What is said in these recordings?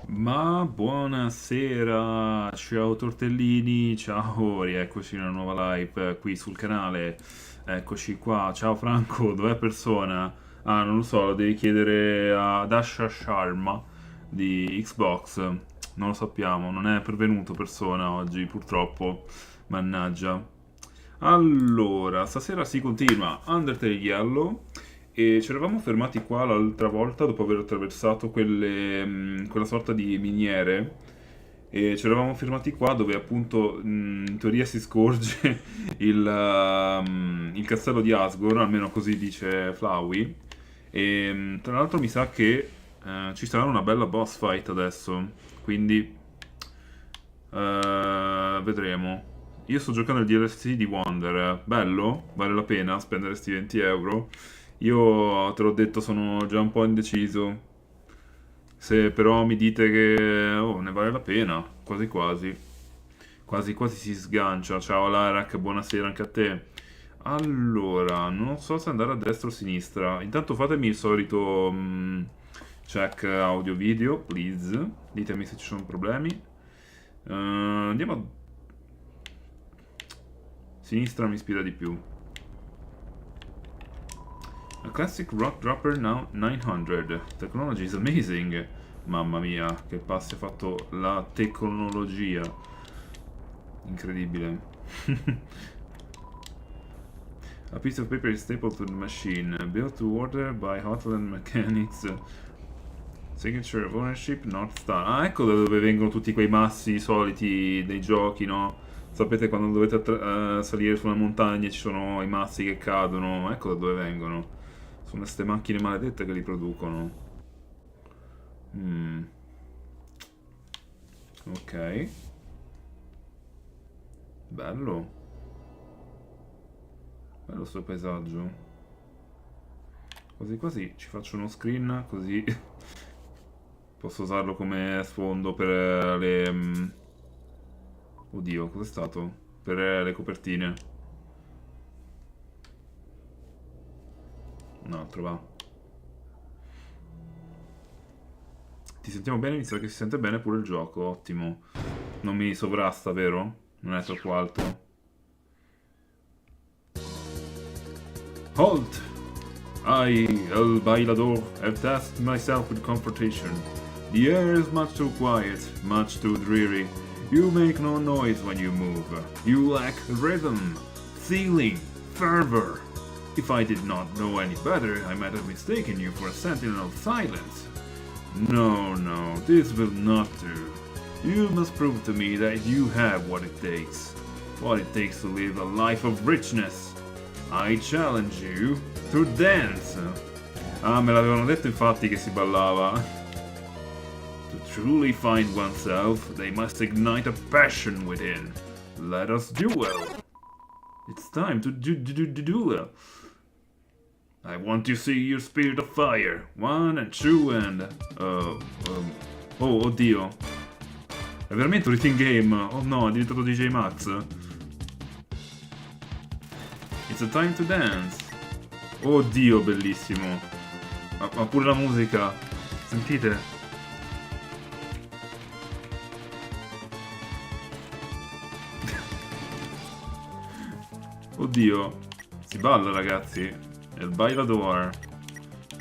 Ma buonasera, ciao tortellini, ciao, rieccoci in una nuova live qui sul canale, eccoci qua, ciao Franco, dov'è persona? Ah, non lo so, lo devi chiedere ad Asha Sharma di Xbox, non lo sappiamo, non è pervenuto persona oggi purtroppo, mannaggia. Allora, stasera si continua Undertale Yellow e ci eravamo fermati qua l'altra volta dopo aver attraversato quella sorta di miniere e ci eravamo fermati qua dove appunto in teoria si scorge il castello di Asgore, almeno così dice Flowey. E tra l'altro mi sa che ci sarà una bella boss fight adesso, quindi vedremo. Io sto giocando il DLC di Wonder, bello? Vale la pena spendere sti 20 euro? Io te l'ho detto, sono già un po' indeciso. Se però mi dite che ne vale la pena, quasi quasi. Quasi quasi si sgancia. Ciao Larak, buonasera anche a te. Allora, non so se andare a destra o a sinistra. Intanto fatemi il solito check audio video, please. Ditemi se ci sono problemi. Andiamo a sinistra, mi ispira di più. A classic rock dropper now 900. Technology is amazing. Mamma mia, che passi ha fatto la tecnologia. Incredibile. A piece of paper is stapled to the machine. Built to order by Hotland Mechanics. Signature of ownership, North Star. Ah, ecco da dove vengono tutti quei massi soliti dei giochi, no? Sapete quando dovete salire su una montagna e ci sono i massi che cadono? Ecco da dove vengono. Sono queste macchine maledette che li producono. Mm, ok. Bello. Bello sto paesaggio. Quasi quasi ci faccio uno screen così posso usarlo come sfondo per le... Oddio, cos'è stato? Per le copertine. Un altro va. Ti sentiamo bene? Mi sa che si sente bene pure il gioco, ottimo. Non mi sovrasta, vero? Non è troppo alto. Halt! I, El Bailador, have tasked myself with confrontation. The air is much too quiet, much too dreary. You make no noise when you move. You lack rhythm, feeling, fervor. If I did not know any better, I might have mistaken you for a sentinel of silence. No, no, this will not do. You must prove to me that you have what it takes. What it takes to live a life of richness. I challenge you to dance. Ah, me l'avevano detto infatti che si ballava. To truly find oneself, they must ignite a passion within. Let us duel. It's time to duel. I want to see your spirit of fire. One and two and... Oh, oddio. È veramente un written game. Oh no, è diventato DJ Max. It's a time to dance. Oddio, bellissimo. Ma pure la musica. Sentite? Oddio. Si balla, ragazzi. El bailador.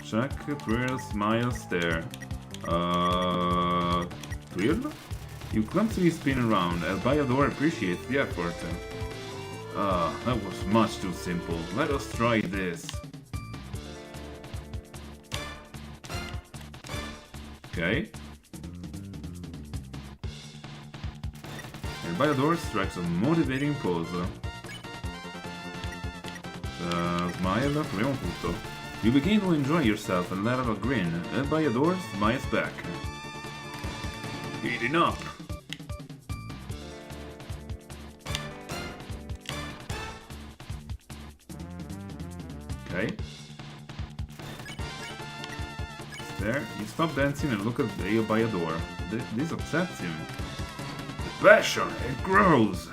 Check, twirl, smile, stare. Twirl? You clumsily spin around. El bailador appreciates the effort. Ah, that was much too simple. Let us try this. Okay. El bailador strikes a motivating pose. Smile, proviamo tutto. You begin to enjoy yourself and let out a grin. El bailador smiles back. Heating up. Okay. There, you stop dancing and look at the Bayador. This upsets him. The passion, it grows!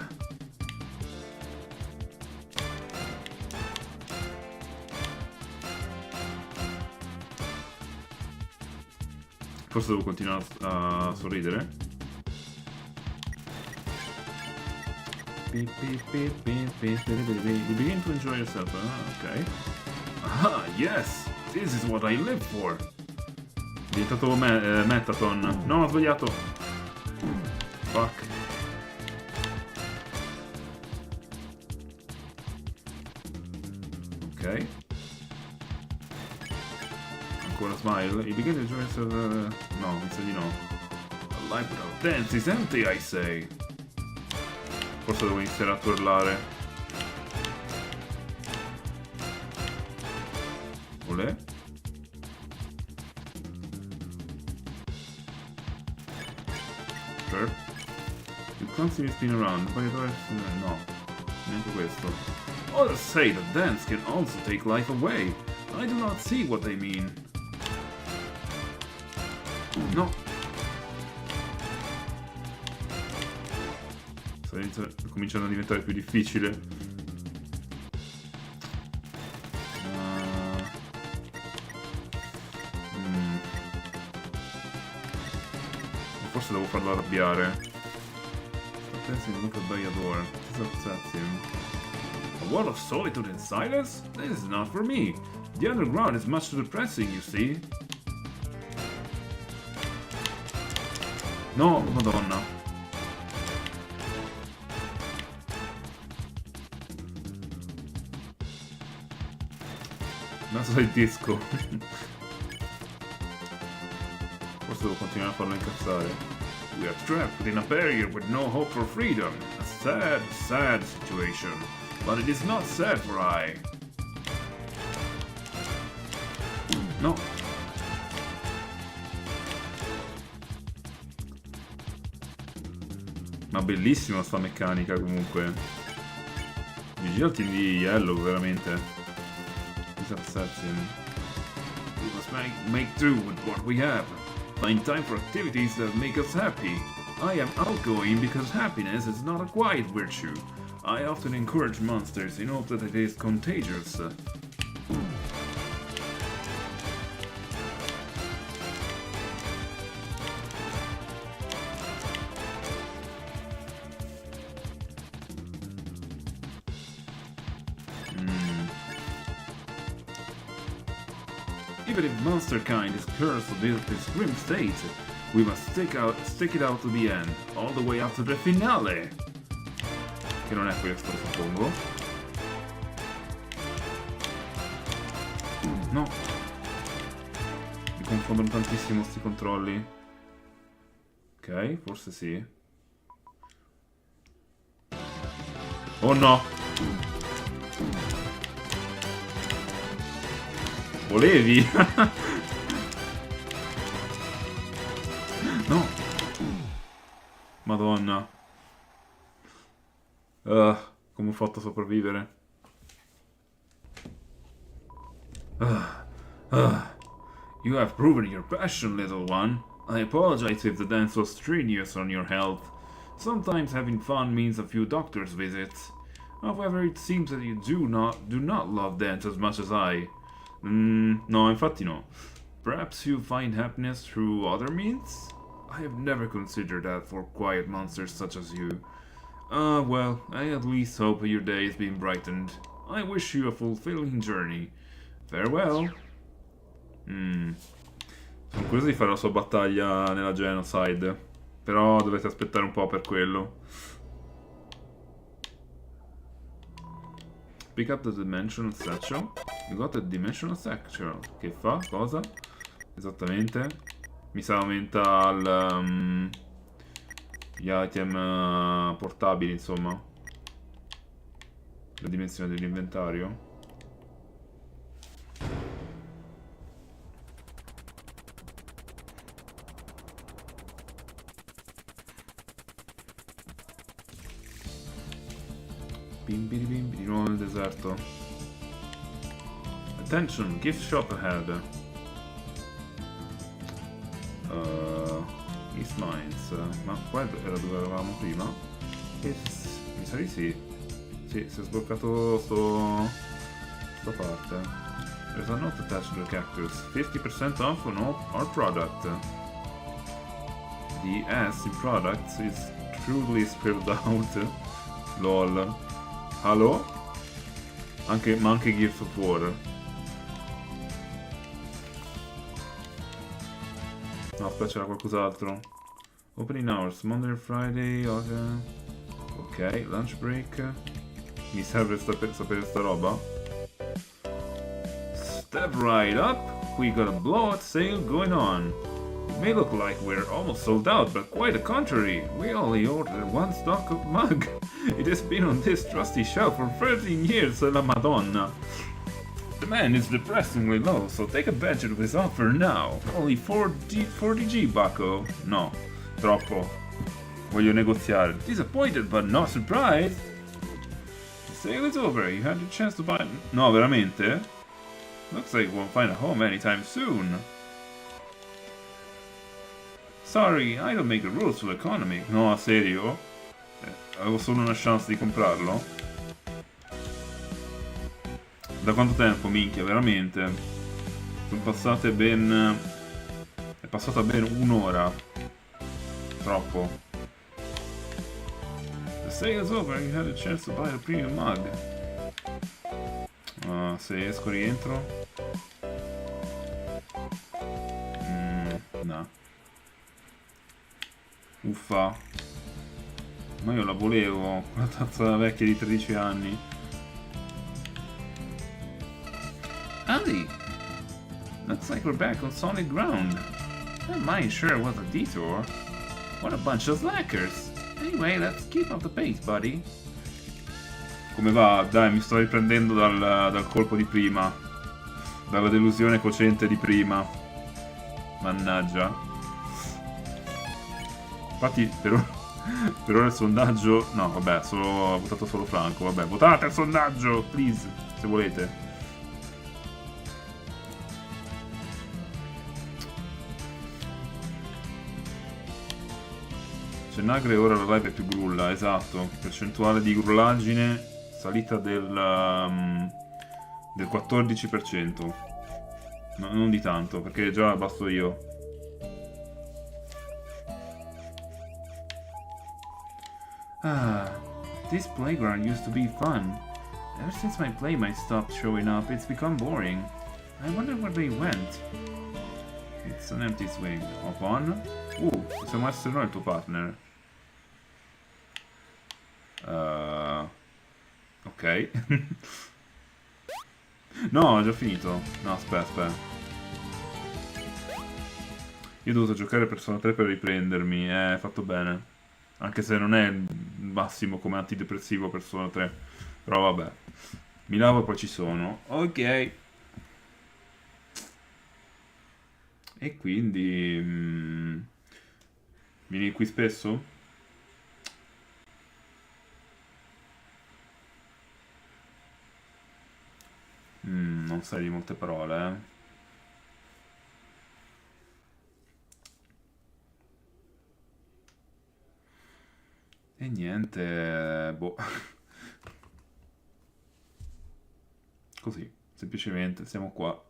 Forse devo continuare a sorridere. You begin to enjoy yourself. Ok. Ah, yes! This is what I live for! È diventato Metaton. No, ho sbagliato. Fuck. Ok. Ancora smile. You begin to enjoy yourself. No, mi sa di no. A life without dance is empty, I say. Forse devo iniziare a turlare. Olè. Sure. You constantly spin around. No. Neanche questo. Others say that dance can also take life away. I do not see what they mean. No. Sta cominciando a diventare più difficile. Forse devo farlo arrabbiare. Attenzione, look at Adore. A world of solitude and silence? This is not for me. The underground is much too depressing, you see. No, madonna. Naso del disco. Forse devo continuare a farlo incazzare. We are trapped within a barrier with no hope for freedom. A sad, sad situation. But it is not sad for I. No. Ma bellissima sta meccanica comunque. Vigilati di Yellow, veramente. We must make do with what we have. Find time for activities that make us happy. I am outgoing because happiness is not a quiet virtue. I often encourage monsters in hope that it is contagious. Even if monsterkind is cursed with this grim state, we must stick it out to the end, all the way up to the finale. Che non è questo, suppongo. No. Mi confondono tantissimo sti controlli. Ok, forse sì. Oh no! Volevi? No. Madonna. Come ho fatto a sopravvivere? You have proven your passion, little one. I apologize if the dance was strenuous on your health. Sometimes having fun means a few doctor's visits. However, it seems that you do not love dance as much as I. No, infatti no. Perhaps you find happiness through other means? I have never considered that for quiet monsters such as you. Well, I at least hope your day is being brightened. I wish you a fulfilling journey. Farewell. Sono curioso di fare la sua battaglia nella Genocide. Però dovete aspettare un po' per quello. Pick up the dimensional satchel. You got the dimensional satchel. Che fa? Cosa? Esattamente. Mi sa aumenta gli item portabili, insomma. La dimensione dell'inventario. Di nuovo nel deserto. Attention, gift shop ahead. East Mines. Ma qua era dove eravamo prima? Mi sa di sì. Sì, si è sbloccato sta parte. There's a note attached to the cactus. 50% off on all our product. The S in products is truly spelled out. LOL. Hello? Ma anche Gears of War. No, aspetta, c'era qualcos'altro. Opening hours, Monday and Friday, ok, lunch break. Mi serve sapere sta roba. Step right up, we got a blowout sale going on. It may look like we're almost sold out, but quite the contrary. We only ordered one stock of mug. It has been on this trusty shelf for 13 years, la Madonna. Demand is depressingly low, so take advantage of this offer now. Only 40G, bucko. No, troppo. Voglio negoziare. Disappointed but not surprised. The sale is over. You had your chance to buy... No, veramente? Looks like you won't find a home anytime soon. Sorry, I don't make the rules for economy. No, a serio? Avevo solo una chance di comprarlo? Da quanto tempo, minchia, veramente? Sono passate ben... È passata ben un'ora. Troppo. The sale is over and you had a chance to buy a premium mug. Se esco rientro. No. Uffa. Ma io la volevo, la tazza vecchia di 13 anni. Ali! Looks like we're back on solid ground. That mine sure was a detour. What a bunch of slackers. Anyway, let's keep up the pace, buddy. Come va? Dai, mi sto riprendendo dal colpo di prima. Dalla delusione cocente di prima. Mannaggia. Infatti, per ora il sondaggio... No, vabbè, ho votato solo Franco. Vabbè, votate il sondaggio, please, se volete. Cenagre ora la live è più grulla, esatto. Percentuale di grullaggine salita del 14%. No, non di tanto, perché già basto io. This playground used to be fun. Ever since my playmate stopped showing up, it's become boring. I wonder where they went. It's an empty swing. Open? Possiamo essere noi il tuo partner. Ok. No, ho già finito. No, aspetta. Io ho dovuto giocare Persona 3 per riprendermi. Fatto bene. Anche se non è il massimo come antidepressivo Persona 3. Però vabbè. Mi lavo e poi ci sono. Ok. E quindi... Vieni qui spesso? Non sai di molte parole, eh? E niente, boh. Così, semplicemente siamo qua,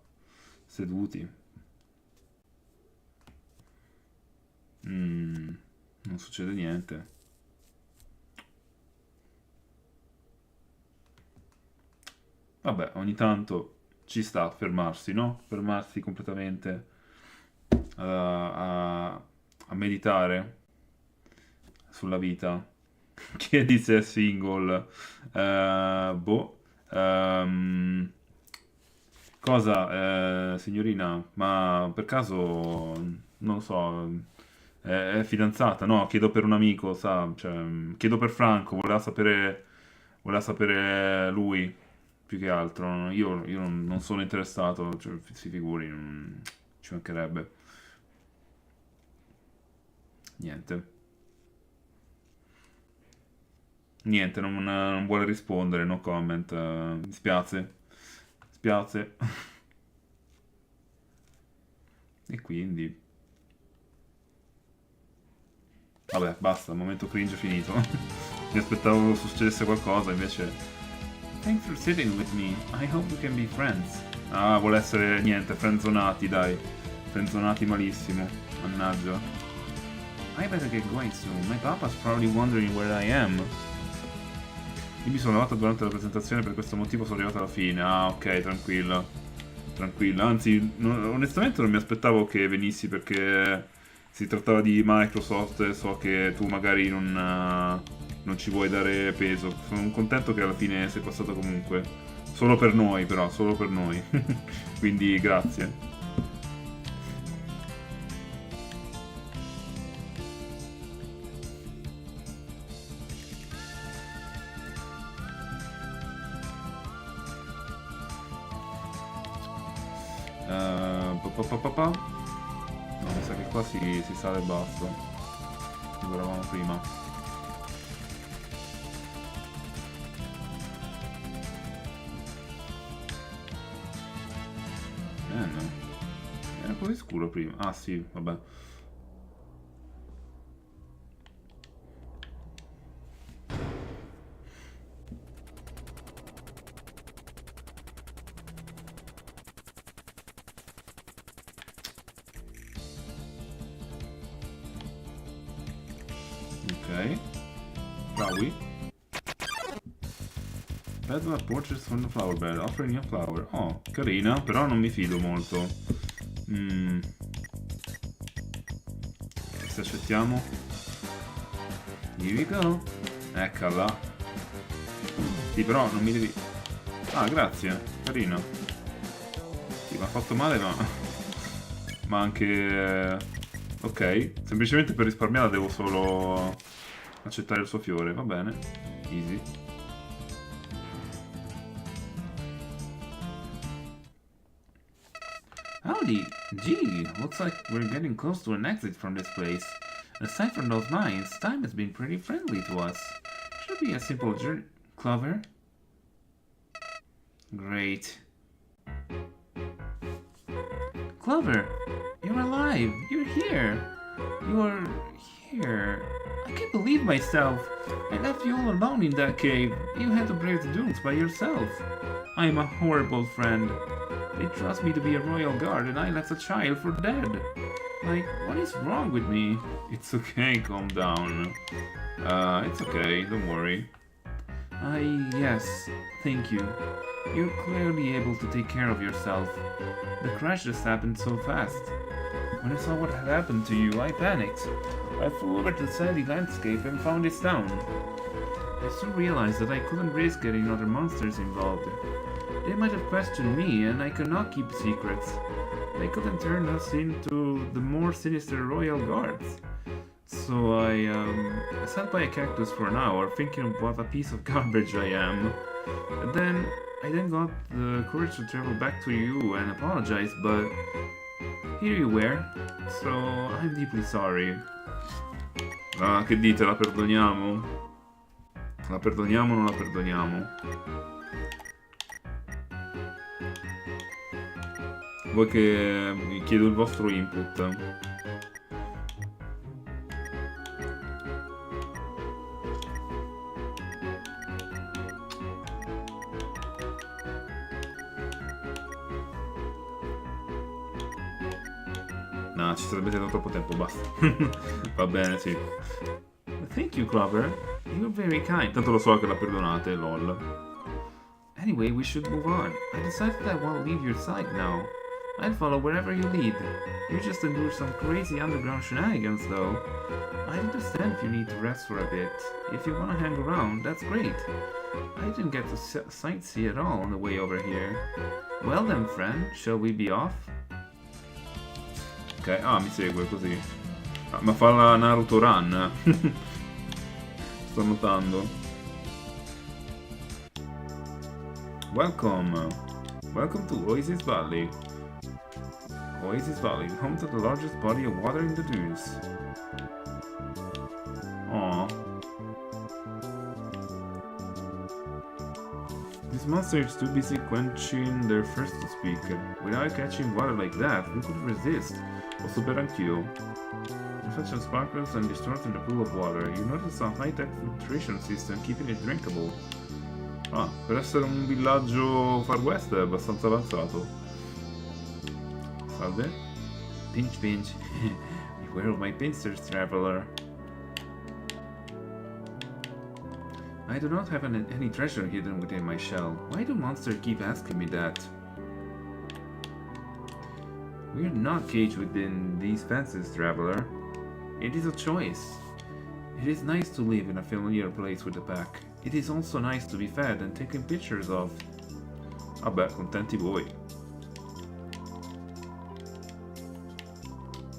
seduti. Non succede niente. Vabbè, ogni tanto ci sta a fermarsi, no? Fermarsi completamente a meditare sulla vita. Chiedi se è single. Boh. Cosa, signorina? Ma per caso, non lo so, è fidanzata? No, chiedo per un amico, sa? Cioè, chiedo per Franco, voleva sapere lui, più che altro. Io non sono interessato, cioè, si figuri, ci mancherebbe. Niente. Niente, non vuole rispondere, no comment. Mi spiace. Spiace. E quindi... Vabbè, basta, il momento cringe è finito. Mi aspettavo succedesse qualcosa, invece... Thanks for sitting with me. I hope we can be friends. Ah, vuole essere, niente, frenzonati, dai. Frenzonati malissimo. Mannaggia. I better get going soon. My papa's probably wondering where I am. Io mi sono lavato durante la presentazione, per questo motivo sono arrivato alla fine. Ah, ok, tranquilla. Tranquilla. Anzi, onestamente non mi aspettavo che venissi perché si trattava di Microsoft e so che tu magari non ci vuoi dare peso. Sono contento che alla fine sei passato comunque. Solo per noi, però, solo per noi. Quindi grazie. No, mi sa che qua si sale e basta. Dove eravamo prima. No. Era così scuro prima. Ah sì, vabbè. Ok. Flowey. Bed purchase from the flower bed, offering a flower. Oh, carina, però non mi fido molto. Se accettiamo. Here we go. Eccola. Sì, però non mi devi... Ah, grazie, carina. Sì, mi ha fatto male, ma... ma anche... Ok, semplicemente per risparmiarla devo solo accettare il suo fiore, va bene. Easy. Howdy! Gee, looks like we're getting close to an exit from this place. Aside from those mines, time has been pretty friendly to us. Should be a simple journey. Clover? Great. Clover! You're alive! You're here! You're here. I can't believe myself. I left you all alone in that cave. You had to brave the dunes by yourself. I am a horrible friend. They trust me to be a royal guard and I left a child for dead. Like, what is wrong with me? It's okay, calm down. It's okay, don't worry. Yes, thank you. You're clearly able to take care of yourself. The crash just happened so fast. When I saw what had happened to you, I panicked. I flew over to the sandy landscape and found this town. I soon realized that I couldn't risk getting other monsters involved. They might have questioned me, and I could not keep secrets. They couldn't turn us into the more sinister royal guards. So I sat by a cactus for an hour, thinking of what a piece of garbage I am. And I then got the courage to travel back to you and apologize, but here you were. So I'm deeply sorry. Ah, che dite, la perdoniamo? La perdoniamo o non la perdoniamo? Vuoi che vi chiedo il vostro input? No, ci sarebbe stato troppo tempo, basta. Va bene, sì. Thank you, Clover. You're very kind. Tanto lo so che la perdonate, lol. Anyway, we should move on. I decided I won't leave your side now. I'll follow wherever you lead. You just endure some crazy underground shenanigans, though. I understand if you need to rest for a bit. If you want to hang around, that's great. I didn't get to sightsee at all on the way over here. Well then, friend, shall we be off? Ok, mi segue così. Ma fa la Naruto Run. Sto notando. Welcome. Welcome to Oasis Valley. Oasis Valley, home to the largest body of water in the dunes. Aww. These monsters too busy quenching their thirst to speak. Without catching water like that, who could resist? Ho super anch'io. Reflection sparkles and distorts in the pool of water. You notice a high-tech filtration system keeping it drinkable. Ah, per essere un villaggio Far West è abbastanza avanzato. Salve. Pinch pinch. Mi Beware of my pincers, traveler. I do not have any treasure hidden within my shell. Why do monsters keep asking me that? We are not caged within these fences, traveler. It is a choice. It is nice to live in a familiar place with a pack. It is also nice to be fed and taken pictures of. Vabbè, contenti voi.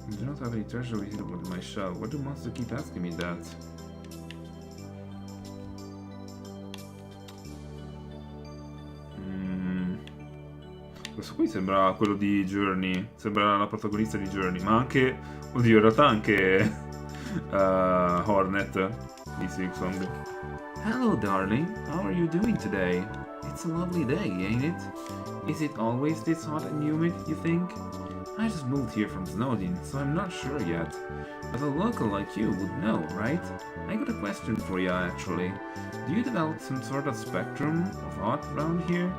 I do not have any treasure hidden within my shell. Why do monsters keep asking me that? Questo qui sembra quello di Journey, sembra la protagonista di Journey, ma anche, oddio, in realtà anche Hornet di Silksong. Hello darling, how are you doing today? It's a lovely day, ain't it? Is it always this hot and humid, you think? I just moved here from Snowdin, so I'm not sure yet. But a local like you would know, right? I got a question for you actually. Do you develop some sort of spectrum of hot around here?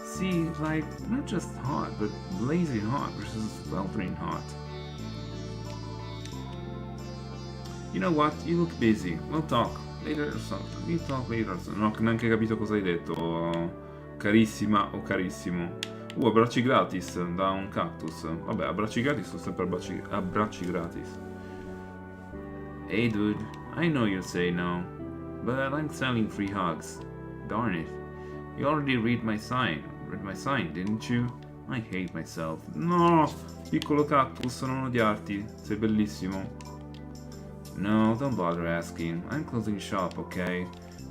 See, like, not just hot, but blazing hot versus sweltering hot. You know what? You look busy. We'll talk later or something. We'll talk later. Non ho neanche capito cosa hai detto, carissima o carissimo. Abbracci gratis da un cactus. Vabbè, abbracci gratis sono sempre abbracci gratis. Hey dude, I know you say no, but I'm selling free hugs. Darn it. You already read my sign, didn't you? I hate myself. No, piccolo cactus, non odiarti. Sei bellissimo. No, don't bother asking. I'm closing shop, okay?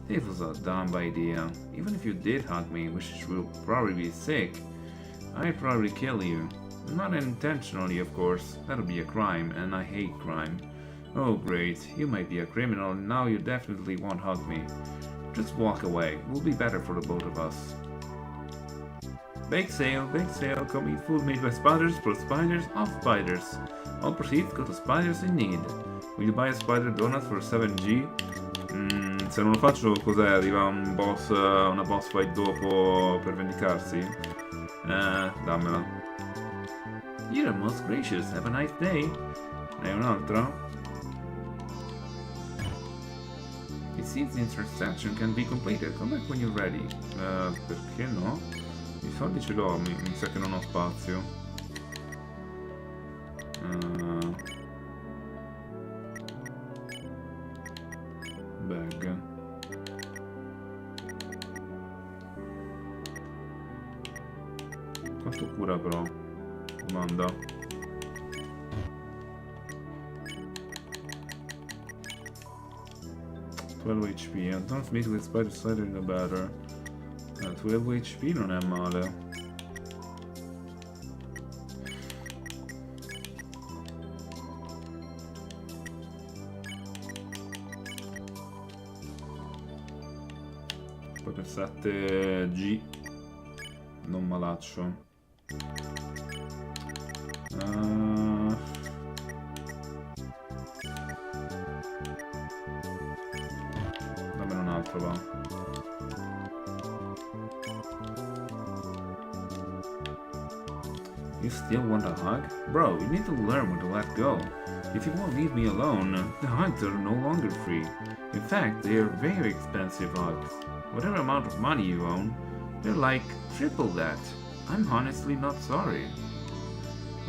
This was a dumb idea. Even if you did hug me, which will probably be sick, I'd probably kill you. Not intentionally, of course. That'll be a crime, and I hate crime. Oh great, you might be a criminal, and now you definitely won't hug me. Just walk away. We'll be better for the both of us. Bake sale, come eat food made by spiders for spiders of spiders. All proceeds go to spiders in need. Will you buy a spider donut for 7G? Se non lo faccio, cos'è? Arriva un boss, una boss fight dopo per vendicarsi? Dammela. You're most gracious, have a nice day. Ne hai un'altra? It seems the transaction can be completed. Come back when you're ready. Perché no? I soldi ce l'ho, mi sa che non ho spazio. Bag. Quanto cura però? Domanda. HP. Don't meet with spider slider in the batter. 12 HP non è male. Poi per 7G non malaccio. Dammene un altro, va. You still want a hug? Bro, you need to learn when to let go. If you won't leave me alone, the hugs are no longer free. In fact, they are very expensive hugs. Whatever amount of money you own, they're like triple that. I'm honestly not sorry.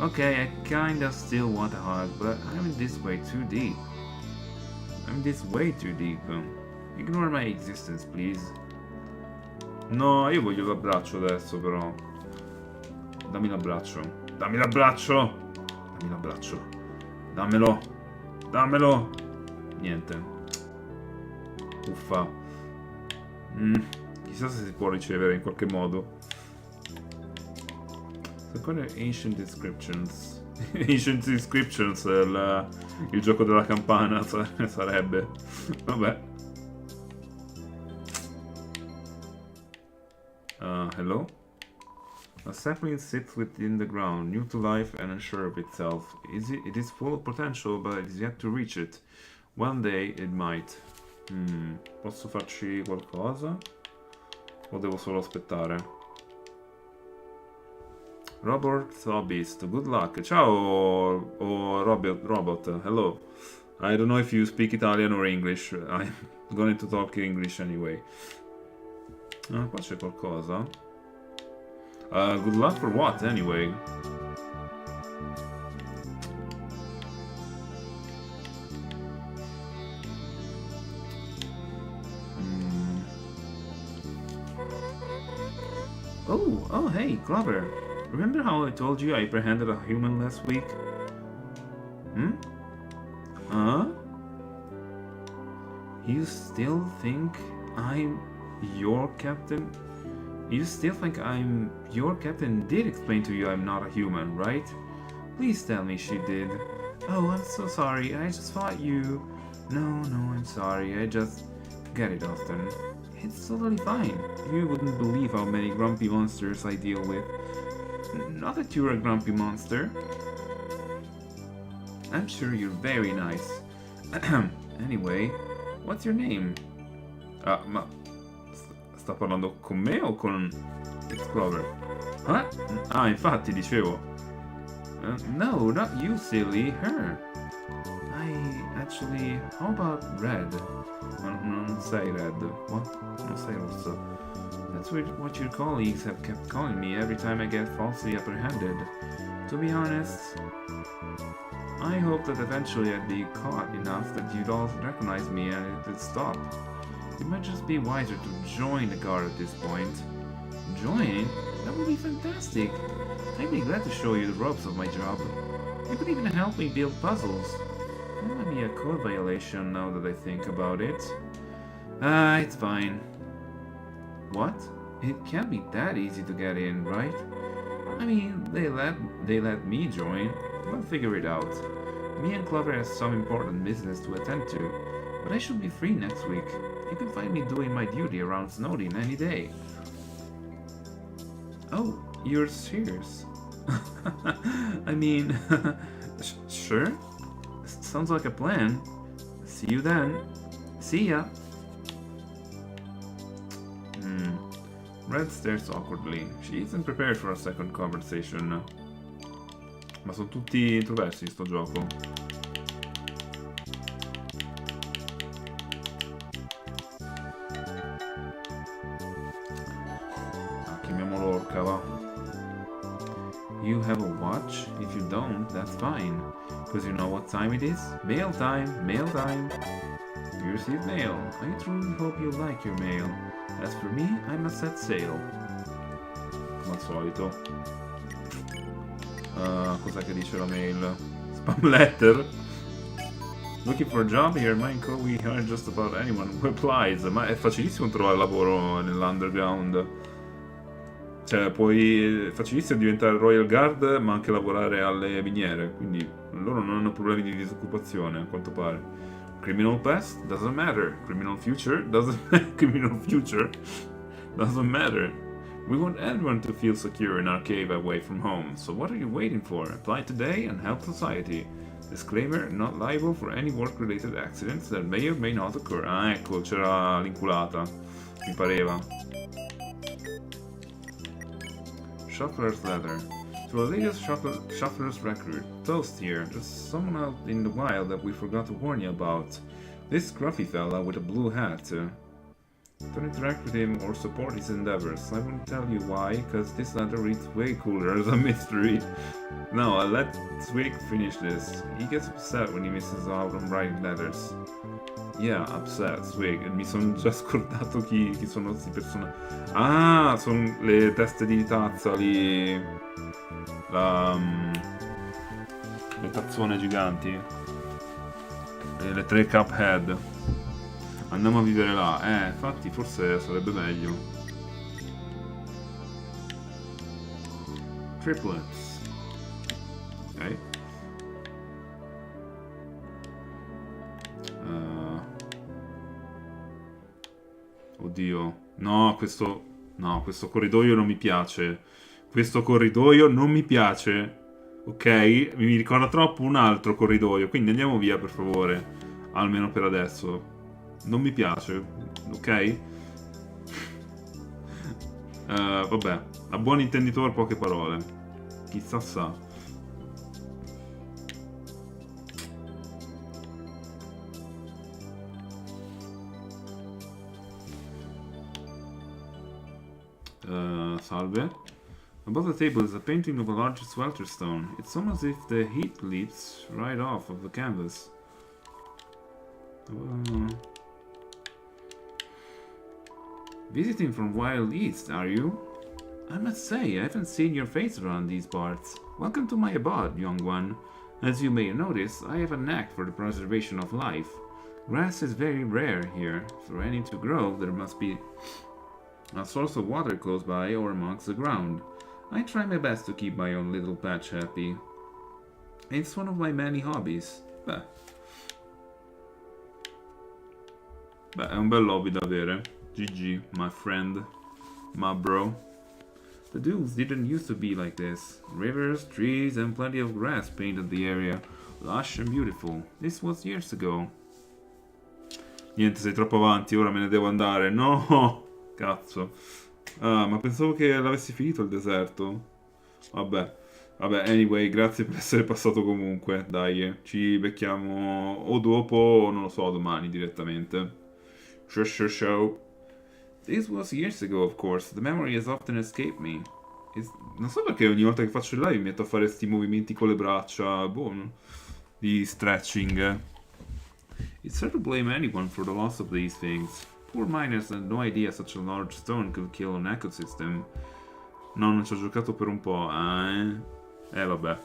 Okay, I kinda still want a hug, but I'm in this way too deep. Ignore my existence, please. No, io voglio l'abbraccio adesso, però. Dammi l'abbraccio. Dammi l'abbraccio! Dammi l'abbraccio. Dammelo. Dammelo. Niente. Uffa. Chissà se si può ricevere in qualche modo. Secondo Ancient Inscriptions. Ancient Inscriptions, il gioco della campana sarebbe. Vabbè. Hello? A sapling sits within the ground, new to life and unsure of itself. It is full of potential, but it is yet to reach it. One day it might. Posso farci qualcosa? O devo solo aspettare? Robert Hobbyist, good luck. Ciao, robot, hello. I don't know if you speak Italian or English. I'm going to talk English anyway. Ah, qua c'è qualcosa. Good luck for what, anyway? Oh, hey, Clover. Remember how I told you I apprehended a human last week? Huh? You still think I'm your captain? You still think I'm your captain? Did explain to you I'm not a human, right? Please tell me she did. Oh, I'm so sorry. I just thought you... No, I'm sorry. I just get it often. It's totally fine. You wouldn't believe how many grumpy monsters I deal with. Not that you're a grumpy monster. I'm sure you're very nice. Anyway, what's your name? Ma... Sta parlando con me o con... It's Clover. Huh? Ah, infatti, dicevo. No, not you, silly. Her. Actually... How about Red? Non sei Red. What? Non sei rosso. That's what your colleagues have kept calling me every time I get falsely apprehended. To be honest, I hope that eventually I'd be caught enough that you'd all recognize me and it'd stop. It might just be wiser to join the guard at this point. Join? That would be fantastic. I'd be glad to show you the ropes of my job. You could even help me build puzzles. That might be a code violation now that I think about it. It's fine. What? It can't be that easy to get in, right? I mean, they let me join. We'll figure it out. Me and Clover have some important business to attend to, but I should be free next week. You can find me doing my duty around Snowdin any day. Oh, you're serious? I mean, sure? Sounds like a plan. See you then. See ya. Red stares awkwardly. She isn't prepared for a second conversation. Ma sono tutti introversi in sto gioco. Chiamiamolo Orca, va. You have a watch? If you don't, that's fine. Because you know what time it is? Mail time! Mail time! You received mail. I truly hope you like your mail. As for me, I must set sail. Come al solito. Cos'è che dice la mail? Spam letter? Looking for a job here, Michael? We hire just about anyone who applies. Ma è facilissimo trovare lavoro nell'underground. Cioè, è facilissimo diventare Royal Guard, ma anche lavorare alle miniere. Quindi loro non hanno problemi di disoccupazione, a quanto pare. Criminal past? Doesn't matter. Criminal future? Doesn't matter. We want everyone to feel secure in our cave away from home. So what are you waiting for? Apply today and help society. Disclaimer, not liable for any work-related accidents that may or may not occur. Ah, ecco, c'era l'inculata. Mi pareva. Shuffler's letter. To our latest Shuffler's record. Toast here. There's someone out in the wild that we forgot to warn you about. This scruffy fella with a blue hat. Don't interact with him or support his endeavors. I won't tell you why, because this letter reads way cooler as a mystery. No, I'll let Swig finish this. He gets upset when he misses out on writing letters. Yeah, upset, Swig. E mi sono già scordato chi sono questi personaggi. Ah, sono le teste di tazza lì. Le tazzone giganti. Le 3 Cuphead. Andiamo a vivere là. Infatti forse sarebbe meglio. Triplets. Ok. Oddio. No, questo corridoio non mi piace. Questo corridoio non mi piace. Ok? Mi ricorda troppo un altro corridoio. Quindi andiamo via, per favore. Almeno per adesso. Non mi piace. Ok? Vabbè. A buon intenditor poche parole. chissà sa. Salve. Above the table is a painting of a large swelter stone. It's almost as if the heat leaps right off of the canvas. Visiting from Wild East, are you? I must say, I haven't seen your face around these parts. Welcome to my abode, young one. As you may notice, I have a knack for the preservation of life. Grass is very rare here. For any to grow, there must be a source of water close by or amongst the ground. I try my best to keep my own little patch happy. It's one of my many hobbies. Beh, è un bel hobby da avere. GG, my friend. My bro. The dunes didn't used to be like this. Rivers, trees, and plenty of grass painted the area. Lush and beautiful. This was years ago. Niente, sei troppo avanti, ora me ne devo andare. No! Cazzo. Ah, ma pensavo che l'avessi finito il deserto. Vabbè, anyway, grazie per essere passato comunque. Dai, ci becchiamo o dopo o non lo so, domani direttamente. Show. This was years ago, of course. The memory has often escaped me. Non so perché ogni volta che faccio il live mi metto a fare sti movimenti con le braccia, di stretching. It's hard to blame anyone for the loss of these things. Poor miners had no idea such a large stone could kill an ecosystem. No, non ci ho giocato per un po', vabbè.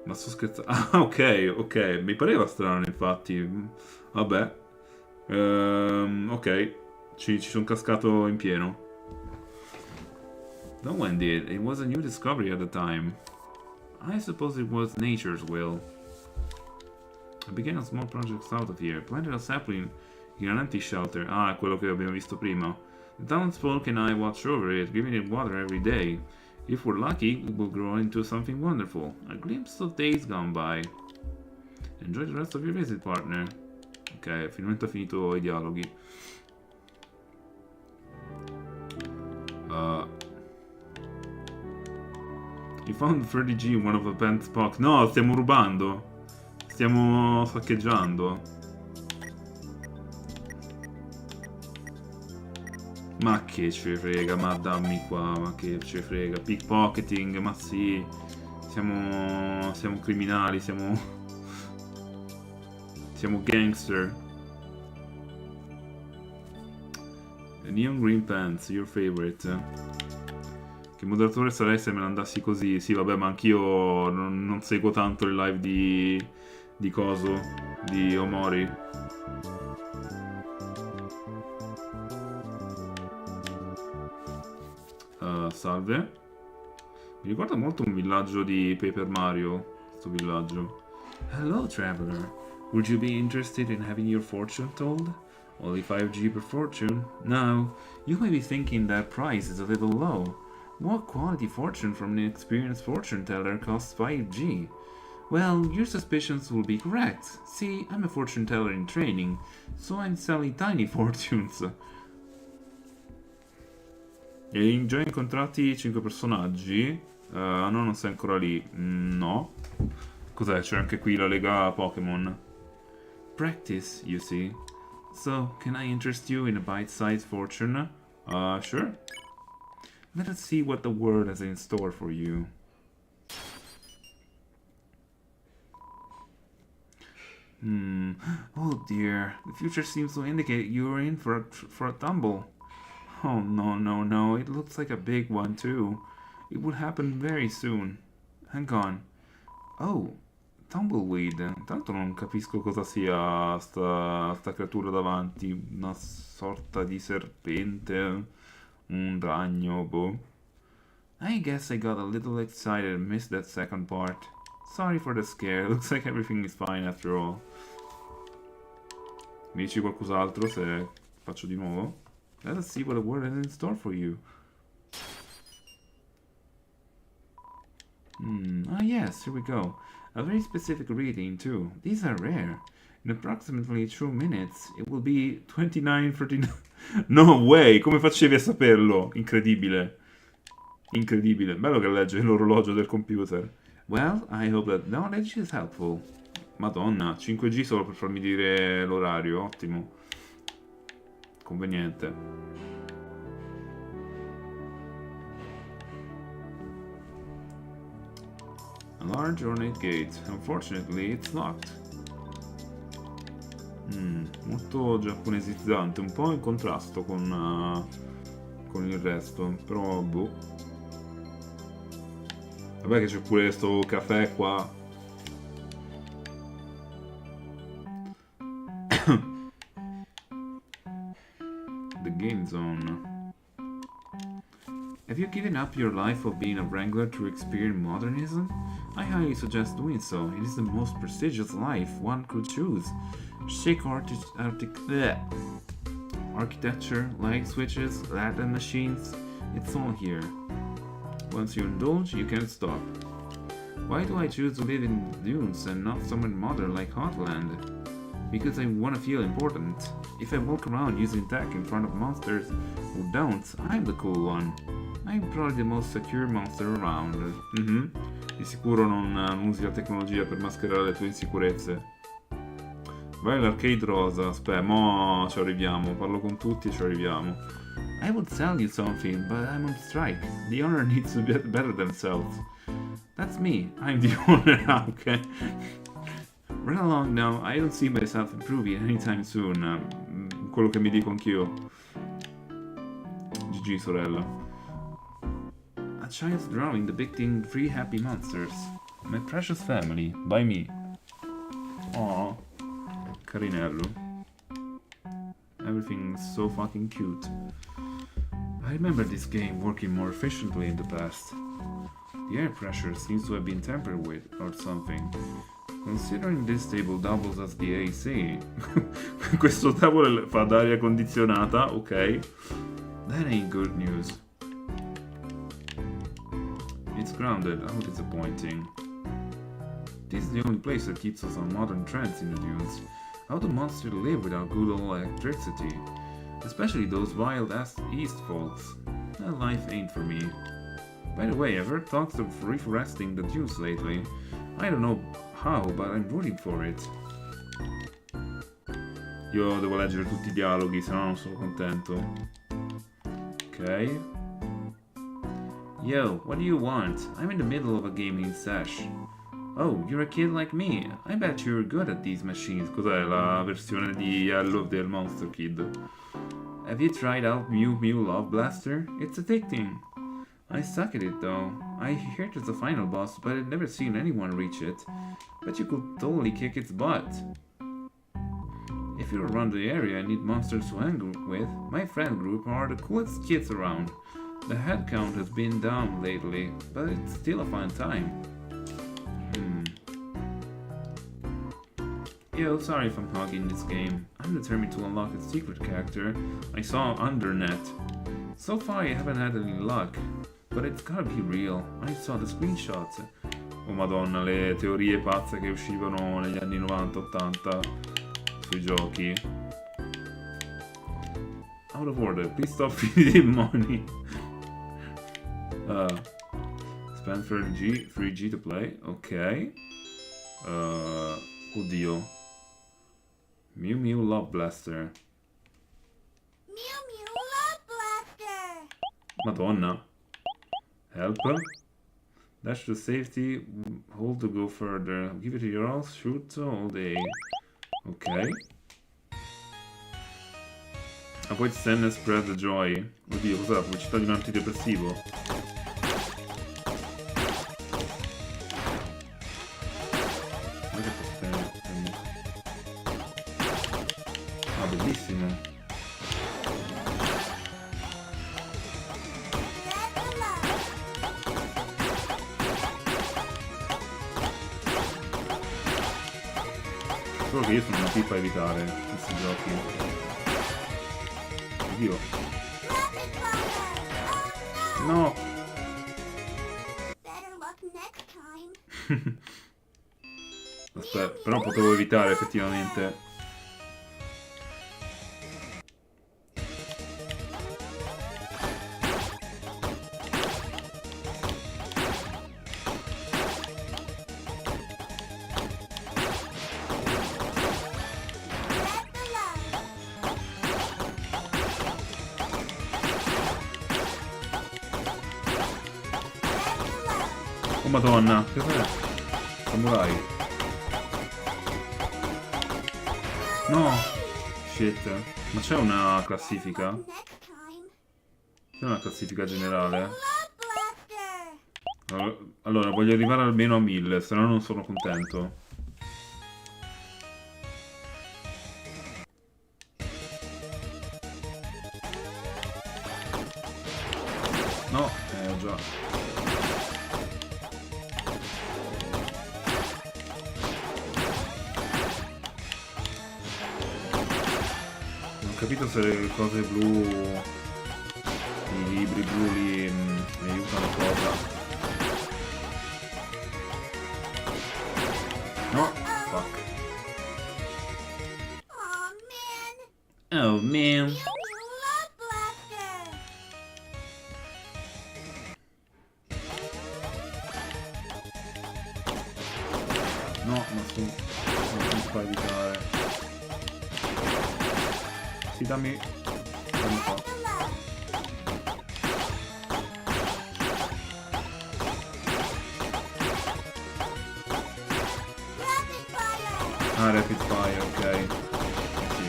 Ma sto scherzando. Ah, ok. Mi pareva strano, infatti. Vabbè. Ok. Ci sono cascato in pieno. No one did. It was a new discovery at the time. I suppose it was nature's will. I began a small project south of here. Planted a sapling in an empty shelter. Ah, quello che abbiamo visto prima. The townsfolk and I watch over it, giving it water every day. If we're lucky, it will grow into something wonderful. A glimpse of days gone by. Enjoy the rest of your visit, partner. Ok, finalmente ho finito i dialoghi. You found 30G in one of the pants pockets. No, stiamo rubando. Stiamo saccheggiando. Ma che ce frega, ma dammi qua, ma che ce frega. Pickpocketing, ma sì. Siamo criminali, siamo gangster. Neon Green Pants, your favorite. Che moderatore sarei se me ne andassi così? Sì, vabbè, ma anch'io non seguo tanto le live di coso, di Omori. Salve. Mi ricorda molto un villaggio di Paper Mario, questo villaggio. Hello, traveler. Would you be interested in having your fortune told? Only 5G per fortune? Now, you may be thinking that price is a little low. What quality fortune from an experienced fortune teller costs 5G? Well, your suspicions will be correct. See, I'm a fortune teller in training, so I'm selling tiny fortunes. E già incontrati 5 personaggi? No, non sei ancora lì. No. Cos'è? C'è anche qui la lega Pokémon. Practice, you see. So, can I interest you in a bite-sized fortune? Sure. Let us see what the world has in store for you. Oh dear, the future seems to indicate you're in for a tumble. Oh no, it looks like a big one too. It will happen very soon. Hang on. Oh, tumbleweed. Tanto non capisco cosa sia sta creatura davanti. Una sorta di serpente. Un ragno, boh. I guess I got a little excited and missed that second part. Sorry for the scare. Looks like everything is fine after all. Mi dici qualcos'altro se faccio di nuovo? Let us see what the world has in store for you. Yes, here we go. A very specific reading, too. These are rare. In approximately 2 minutes, it will be 29:39. No way! Come facevi a saperlo? Incredibile. Incredibile, bello che legge l'orologio del computer. Well, I hope that knowledge is helpful. Madonna, 5G solo per farmi dire l'orario, ottimo. Conveniente. A large ornate gate. Unfortunately, it's locked. Molto giapponesizzante, un po' in contrasto con il resto, però boh. Vabbè che c'è pure sto caffè qua. The game zone. Have you given up your life of being a wrangler to experience modernism? I highly suggest doing so. It is the most prestigious life one could choose. Chic architecture, light switches, Latin machines, it's all here. Once you indulge, you can't stop. Why do I choose to live in dunes and not somewhere modern like Hotland? Because I want to feel important. If I walk around using tech in front of monsters who don't, I'm the cool one. I'm probably the most secure monster around. Di sicuro non usi la tecnologia per mascherare le tue insicurezze. Vai all'arcade rosa, aspetta, mo ci arriviamo, parlo con tutti e ci arriviamo. I would tell you something, but I'm on strike. The owner needs to get better themselves. That's me, I'm the owner, okay? Run along now, I don't see myself improving anytime soon. Quello che mi dico anch'io. GG sorella. A child's drawing depicting 3 happy monsters. My precious family, by me. Aww. Carinello. Everything's so fucking cute. I remember this game working more efficiently in the past. The air pressure seems to have been tampered with, or something. Considering this table doubles as the AC. Questo tavolo fa d'aria condizionata, ok. That ain't good news. It's grounded, how disappointing. This is the only place that keeps us on modern trends in the dunes. How do monsters live without good old electricity? Especially those wild-ass East folks. That life ain't for me. By the way, I've heard talks of reforesting the dunes lately. I don't know how, but I'm rooting for it. Io devo leggere tutti i dialoghi, se no non sono contento. Ok. Yo, what do you want? I'm in the middle of a gaming sesh. Oh, you're a kid like me. I bet you're good at these machines. Cos'è la versione di Yellow del Monster Kid? Have you tried out Mew Mew Love Blaster? It's addicting. I suck at it though. I heard it's a final boss, but I've never seen anyone reach it. Bet you could totally kick its butt. If you're around the area and need monsters to hang with, my friend group are the coolest kids around. The head count has been down lately, but it's still a fun time. Yo, sorry if I'm hogging this game. I'm determined to unlock its secret character I saw Undernet. So far I haven't had any luck, but it's gotta be real. I saw the screenshots. Oh madonna, le teorie pazze che uscivano negli anni 90-80 sui giochi. Out of order, please stop feeding money. Spend 3G to play, ok. Oddio. Mew Mew Love Blaster. Mew Mew Love Blaster! Madonna. Help. Dash to safety, hold to go further. Give it your all, shoot all day. Ok. Ah, poi stand and spread the joy. Oddio, cos'è la pubblicità di un antidepressivo? Ah, bellissimo. Solo che io sono una pipa a evitare questi giochi. Oddio. No! Aspetta, però potevo evitare effettivamente. Oh madonna, che cos'è? Samurai. No! Shit. Ma c'è una classifica? Next time. C'è una classifica generale? Love Blaster. Allora, voglio arrivare almeno a 1000, se no non sono contento. No, ho già. Non ho capito se le cose blu, i libri blu lì mi aiutano cosa. No, fuck. Oh man. Oh man. Love Blaster. No, ma non fa evitare. Sì, dammi qua. The love. Rapid fire. Ah, rapid fire, ok. Sì.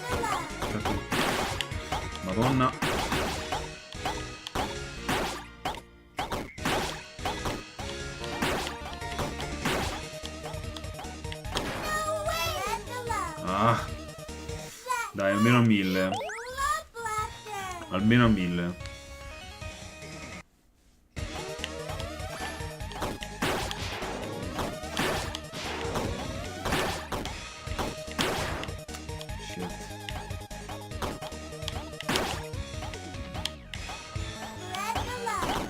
The love. Madonna. No way. The love. Ah, dai, almeno a 1000. Love Blaster. Almeno a 1000. Shit. The love. The love.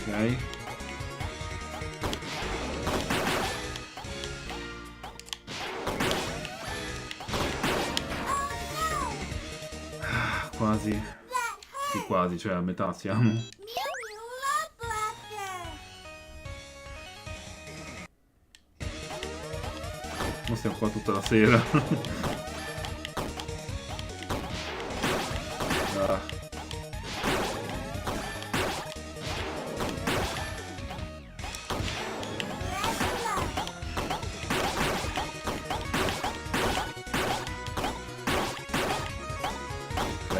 Ok. Ah, quasi. That Sì, hurt. quasi, cioè a metà siamo. Mew Mew Love Blaster. Ma stiamo qua tutta la sera. Ah. Ok.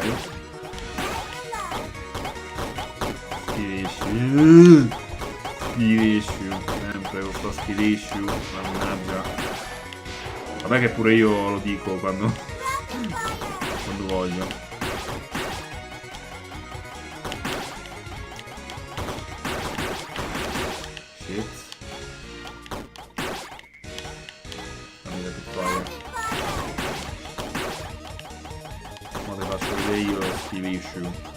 Skill sempre con sta skill issue, mannaggia. Vabbè che pure io lo dico quando voglio. Shit. Fammi che fare. Ma te faccio vedere io lo skill issue.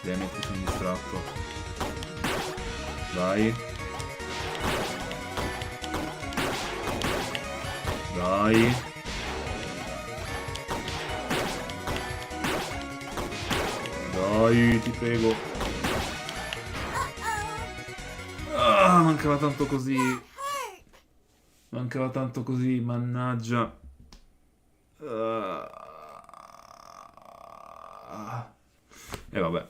Metti sono distratto. Dai. Dai. Dai, ti prego. Ah, mancava tanto così. Mancava tanto così, mannaggia. E vabbè.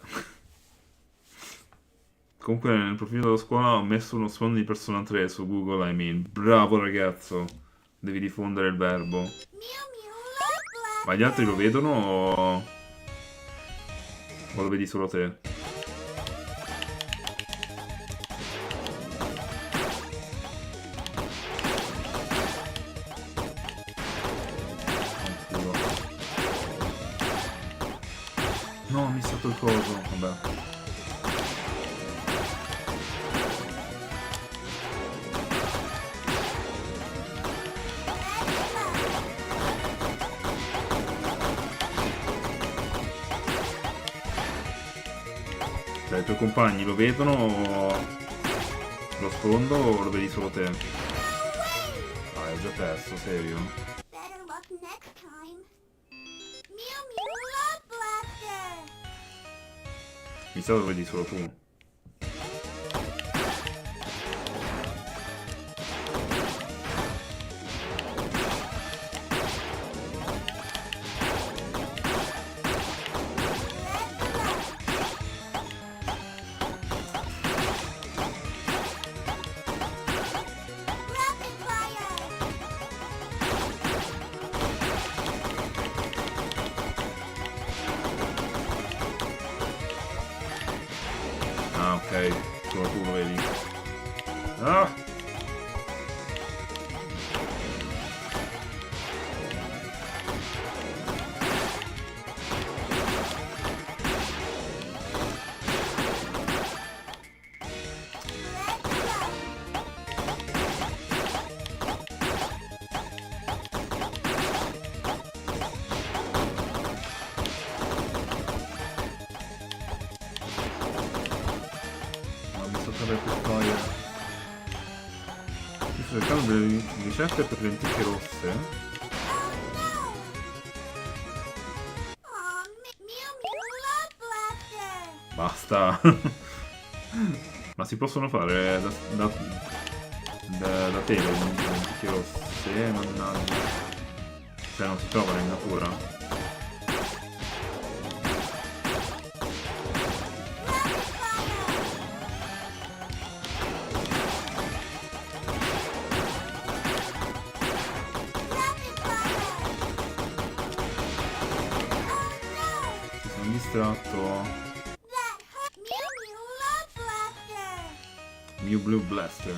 Comunque nel profilo della scuola ho messo uno sfondo di Persona 3 su Google, I mean. Bravo ragazzo. Devi diffondere il verbo. Mew Mew Love Ma gli altri lo vedono o lo vedi solo te? No, ho missato il coso, vabbè. Cioè, i tuoi compagni lo vedono lo sfondo o lo vedi solo te? Ah, hai già perso, serio? Better luck next time. Mew Mew Love Blaster. Mi sa che lo vedi solo tu. Rapid Fire. Ah, ok, solo tu lo vedi. Ah! Non mi sto per storia. Io sto cercando delle ricette per lenticchie rosse. Aw, Mew Mew Love Blaster. Basta. Ma si possono fare da te le lenticchie rosse? Mannaggia. Cioè non si trovano in natura? Rapid Fire. Mi sono distratto. That hurt. Mew Mew Love Blaster. Mew Blue Blaster.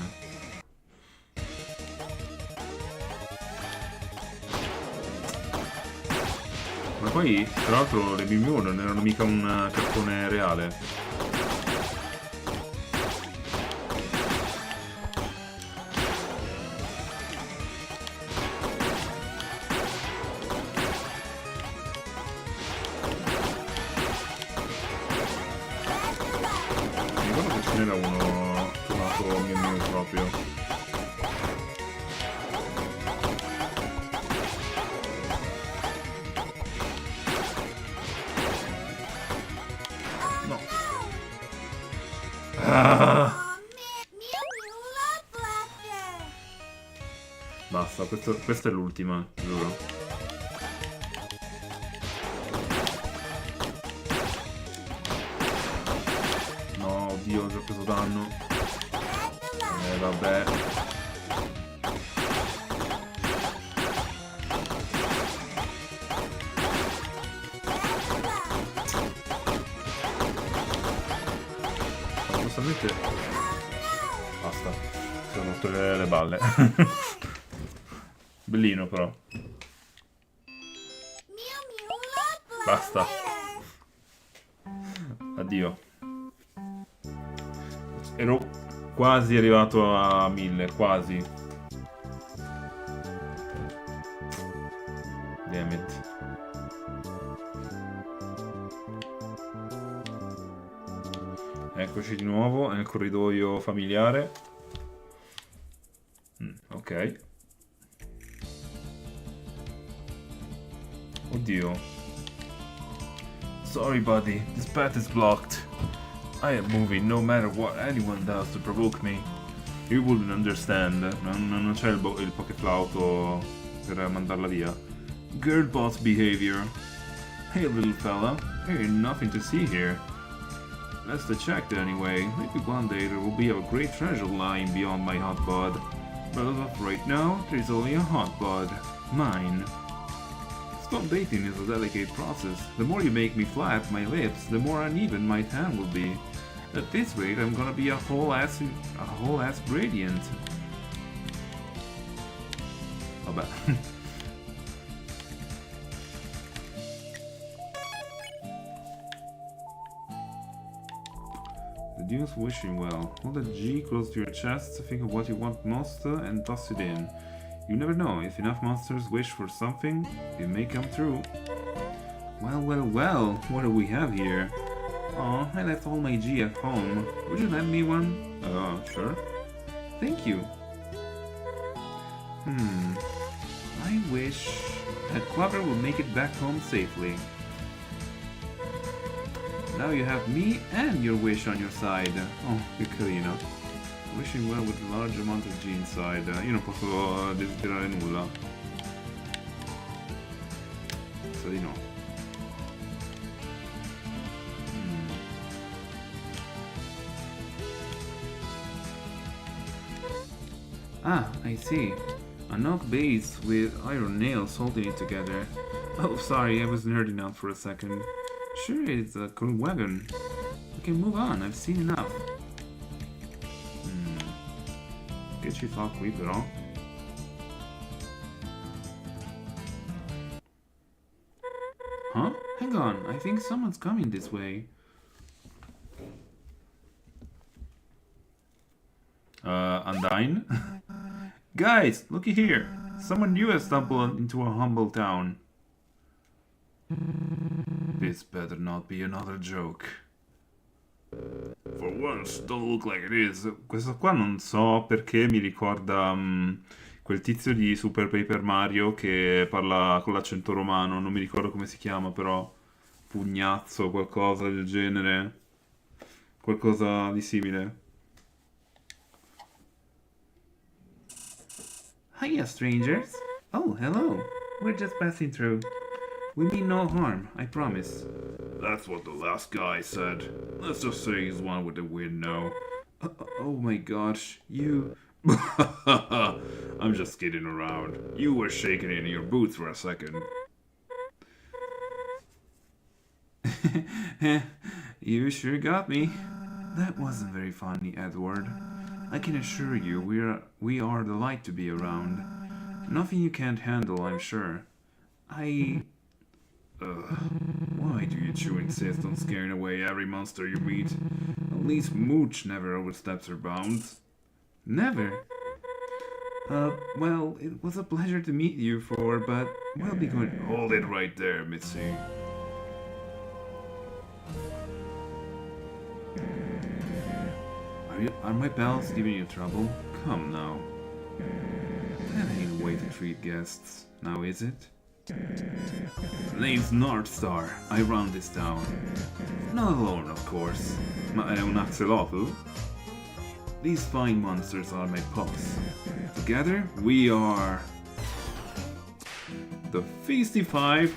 Ma poi, tra l'altro, le Mew Mew non erano mica un cartone reale. Mi ricordo che ce n'era uno chiamato Mew Mew proprio. No. Ah! Aw, Mew Mew Love Blaster. Basta, questa è l'ultima, giuro. No, oddio, ho già preso danno. Vabbè. Giustamente. Basta. Sono rotto le balle. Bellino però. Mew Mew Love Basta. Blaster. Addio. Ero quasi arrivato a 1000, quasi. Damn it. Eccoci di nuovo nel corridoio familiare. Ok. Oddio. Sorry buddy, this path is blocked. I am moving no matter what anyone does to provoke me. You wouldn't understand. Non c'è il pokeflauto per mandarla via. Girl boss behavior. Hey little fella, there ain't nothing to see here. Let's check anyway. Maybe one day there will be a great treasure lying beyond my hot bud. But as of right now, there's only a hot bud. Mine. Stop dating is a delicate process. The more you make me flap my lips, the more uneven my tan will be. At this rate, I'm gonna be a whole ass gradient. Vabbè. Reduce wishing well. Hold the G close to your chest, think of what you want most, and toss it in. You never know, if enough monsters wish for something, it may come true. Well, well, well, what do we have here? Aw, I left all my G at home. Would you lend me one? Sure. Thank you. I wish that Clover will make it back home safely. Now you have me and your wish on your side. Oh, che carino. Wishing well with a large amount of G inside. Io non posso desiderare nulla. So di no. Ah, I see. A knock base with iron nails holding it together. Oh, sorry, I was nerding out for a second. Sure, it's a cool wagon. We can move on, I've seen enough. Che ci fa qui però? Huh? Hang on, I think someone's coming this way. Undyne? Guys, looky here. Someone new has stumbled into a humble town. This better not be another joke. For once, don't look like it is. Questo qua non so perché mi ricorda quel tizio di Super Paper Mario che parla con l'accento romano. Non mi ricordo come si chiama, però Pugnazzo, qualcosa del genere. Qualcosa di simile. Hiya, strangers. Oh, hello. We're just passing through. We mean no harm, I promise. That's what the last guy said. Let's just say he's one with the wind now. Oh my gosh, you... I'm just kidding around. You were shaking in your boots for a second. You sure got me. That wasn't very funny, Edward. I can assure you we are the light to be around. Nothing you can't handle, I'm sure. Why do you two insist on scaring away every monster you meet? At least Mooch never oversteps her bounds. Never? Well, it was a pleasure to meet you four, but we'll be going... Hold it right there, Missy. Are my pals giving you trouble? Come now. That ain't a way to treat guests, now is it? Name's North Star. I run this town. Not alone, of course. Ma è un axolotl? These fine monsters are my pups. Together, we are... The Feastify...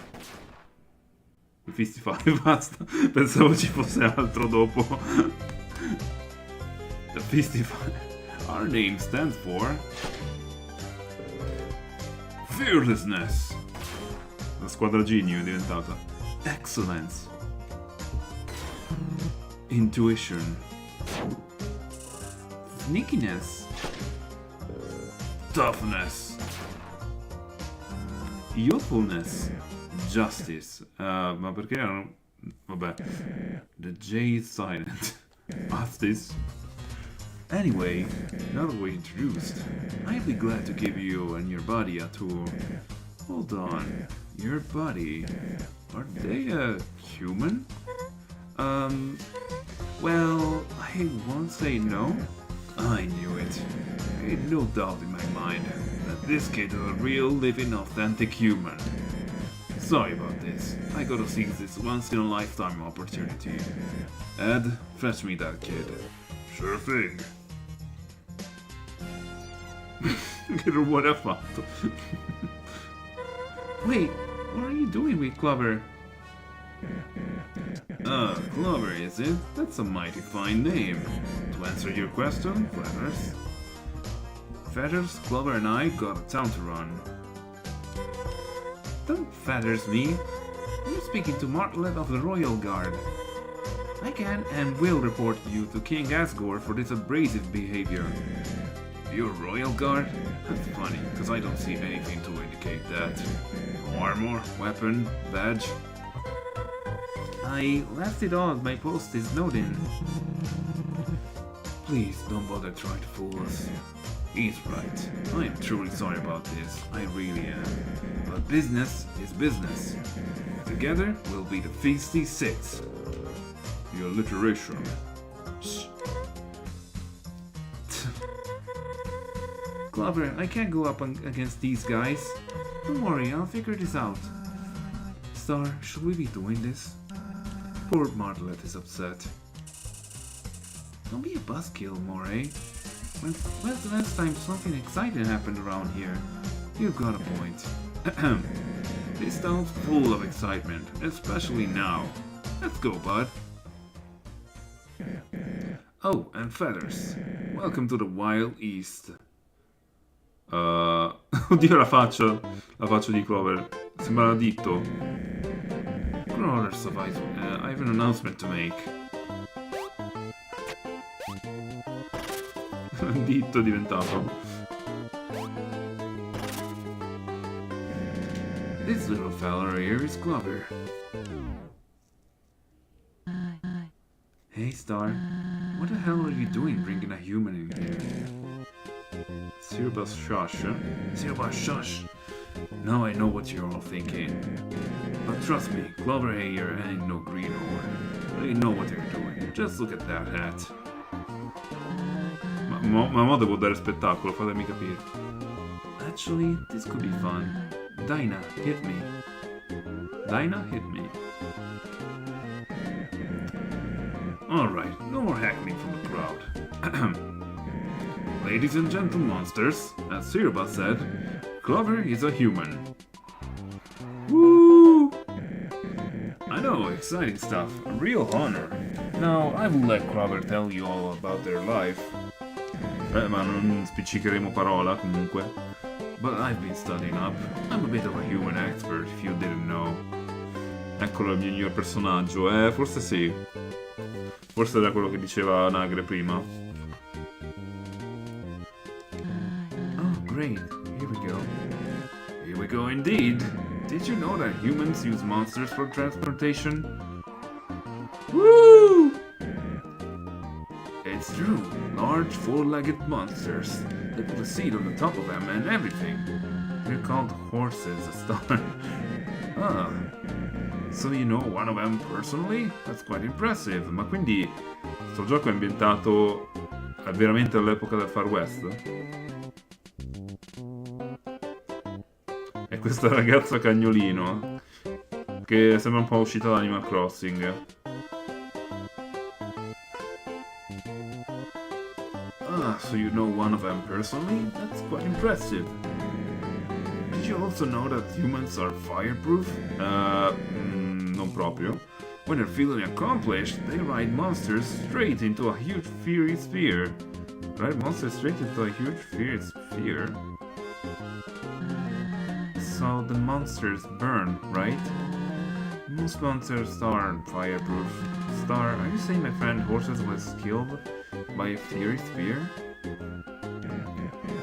The Feastify, basta. Pensavo ci fosse altro dopo. The Feastify. Our name stands for... Fearlessness. La squadra genio è diventata. Excellence. Intuition. Sneakiness. Toughness. Youthfulness. Justice. Ma perché erano... Vabbè. The J is silent. Justice. Anyway, now that we're introduced, I'd be glad to give you and your buddy a tour. Hold on. Your buddy... Are they a human? Well, I won't say no. I knew it. I had no doubt in my mind that this kid is a real, living, authentic human. Sorry about this. I gotta seize this once-in-a-lifetime opportunity. Ed, fetch me that kid. Sure thing. Che rumore ha fatto? Wait, what are you doing with Clover? Clover, is it? That's a mighty fine name. To answer your question, Feathers. Feathers, Clover and I got a town to run. Don't Feathers me. You're speaking to Martlet of the Royal Guard. I can and will report you to King Asgore for this abrasive behavior. You're Royal Guard? That's funny, because I don't see anything to indicate that. Armor, weapon, badge. I left it on my post is noted. Please don't bother trying to fool us. He's right. I am truly sorry about this. I really am. But business is business. Together we'll be the feisty six. The alliteration. Shh. Clover, I can't go up against these guys. Don't worry, I'll figure this out. Star, should we be doing this? Poor Martlet is upset. Don't be a buzzkill, Moray. When's the last time something exciting happened around here? You've got a point. This town's full of excitement, especially now. Let's go, bud. Oh, and feathers. Welcome to the Wild East. Oddio la faccia di Clover. Sembra Ditto. Crawlers of ice. I have an announcement to make. Ditto è diventato. This little fella here is Clover. Hey, Star. What the hell are you doing bringing a human in here? Cerebus shush, huh? Cerebus shush. Now I know what you're all thinking. But trust me, Clover here ain't no greenhorn. They know what they're doing. Just look at that hat. Ma devo dare spettacolo, fatemi capire. Actually, this could be fun. Dinah, hit me. Dinah, hit me. Alright, no more heckling from the crowd. Ladies and gentle monsters, as Cerebus said, Clover is a human. Woo! I know, exciting stuff. A real honor. Now, I will let Clover tell you all about their life. Ma non spiccicheremo parola, comunque. But I've been studying up. I'm a bit of a human expert, if you didn't know. Eccolo il mio miglior personaggio. Forse sì. Forse era quello che diceva Nagre prima. Oh, great. Here we go. Here we go indeed. Did you know that humans use monsters for transportation? Woo! It's true. Large, four-legged monsters. They put a seat on the top of them and everything. They're called horses, a star. Ah. So you know one of them personally? That's quite impressive. Ma quindi questo gioco è ambientato veramente all'epoca del Far West? E questa ragazza cagnolino che sembra un po' uscita da Animal Crossing. Ah, so you know one of them personally? That's quite impressive. Did you also know that humans are fireproof? Non proprio. When they're feeling accomplished, they ride monsters straight into a huge fiery sphere. Ride monsters straight into a huge fiery sphere? So the monsters burn, right? Most monsters aren't fireproof. Star, are you saying my friend Horses was killed by a fiery sphere?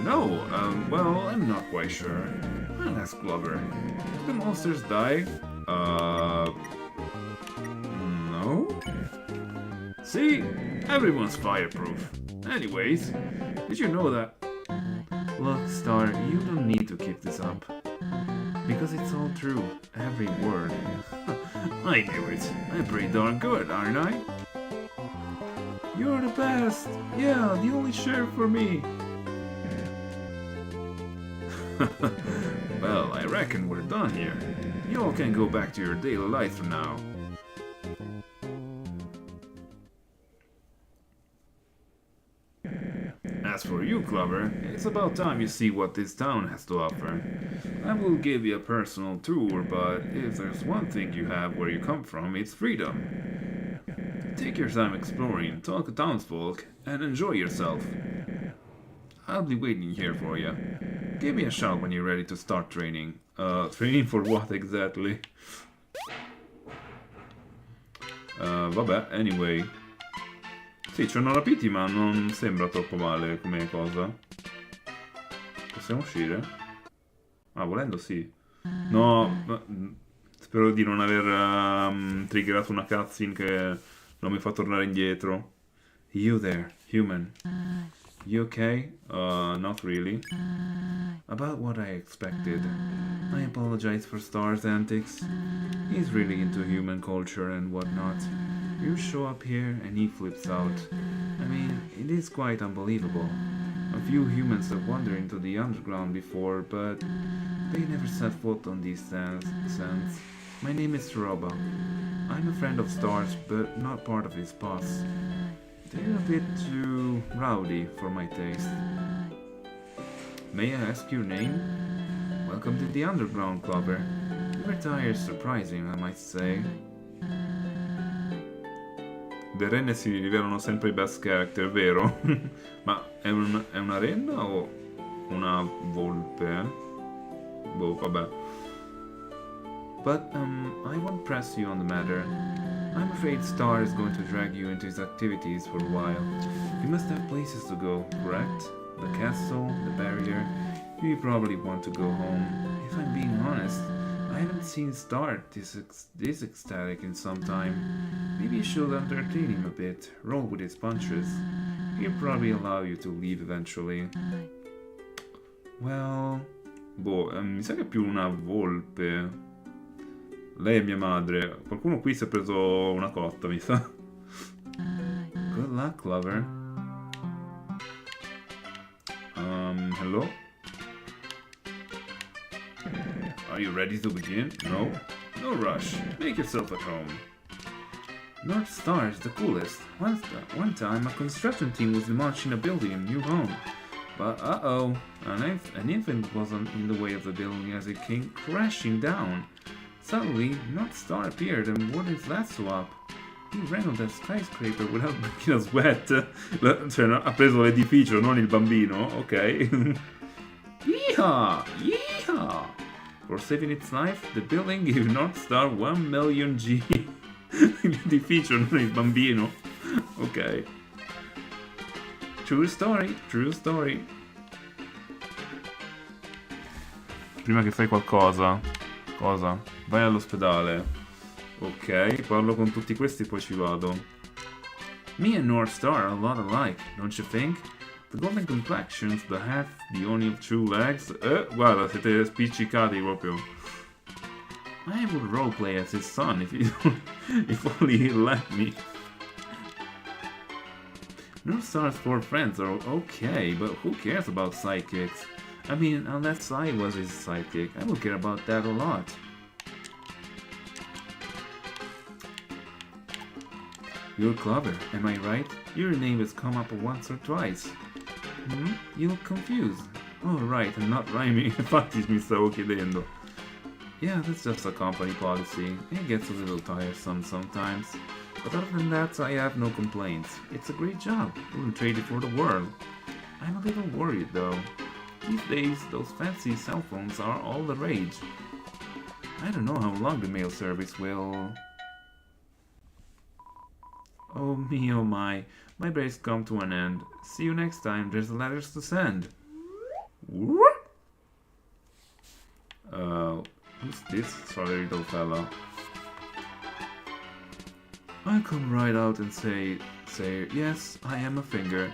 No, well, I'm not quite sure. I'll ask Clover. Did the monsters die? No? See? Everyone's fireproof. Anyways, did you know that... Look, Star, you don't need to keep this up. Because it's all true. Every word. I knew it. I'm pretty darn good, aren't I? You're the best! Yeah, the only sheriff for me! Well, I reckon we're done here. You all can go back to your daily life for now. As for you, Clover, it's about time you see what this town has to offer. I will give you a personal tour, but if there's one thing you have where you come from, it's freedom. Take your time exploring, talk to townsfolk, and enjoy yourself. I'll be waiting here for you. Give me a shout when you're ready to start training. Training for what exactly? Vabbè, anyway. Sì, ci hanno rapiti, ma non sembra troppo male come cosa. Possiamo uscire? Ah, volendo sì. No, spero di non aver triggerato una cutscene che non mi fa tornare indietro. You there, Human. You okay? Not really. About what I expected. I apologize for Star's antics. He's really into human culture and whatnot. You show up here and he flips out. I mean, it is quite unbelievable. A few humans have wandered into the underground before, but they never set foot on these sands. My name is Roba. I'm a friend of Star's, but not part of his boss. They're a bit too rowdy for my taste. May I ask your name? Welcome to the underground, Clover. Your attire is surprising, I might say. Le renne si rivelano sempre i best character, vero? Ma è una renna o una volpe? Boh, vabbè. But, I won't press you on the matter. I'm afraid Star is going to drag you into his activities for a while. You must have places to go, correct? The castle, the barrier. You probably want to go home. If I'm being honest, I haven't seen Star this ecstatic in some time. Maybe you should entertain him a bit, roll with his punches. He'll probably allow you to leave eventually. Well... boh, mi sa che è più una volpe. Lei è mia madre. Qualcuno qui si è preso una cotta, mi sa. Good luck, Clover. Hello? Are you ready to begin? No? No rush. Make yourself at home. North Star is the coolest. One time, a construction team was demolishing a building in New Home. But uh-oh, an infant was in the way of the building as it came crashing down. Suddenly, North Star appeared and wore his lasso up. He ran on that skyscraper without breaking a sweat. Cioè, ha preso l'edificio, non il bambino, ok? Yeehaw! Yeehaw! For saving its life, the building gave North Star 1 million G. L'edificio, non il bambino. Ok. True story, true story. Prima che fai qualcosa. Cosa? Vai all'ospedale. Ok, parlo con tutti questi e poi ci vado. Me and North Star are a lot alike, don't you think? The golden complexions, the hat, the only true legs. Guarda, siete spiccicati proprio. I would roleplay as his son if only he'd let me. North Star's 4 friends are okay, but who cares about sidekicks? I mean, unless I was his sidekick, I would care about that a lot. You're Clover, am I right? Your name has come up once or twice. You look confused. Oh right, I'm not rhyming, infatti mi stavo chiedendo. Yeah, that's just a company policy. It gets a little tiresome sometimes. But other than that, I have no complaints. It's a great job. Wouldn't trade it for the world. I'm a little worried though. These days, those fancy cell phones are all the rage. I don't know how long the mail service will... Oh me, oh my break's come to an end. See you next time, there's letters to send. Who's this sorry little fella? I come right out and say, yes, I am a finger.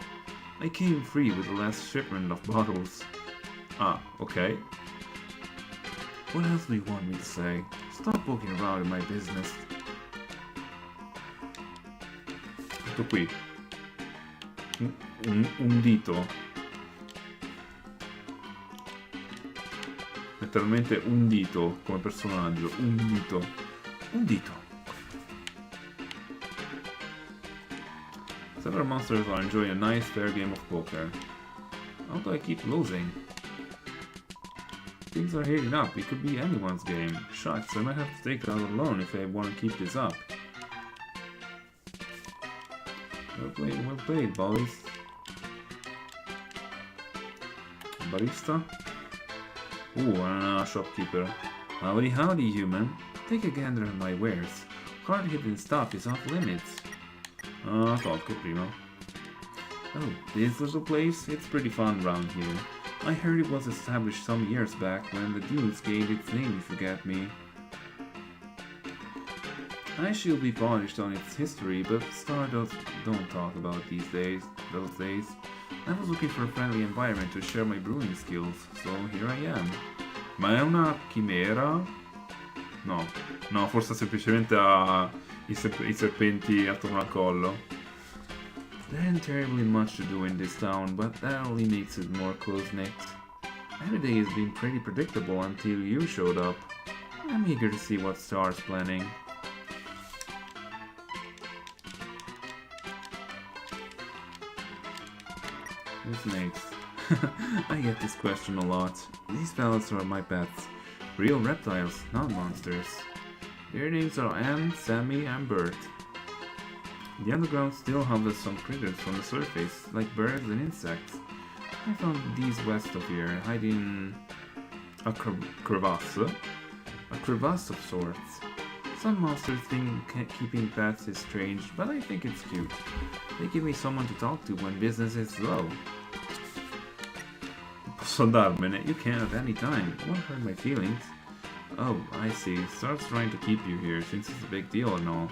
I came free with the last shipment of bottles. Ah, okay. What else do you want me to say? Stop poking around in my business. Tutto qui. Un dito. Letteralmente un dito come personaggio. Un dito. Un dito. Several monsters are enjoying a nice fair game of poker. How do I keep losing? Things are heating up. It could be anyone's game. Shucks, I might have to take it out alone if I want to keep this up. Well played, boys. Barista? Ooh, and a shopkeeper. Howdy, howdy, human. Take a gander at my wares. Hard-hitting stuff is off limits. Tolgo prima. Oh, this little place? It's pretty fun round here. I heard it was established some years back when the dudes gave its name, forget me. I shall be polished on its history, but don't talk about those days. I was looking for a friendly environment to share my brewing skills, so here I am. Ma è una chimera? No, forse semplicemente ha i serpenti attorno al collo. There ain't terribly much to do in this town, but that only makes it more close-knit. Every day has been pretty predictable until you showed up. I'm eager to see what Star's planning. Who's next? I get this question a lot. These fellas are my pets. Real reptiles, not monsters. Their names are Anne, Sammy, and Bert. The underground still harvests some critters from the surface, like birds and insects. I found these west of here, hiding a crevasse of sorts. Some monsters think keeping pets is strange, but I think it's cute. They give me someone to talk to when business is slow. Posso andarmene? You can at any time. Won't hurt my feelings. Oh, I see. Star's trying to keep you here since it's a big deal and all.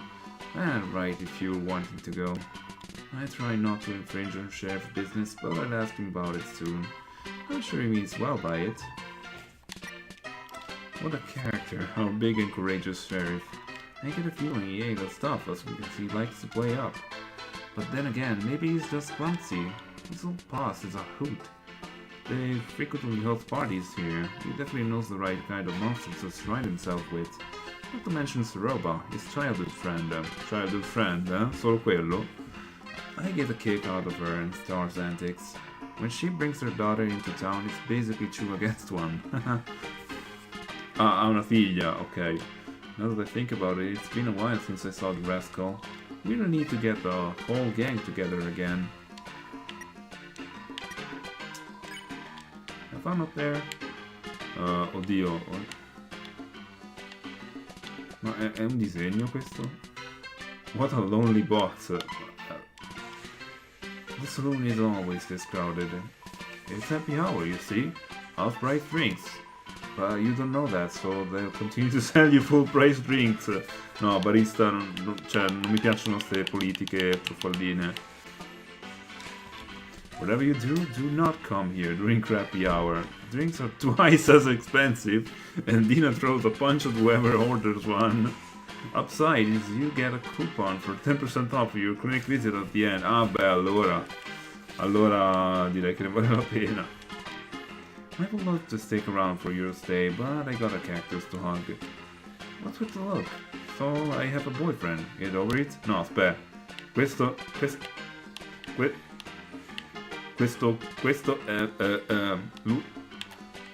Right, if you're wanting to go. I try not to infringe on Sheriff's business, but I'll ask him about it soon. I'm sure he means well by it. What a character, our big and courageous Sheriff. I get a feeling he ain't as tough as he likes to play up. But then again, maybe he's just clumsy. His old boss is a hoot. They frequently host parties here. He definitely knows the right kind of monsters to surround himself with. Not to mention Saroba, his childhood friend, Solo quello. I get a kick out of her and Star's antics. When she brings her daughter into town, it's basically 2 against 1. Ha una figlia, okay. Now that I think about it, it's been a while since I saw the rascal. We don't need to get the whole gang together again. Have fun up there. Oddio. Ma è un disegno questo? What a lonely box. The saloon is always this crowded. It's happy hour, you see? Half-price drinks. But you don't know that, so they'll continue to sell you full-price drinks. No, barista, non mi piacciono queste politiche truffaldine. Whatever you do, do not come here during crappy hour. Drinks are twice as expensive, and Dina throws a punch at whoever orders one. Upside is you get a coupon for 10% off your clinic visit at the end. Ah beh, allora direi che ne vale la pena. I would love to stick around for your stay, but I got a cactus to hug. What's with the look? So I have a boyfriend. Get over it? No, aspetta. Questo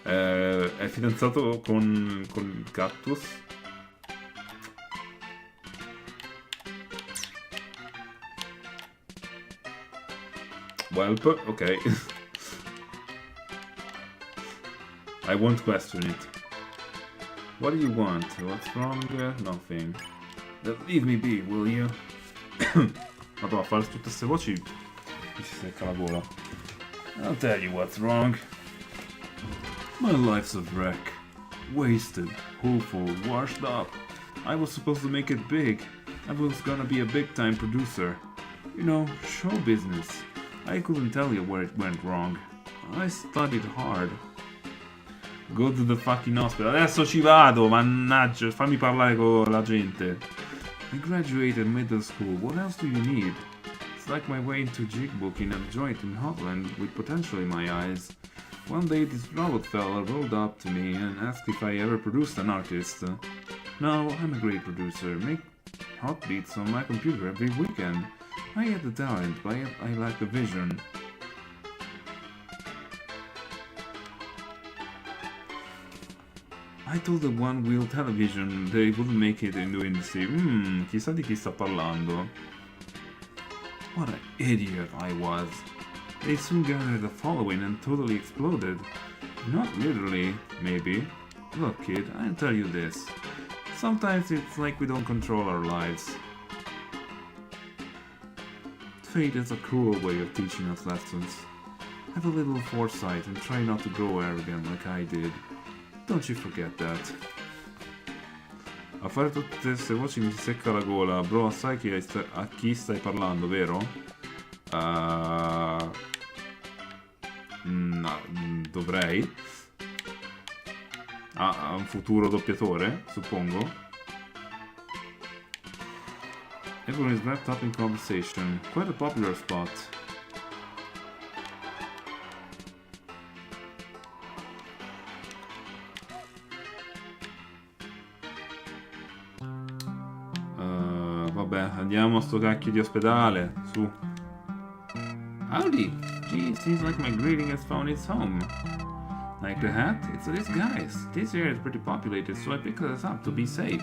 è fidanzato con il cactus. Welp, okay. I won't question it. What do you want? What's wrong? Nothing. Leave me be, will you? Madonna, a fare tutte queste voci mi si secca la gola. I'll tell you what's wrong. My life's a wreck. Wasted, hopeful, washed up. I was supposed to make it big. I was gonna be a big-time producer. You know, show business. I couldn't tell you where it went wrong. I studied hard. Go to the fucking hospital. Adesso ci vado, mannaggia, fammi parlare con la gente. I graduated middle school. What else do you need? It's like my way into jig booking a joint in Hotland with potential in my eyes. One day this robot fella rolled up to me and asked if I ever produced an artist. No, I'm a great producer. Make hot beats on my computer every weekend. I had the talent, but I lack the vision. I told the one-wheel television they wouldn't make it in the industry. Chissà di chi sta parlando. What an idiot I was. They soon gathered a following and totally exploded. Not literally, maybe. Look, kid, I'll tell you this. Sometimes it's like we don't control our lives. Fate is a cruel way of teaching us lessons. Have a little foresight and try not to grow arrogant like I did. Don't you forget that. A fare tutte queste voci mi si secca la gola. Bro, sai a chi stai parlando, vero? No, dovrei. Ah, un futuro doppiatore, suppongo. Everyone is wrapped up in conversation. Quite a popular spot. Vabbè, andiamo a sto cacchio di ospedale, su. Howdy! Gee, it seems like my greeting has found its home. Like the hat? It's a disguise. This area is pretty populated, so I picked this up to be safe.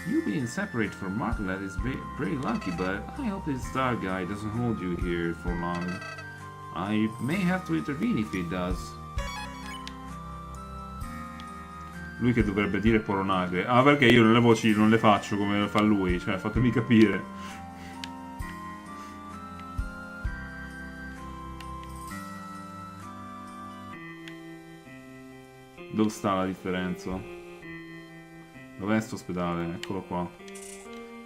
You being separate from Martlet is pretty lucky, but I hope this star guy doesn't hold you here for long. I may have to intervene if he does. Lui che dovrebbe dire poronagre. Ah, perché io le voci non le faccio come fa lui, cioè fatemi capire. Dove sta la differenza? Dov'è sto ospedale? Eccolo qua.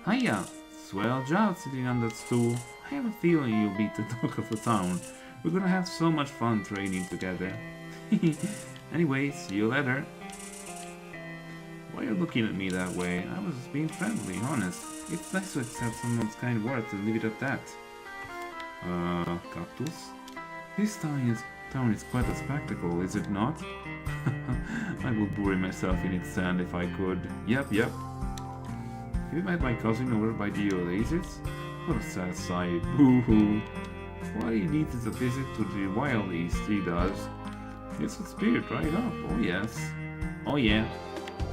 Hiya! Swell job sitting on that stool. I have a feeling you'll beat the talk of the town. We're gonna have so much fun training together. Anyway, see you later. Why are you looking at me that way? I was being friendly, honest. It's nice to accept someone's kind words and leave it at that. Cactus? This town is quite a spectacle, is it not? I would bury myself in its sand if I could. Yep. Have you met my cousin over by the Oasis? What a sad sight. Boo-hoo. What he needs is a visit to the Wild East, he does. It's a spirit right up, oh yes. Oh yeah.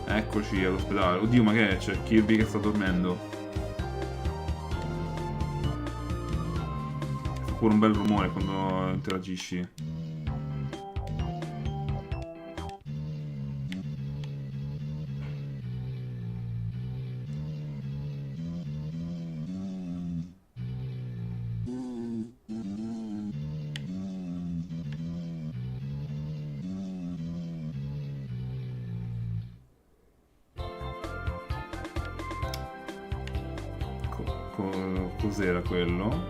Eccoci all'ospedale. Oddio, ma che è? C'è Kirby che sta dormendo. Fa pure un bel rumore quando interagisci. Cos'era quello?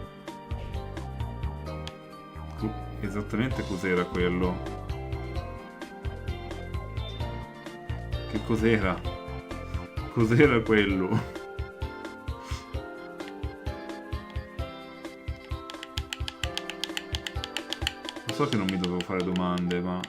Esattamente cos'era quello? Che cos'era? Cos'era quello? Lo so che non mi dovevo fare domande, ma...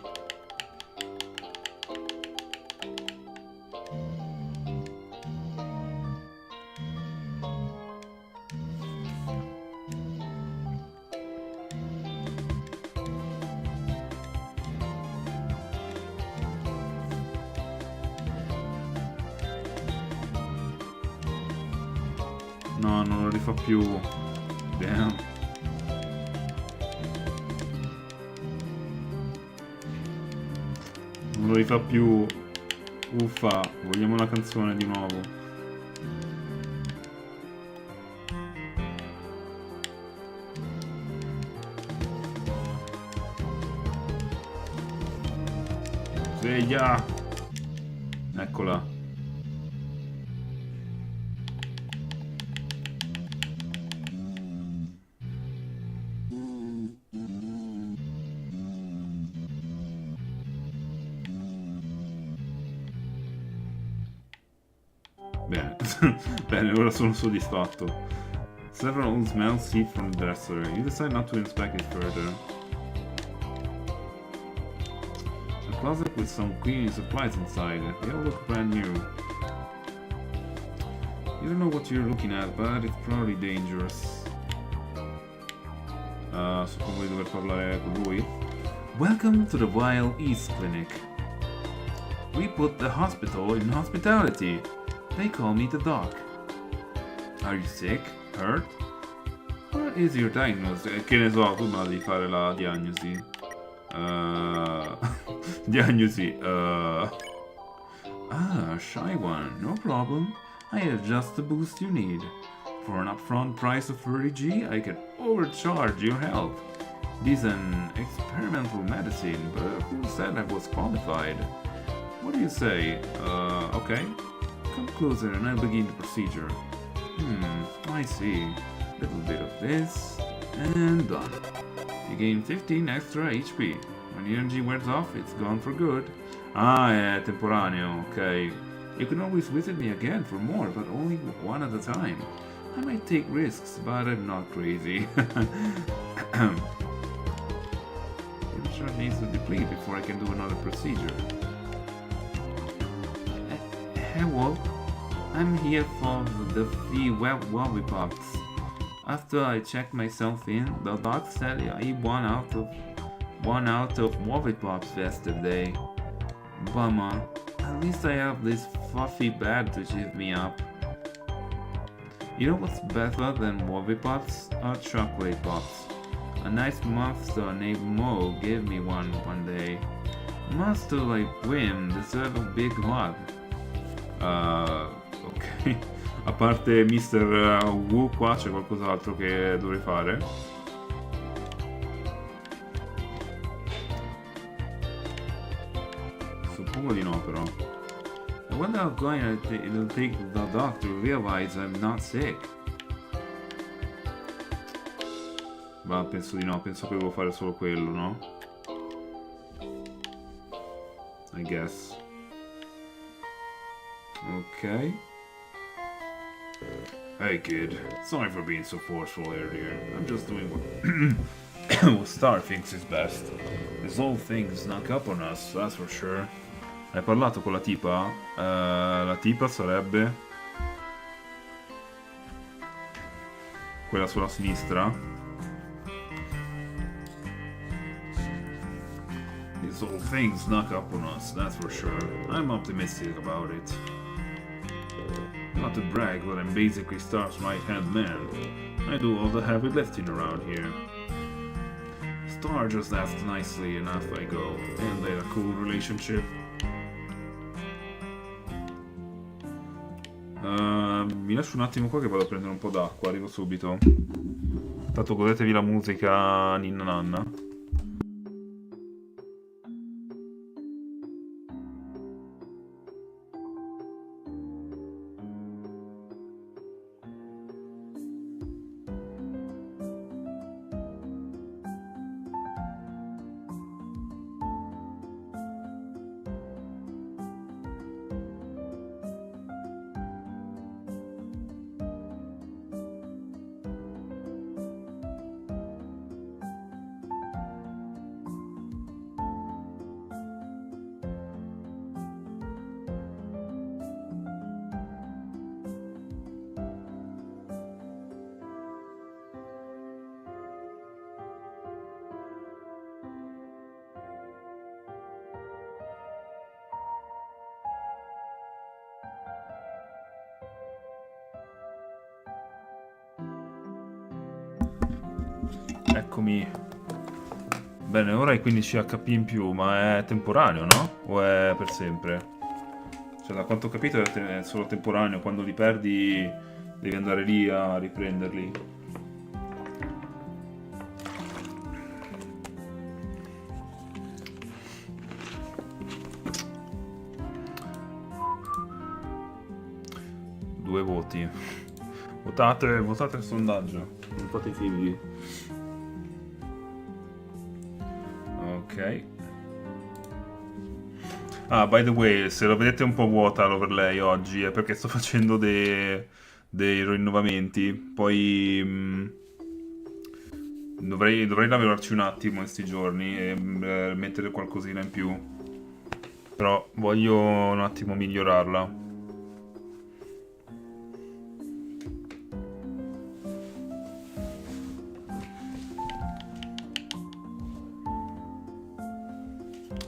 No, non lo rifà più. Damn. Non lo rifà più. Uffa, vogliamo una canzone di nuovo. Sveglia! Eccola. Bene, bene, ora sono soddisfatto. Several smells seep from the dresser. You decide not to inspect it further. A closet with some cleaning supplies inside. They all look brand new. You don't know what you're looking at, but it's probably dangerous. Suppongo di dover parlare con lui. Welcome to the Wild East Clinic. We put the hospital in hospitality. They call me the doc. Are you sick? Hurt? What is your diagnosis? Che ne so, tu me la devi fare la diagnosi. Diagnosi. Shy one. No problem. I adjust the boost you need. For an upfront price of 30G, I can overcharge your health. This is an experimental medicine, but who said I was qualified? What do you say? Okay. Come closer and I'll begin the procedure. I see. Little bit of this, and done. You gain 15 extra HP. When the energy wears off, it's gone for good. Ah, è temporaneo, ok. You can always visit me again for more, but only one at a time. I might take risks, but I'm not crazy. It needs to deplete before I can do another procedure. Hello, I'm here for the free lollipops. After I checked myself in, the doc said I won out of lollipops yesterday. Bummer. At least I have this fluffy bag to cheer me up. You know what's better than lollipops? Chocolate pops. A nice monster named Mo gave me one day. Monster like Wim deserve a big hug. Ok. A parte Mr. Wu qua c'è qualcos'altro che dovrei fare? Suppongo di no però. I wonder how long it'll take the doctor to realize I'm not sick. Ma penso di no, penso che devo fare solo quello, no? I guess. Ok. Hey kid, sorry for being so forceful earlier. I'm just doing what Star thinks is best. This whole thing snuck up on us, that's for sure. Hai parlato con la tipa? La tipa sarebbe quella sulla sinistra. This whole thing snuck up on us, that's for sure. I'm optimistic about it. Not to brag, but I'm basically Star's right-hand man. I do all the heavy lifting around here. Star just asks nicely and off I go, and they had a cool relationship. Mi lascio un attimo qua che vado a prendere un po' d'acqua, arrivo subito. Tanto godetevi la musica ninna nanna. Eccomi. Bene, ora hai 15 HP in più, ma è temporaneo, no? O è per sempre? Cioè, da quanto ho capito è solo temporaneo, quando li perdi devi andare lì a riprenderli. Due voti. Votate il sondaggio. Non fate i figli. Ok. Ah, by the way, se lo vedete un po' vuota l'overlay oggi è perché sto facendo dei rinnovamenti. Poi dovrei lavorarci un attimo in sti giorni e mettere qualcosina in più. Però voglio un attimo migliorarla.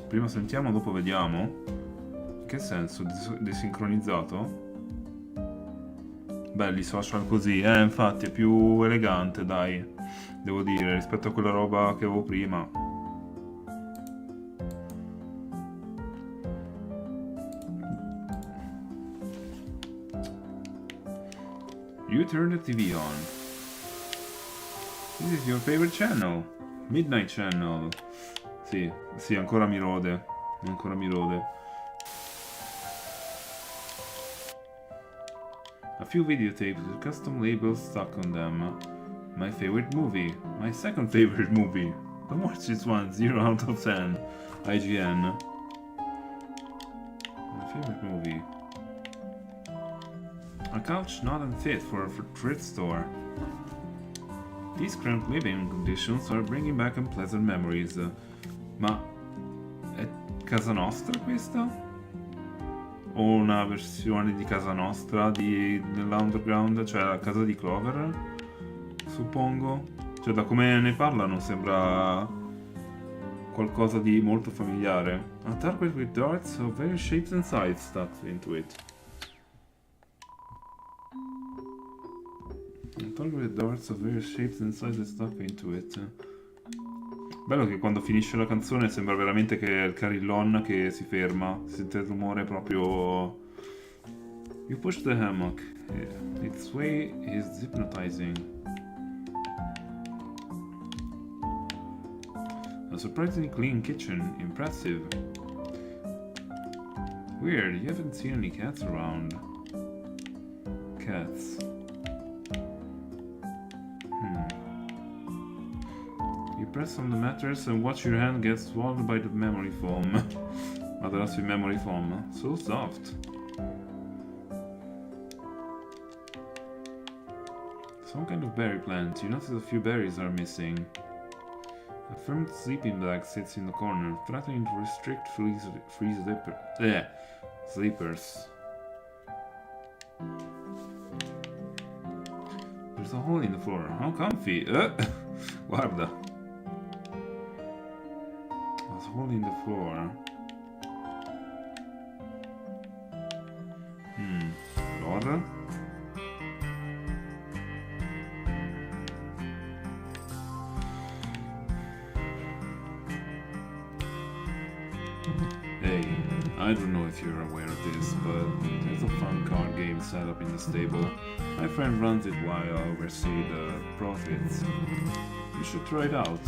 Prima sentiamo, dopo vediamo. In che senso? Desincronizzato? Belli social così, infatti è più elegante, dai. Devo dire, rispetto a quella roba che avevo prima. You turn the TV on. This is your favorite channel. Midnight Channel. Sì, sì, ancora mi rode. Ancora mi rode. A few videotapes with custom labels stuck on them. My favorite movie. My second favorite movie. Don't watch this one. 0 out of 10. IGN. My favorite movie. A couch not unfit for a thrift store. These cramped living conditions are bringing back unpleasant memories. Ma è casa nostra questa? O una versione di casa nostra nell'underground, cioè la casa di Clover? Suppongo. Cioè da come ne parlano sembra qualcosa di molto familiare. A target with darts of various shapes and sizes stuck into it. A target with darts of various shapes and sizes stuck into it. Bello che quando finisce la canzone sembra veramente che è il carillon che si ferma. Si sente il rumore proprio... You push the hammock. Its sway is hypnotizing. A surprisingly clean kitchen. Impressive. Weird, you haven't seen any cats around. Cats. You press on the mattress and watch your hand get swallowed by the memory foam. Materasso in memory foam. So soft. Some kind of berry plant. You notice a few berries are missing. A firm sleeping bag sits in the corner, threatening to restrict sleepers. There's a hole in the floor. How comfy! Guarda. There's a hole in the floor. Allora? Hey, I don't know if you're aware of this, but there's a fun card game set up in the stable. My friend runs it while I oversee the profits. You should try it out.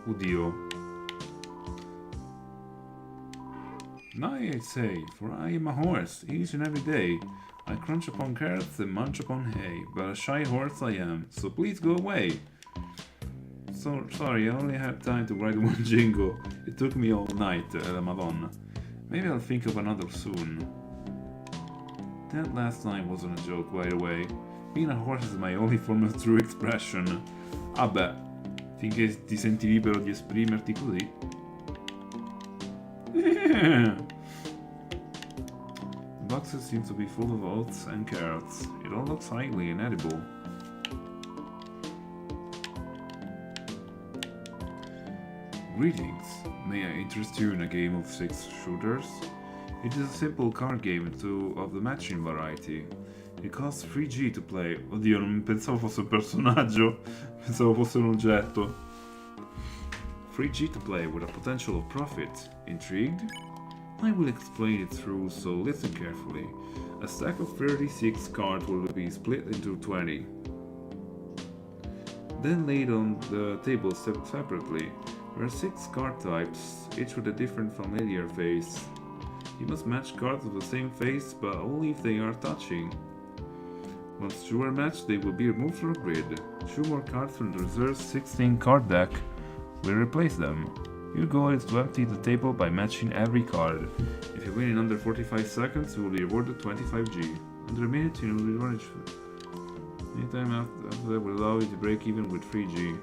Oddio. Nay, I say, for I am a horse, each and every day. I crunch upon carrots and munch upon hay, but a shy horse I am, so please go away. So sorry, I only have time to write one jingle. It took me all night, Madonna. Maybe I'll think of another soon. That last line wasn't a joke, by the way. Being a horse is my only form of true expression. Vabbè, finché ti senti libero di esprimerti così. The boxes seem to be full of oats and carrots. It all looks highly inedible. Greetings. May I interest you in a game of 6 shooters? It is a simple card game of the matching variety. It costs 3G to play. Oddio, non pensavo fosse un personaggio, pensavo fosse un oggetto. 3G to play with a potential of profit. Intrigued? I will explain its rules, so listen carefully. A stack of 36 cards will be split into 20. Then laid on the table separately. There are 6 card types, each with a different familiar face. You must match cards of the same face, but only if they are touching. Once two are matched, they will be removed from the grid. 2 more cards from the reserve 16 card deck will replace them. Your goal is to empty the table by matching every card. If you win in under 45 seconds, you will be rewarded 25G. Under a minute, you will be rewarded. Anytime after that will allow you to break even with 3G.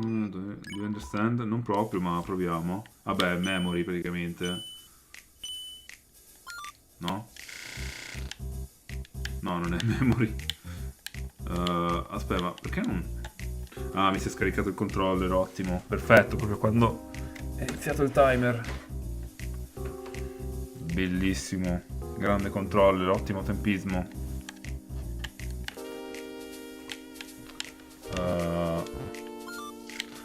Do you understand? Non proprio, ma proviamo. Vabbè, memory praticamente. No? No, non è memory. Aspetta, ma perché non... Ah, mi si è scaricato il controller, ottimo. Perfetto, proprio quando è iniziato il timer. Bellissimo. Grande controller, ottimo tempismo.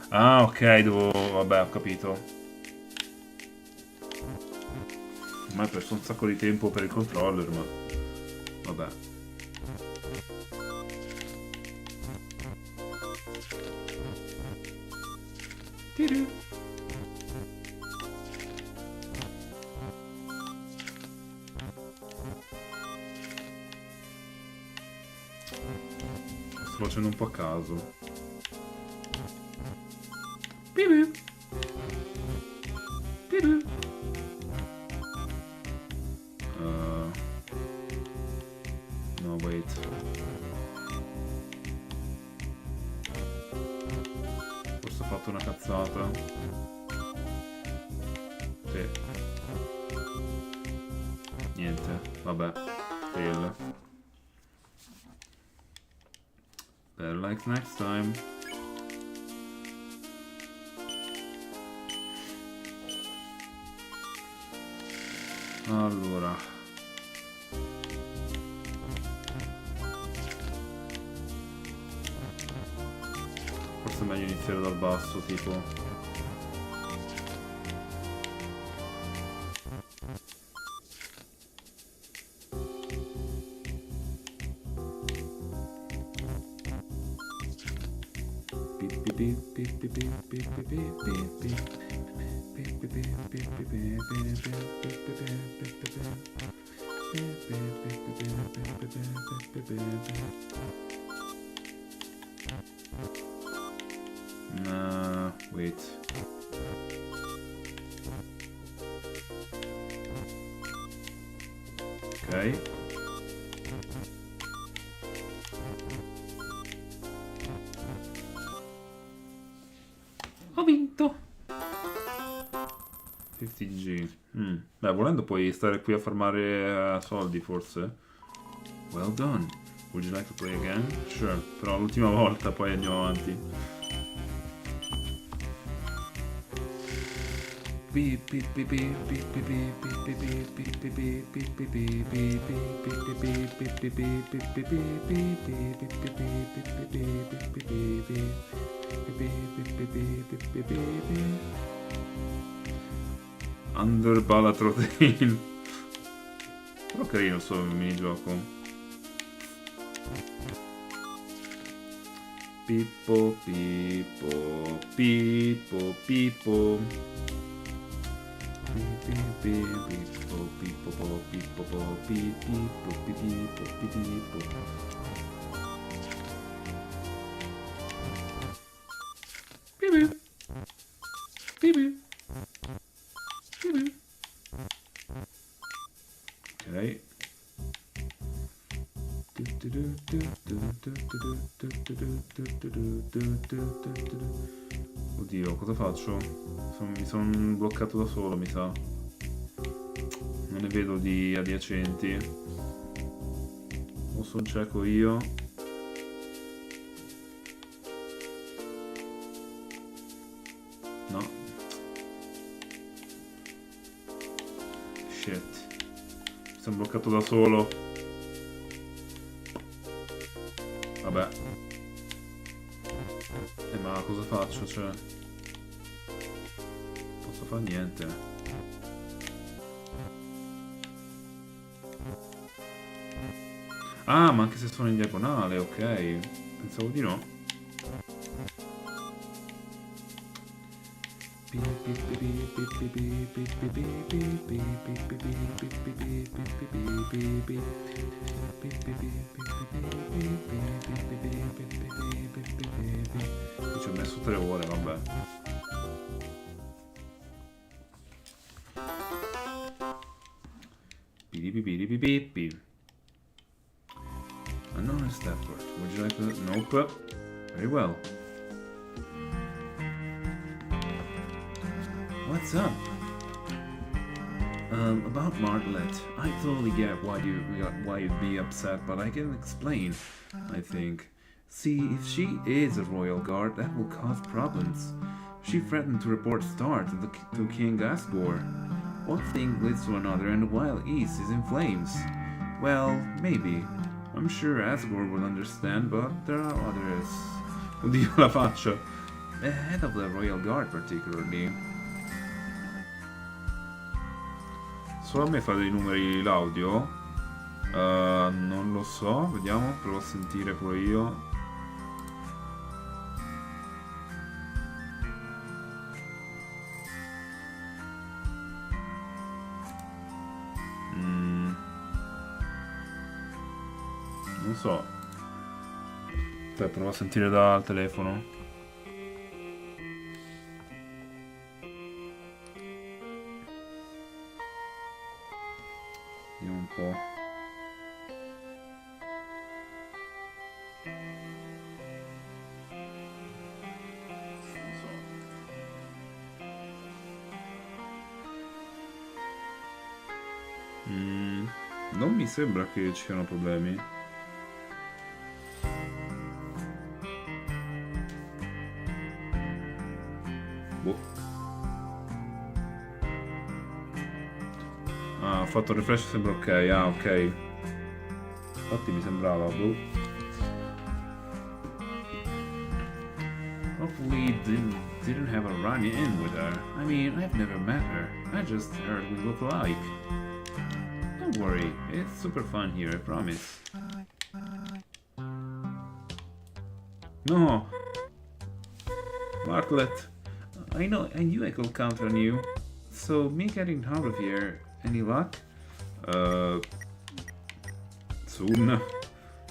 Ah, ok, vabbè, ho capito. Ormai ho perso un sacco di tempo per il controller, ma... Vabbè. Tiru. Sto facendo un po' a caso. Piru. Piru. No, wait. Forse ho fatto una cazzata. Sì. Niente, vabbè. Fail. Better like next time. Allora. Forse è meglio iniziare dal basso, tipo. Wait. Ok. Ho vinto. 50G. Beh, volendo puoi stare qui a farmare soldi, forse. Well done. Would you like to play again? Sure. Però l'ultima volta, poi andiamo avanti. Underbalatrotein. Però carino sto minigioco. Pippo, pippo, pippo, pippo. Pippo, pippo, pippo, pippo, pippo, pippo, pippo. Pippo. Pippo. Ok. Oddio, cosa faccio? Mi sono bloccato da solo, mi sa. Non ne vedo di adiacenti. O sono cieco io. No. Shit. Mi sono bloccato da solo. Vabbè. Ma cosa faccio, cioè? Non posso fare niente. Ah, ma anche se sono in diagonale, ok. Pensavo di no. Ci ho messo 3 ore, vabbè. Pipipipipipippi. Unknown stepward. Would you like to... Nope. Very well. What's up? About Martlet. I totally get why you'd be upset, but I can explain, I think. See, if she is a royal guard, that will cause problems. She threatened to report Star to King Asgore. One thing leads to another, and the Wild East is in flames. Well, maybe. I'm sure Asgore will understand, but there are others. Oddio, la faccia. The head of the royal guard, particularly. Solo a me fa dei numeri l'audio? Non lo so, vediamo, provo a sentire pure io. Non so. Aspetta, provo a sentire dal telefono. Vediamo un po'. Non mi sembra che ci siano problemi. Boh. Ah, ho fatto il refresh, sembra ok. Ah, ok. Infatti mi sembrava, boh. Hopefully didn't have a run-in with her. I mean, I've never met her. I just heard we look alike. Don't worry, it's super fun here, I promise. No! Martlet! I knew I could count on you. So, me getting out of here, any luck? Soon.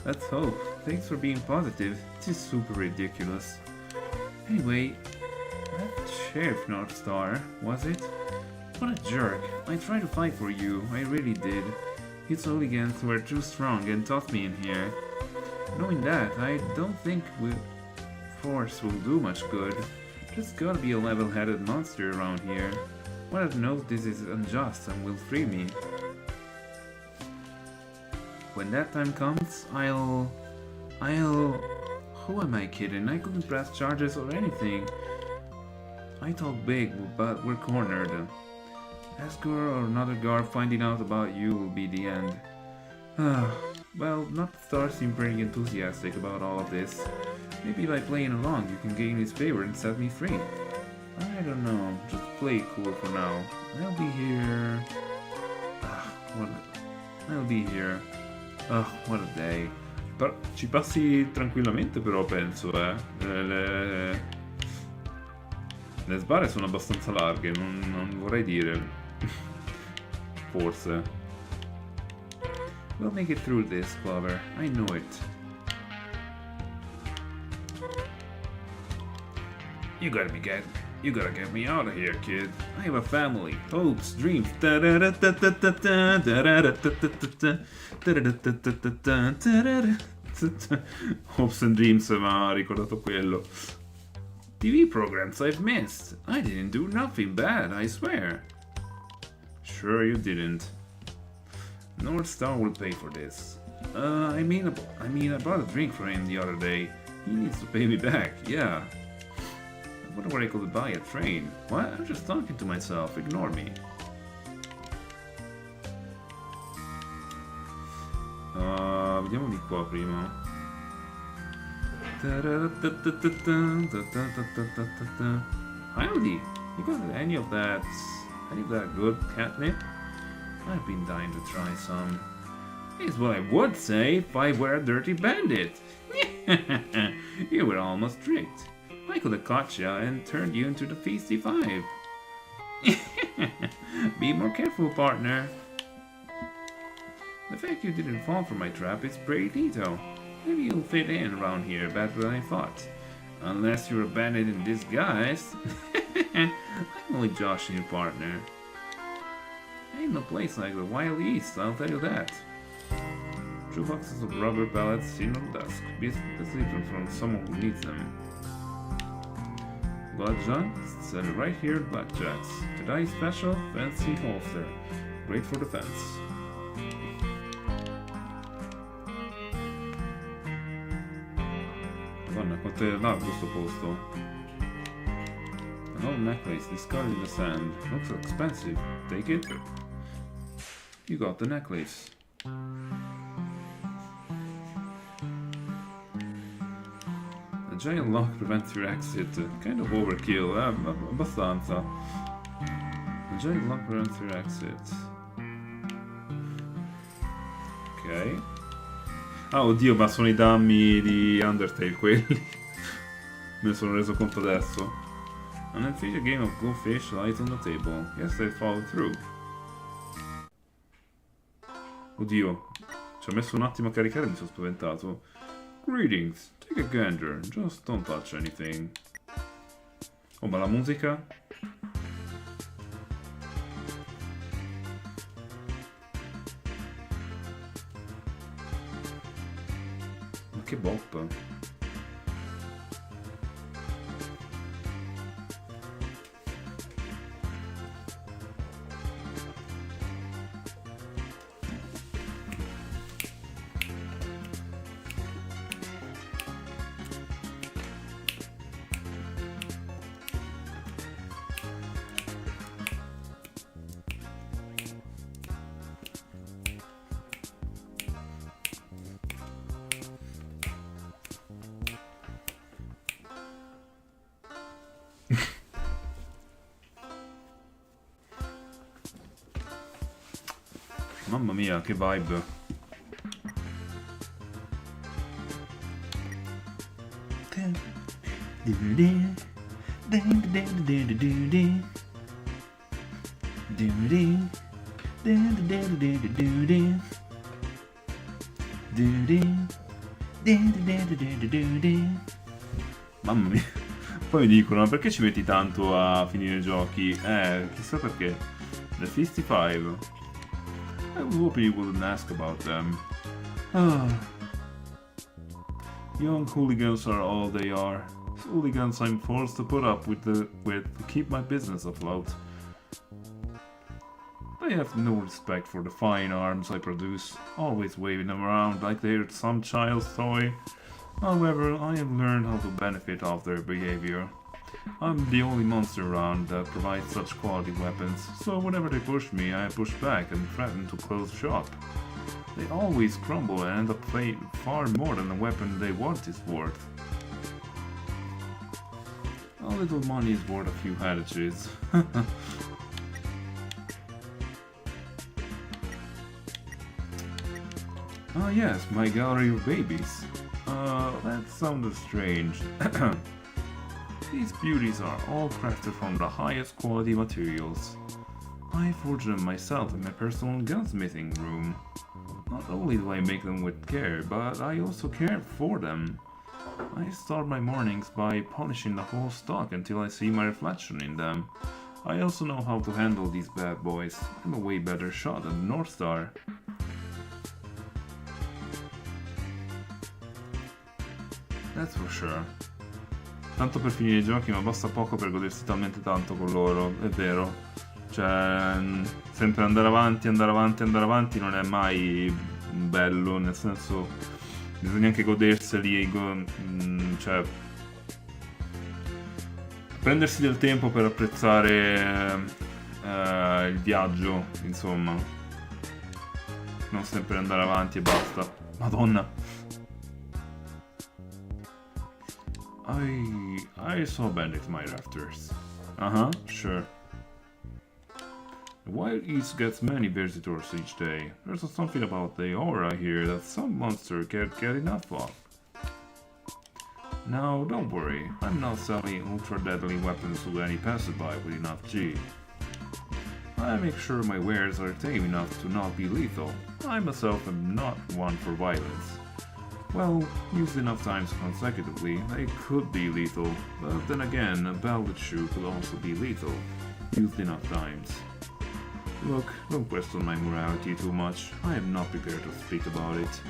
Let's hope. Thanks for being positive. This is super ridiculous. Anyway, that Sheriff North Star, was it? What a jerk. I tried to fight for you, I really did. His hooligans were too strong and tossed me in here. Knowing that, I don't think force will do much good. Just gotta be a level-headed monster around here. One that knows this is unjust and will free me. When that time comes, I'll... Who am I kidding? I couldn't press charges or anything. I talk big, but we're cornered. Asgore or another guard finding out about you will be the end. Well, Star seemed pretty enthusiastic about all of this. Maybe by playing along you can gain his favor and set me free. I don't know, just play cool for now. I'll be here... I'll be here. What a day. Ci passi tranquillamente però, penso, Le sbarre sono abbastanza larghe, non vorrei dire. Forse. We'll make it through this, Clover. I know it. You gotta get me out of here, kid. I have a family, hopes, dreams. Hopes and Dreams mi ha ricordato quello. TV programs I've missed. I didn't do nothing bad, I swear. Sure you didn't. North Star will pay for this. I mean, I bought a drink for him the other day. He needs to pay me back, yeah. I wonder where I could buy a train. What? I'm just talking to myself, ignore me. Vediamo di qua prima. Howdy! You got any of that good catnip? I've been dying to try some. Here's what I would say if I were a dirty bandit. You were almost tricked. I could have caught you and turned you into the Feasty Five. Be more careful, partner. The fact you didn't fall for my trap is pretty neato. Maybe you'll fit in around here better than I thought. Unless you're a bandit in disguise. I'm only joshing you, partner. Ain't no place like the Wild East, I'll tell you that. 2 boxes of rubber pellets seen on the desk. Best leave them from someone who needs them. Blackjack? Sell it right here at Blackjack's. Today's special, fancy holster. Great for defense. Madonna, quanto è largo sto posto. An old necklace discarded in the sand. Looks expensive. Take it. You got the necklace. A giant lock prevents your exit. Kind of overkill, abbastanza. A giant lock prevents your exit. Ok. Ah, oddio, ma sono I dammi di Undertale quelli. Me ne sono reso conto adesso. An unfinished game of Go Fish lies on the table. Yes, I followed through. Oddio. Ci ha messo un attimo a caricare e mi sono spaventato. Greetings, take a gander, just don't touch anything. Oh, ma la musica? Ma che bop. Mamma mia, che vibe. Mamma mia. Poi mi dicono, ma perché ci metti tanto a finire i giochi? Chissà perché. The 55. I was hoping you wouldn't ask about them. Ah. Young hooligans are all they are. Hooligans I'm forced to put up with to keep my business afloat. They have no respect for the fine arms I produce, always waving them around like they're some child's toy. However, I have learned how to benefit off their behavior. I'm the only monster around that provides such quality weapons, so whenever they push me, I push back and threaten to close shop. They always crumble and end up paying far more than the weapon they want is worth. A little money is worth a few adages. Ah yes, my gallery of babies. That sounded strange. These beauties are all crafted from the highest quality materials. I forge them myself in my personal gunsmithing room. Not only do I make them with care, but I also care for them. I start my mornings by polishing the whole stock until I see my reflection in them. I also know how to handle these bad boys. I'm a way better shot than North Star. That's for sure. Tanto per finire i giochi, ma basta poco per godersi talmente tanto con loro, è vero. Cioè, sempre andare avanti non è mai bello, nel senso, bisogna anche goderseli, cioè, prendersi del tempo per apprezzare il viaggio, insomma. Non sempre andare avanti e basta. Madonna. I saw bandits my rafters. Uh-huh, sure. The Wild East gets many visitors each day. There's something about the aura here that some monster can't get enough of. Now, don't worry, I'm not selling ultra-deadly weapons to any passerby with enough G. I make sure my wares are tame enough to not be lethal. I myself am not one for violence. Well, used enough times consecutively, they could be lethal, but then again, a velvet shoe could also be lethal, used enough times. Look, don't question my morality too much, I am not prepared to speak about it.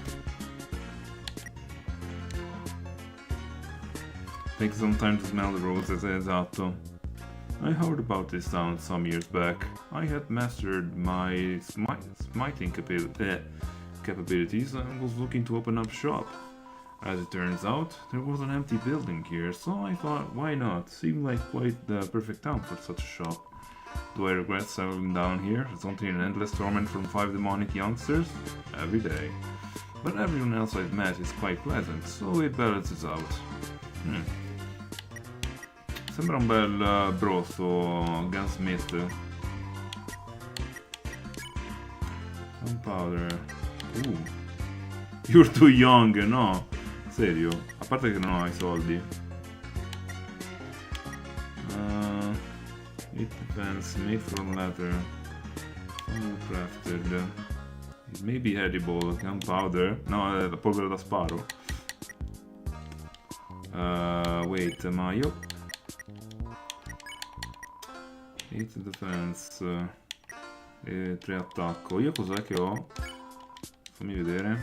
Takes some time to smell the roses, esatto. I heard about this town some years back. I had mastered my smiting capabilities and was looking to open up shop. As it turns out, there was an empty building here, so I thought, why not? Seemed like quite the perfect town for such a shop. Do I regret settling down here, resulting in endless torment from 5 demonic youngsters? Every day. But everyone else I've met is quite pleasant, so it balances out. Sembra un bel bro sto gunsmith. Gunpowder. You're too young, no? Serio? A parte che non ho i soldi. It depends. Made from leather. Crafted. It may be edible. Gunpowder. No, è la polvere da sparo. Wait, ma io... 8 defense e 3 attacco. Io cos'è che ho? Fammi vedere.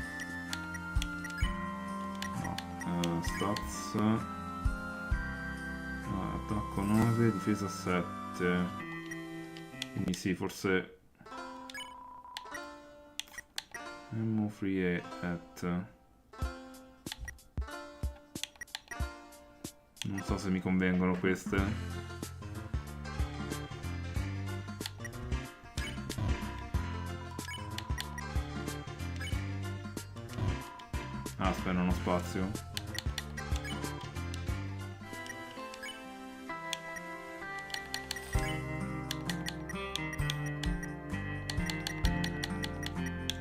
No, stats. Attacco 9, difesa 7. Quindi sì, forse... Ammo free e at. Non so se mi convengono queste. Ah, aspetta, non ho spazio.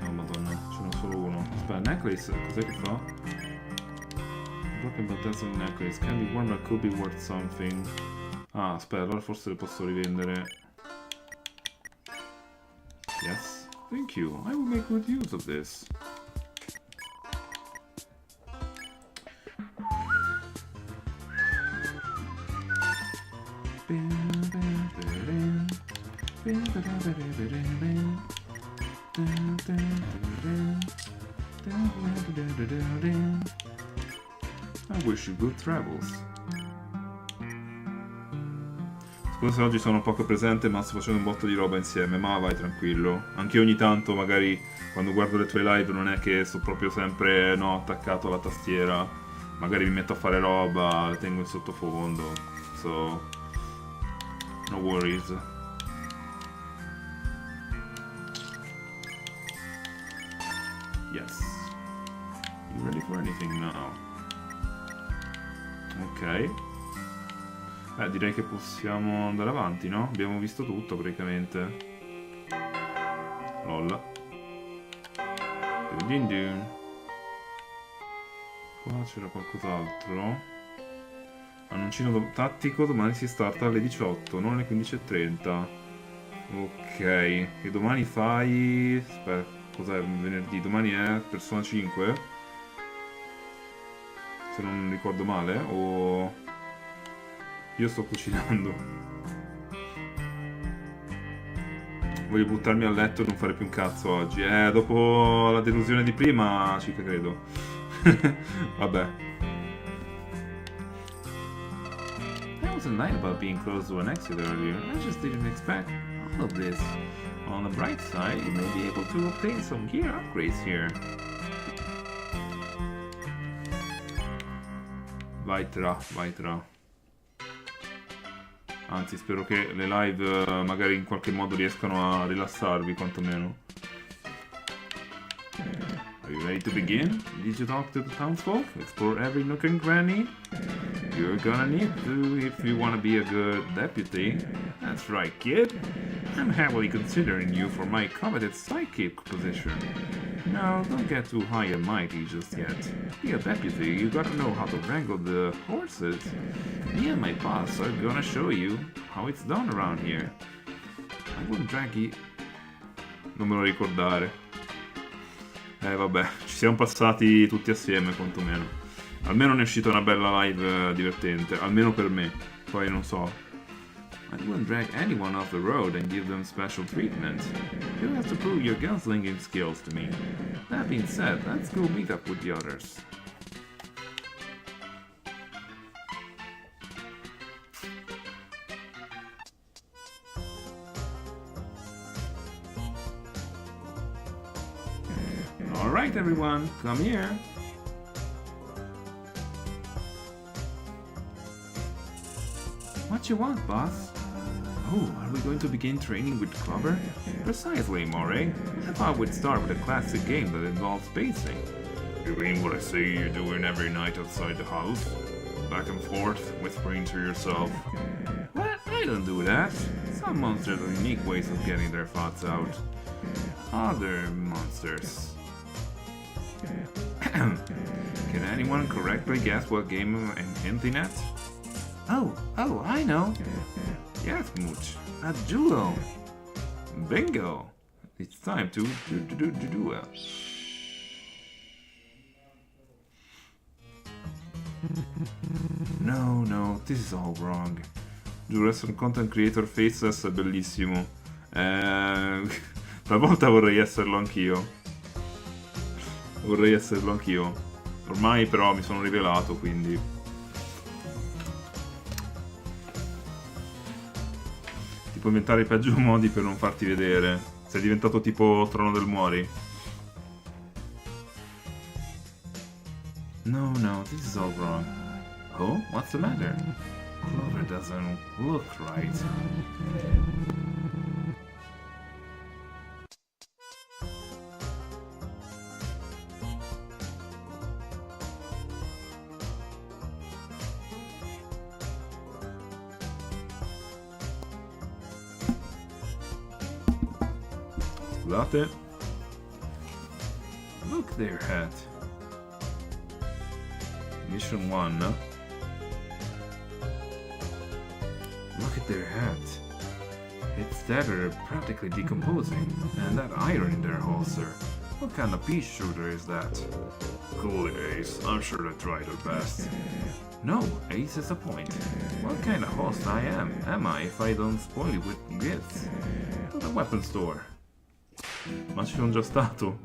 Oh madonna, ce n'ho solo uno. Aspetta, necklace, cos'è che fa? Broken but dazzling necklace. Can be worn but could be worth something. Ah, aspetta, allora forse le posso rivendere. Yes. Thank you. I will make good use of this. I wish you good travels. Scusa se oggi sono poco presente, ma sto facendo un botto di roba insieme, ma vai tranquillo. Anche ogni tanto, magari, quando guardo le tue live non è che sto proprio sempre, no, attaccato alla tastiera. Magari mi metto a fare roba, le tengo in sottofondo. So, no worries. Yes. You ready for anything now? Ok. Direi che possiamo andare avanti, no? Abbiamo visto tutto praticamente. Lol. Dun dun. Qua c'era qualcos'altro. Annuncino tattico, domani si starta alle 18, non alle 15:30. Ok. E domani fai... Aspetta, cos'è? Venerdì. Domani è Persona 5? Se non ricordo male, o... Io sto cucinando. Voglio buttarmi a letto e non fare più un cazzo oggi. Dopo la delusione di prima ci credo. Vabbè. I wasn't lying about being close to an exit earlier. I just didn't expect all of this. On the bright side, you may be able to obtain some gear upgrades here. Vai tra. Anzi, spero che le live magari in qualche modo riescano a rilassarvi, quantomeno. Are you ready to begin? Did you talk to the townsfolk? Explore every nook and cranny? You're gonna need to if you wanna be a good deputy. That's right, kid. I'm heavily considering you for my coveted sidekick position. No, don't get too high and mighty just yet. Be a deputy, you gotta know how to wrangle the horses. Me and my boss are gonna show you how it's done around here. I wouldn't drag you... Non me lo ricordare. Vabbè, ci siamo passati tutti assieme, quantomeno. Almeno ne è uscita una bella live divertente, almeno per me. Poi non so. I wouldn't drag anyone off the road and give them special treatment. You'll have to prove your gunslinging skills to me. That being said, let's go meet up with the others. Alright everyone, come here. What you want, boss? Oh, are we going to begin training with Clover? Precisely, Moray. I thought we'd start with a classic game that involves pacing. You mean what I see you doing every night outside the house? Back and forth, whispering to yourself. What? I don't do that. Some monsters have unique ways of getting their thoughts out. Other monsters. Can anyone correctly guess what game I'm hinting at? Oh, I know. Yes, Mooch. A Julo. Bingo. It's time to do it. No, this is all wrong. Giuro, essere un content creator faceless è bellissimo. Talvolta vorrei esserlo anch'io. Ormai però mi sono rivelato, quindi... Ti puoi inventare i peggio modi per non farti vedere. Sei diventato tipo Trono del Muori. No, this is all wrong. Oh, what's the matter? Clover doesn't look right. Scusate. Look their hat. Mission 1. Look at their hat. Its dagger practically decomposing, and that iron in their holster. What kind of pea shooter is that? Cool, Ace. I'm sure they tried their best. No, Ace is a point. What kind of host am I if I don't spoil you with gifts? To the weapon store. Ma ci sono già stato.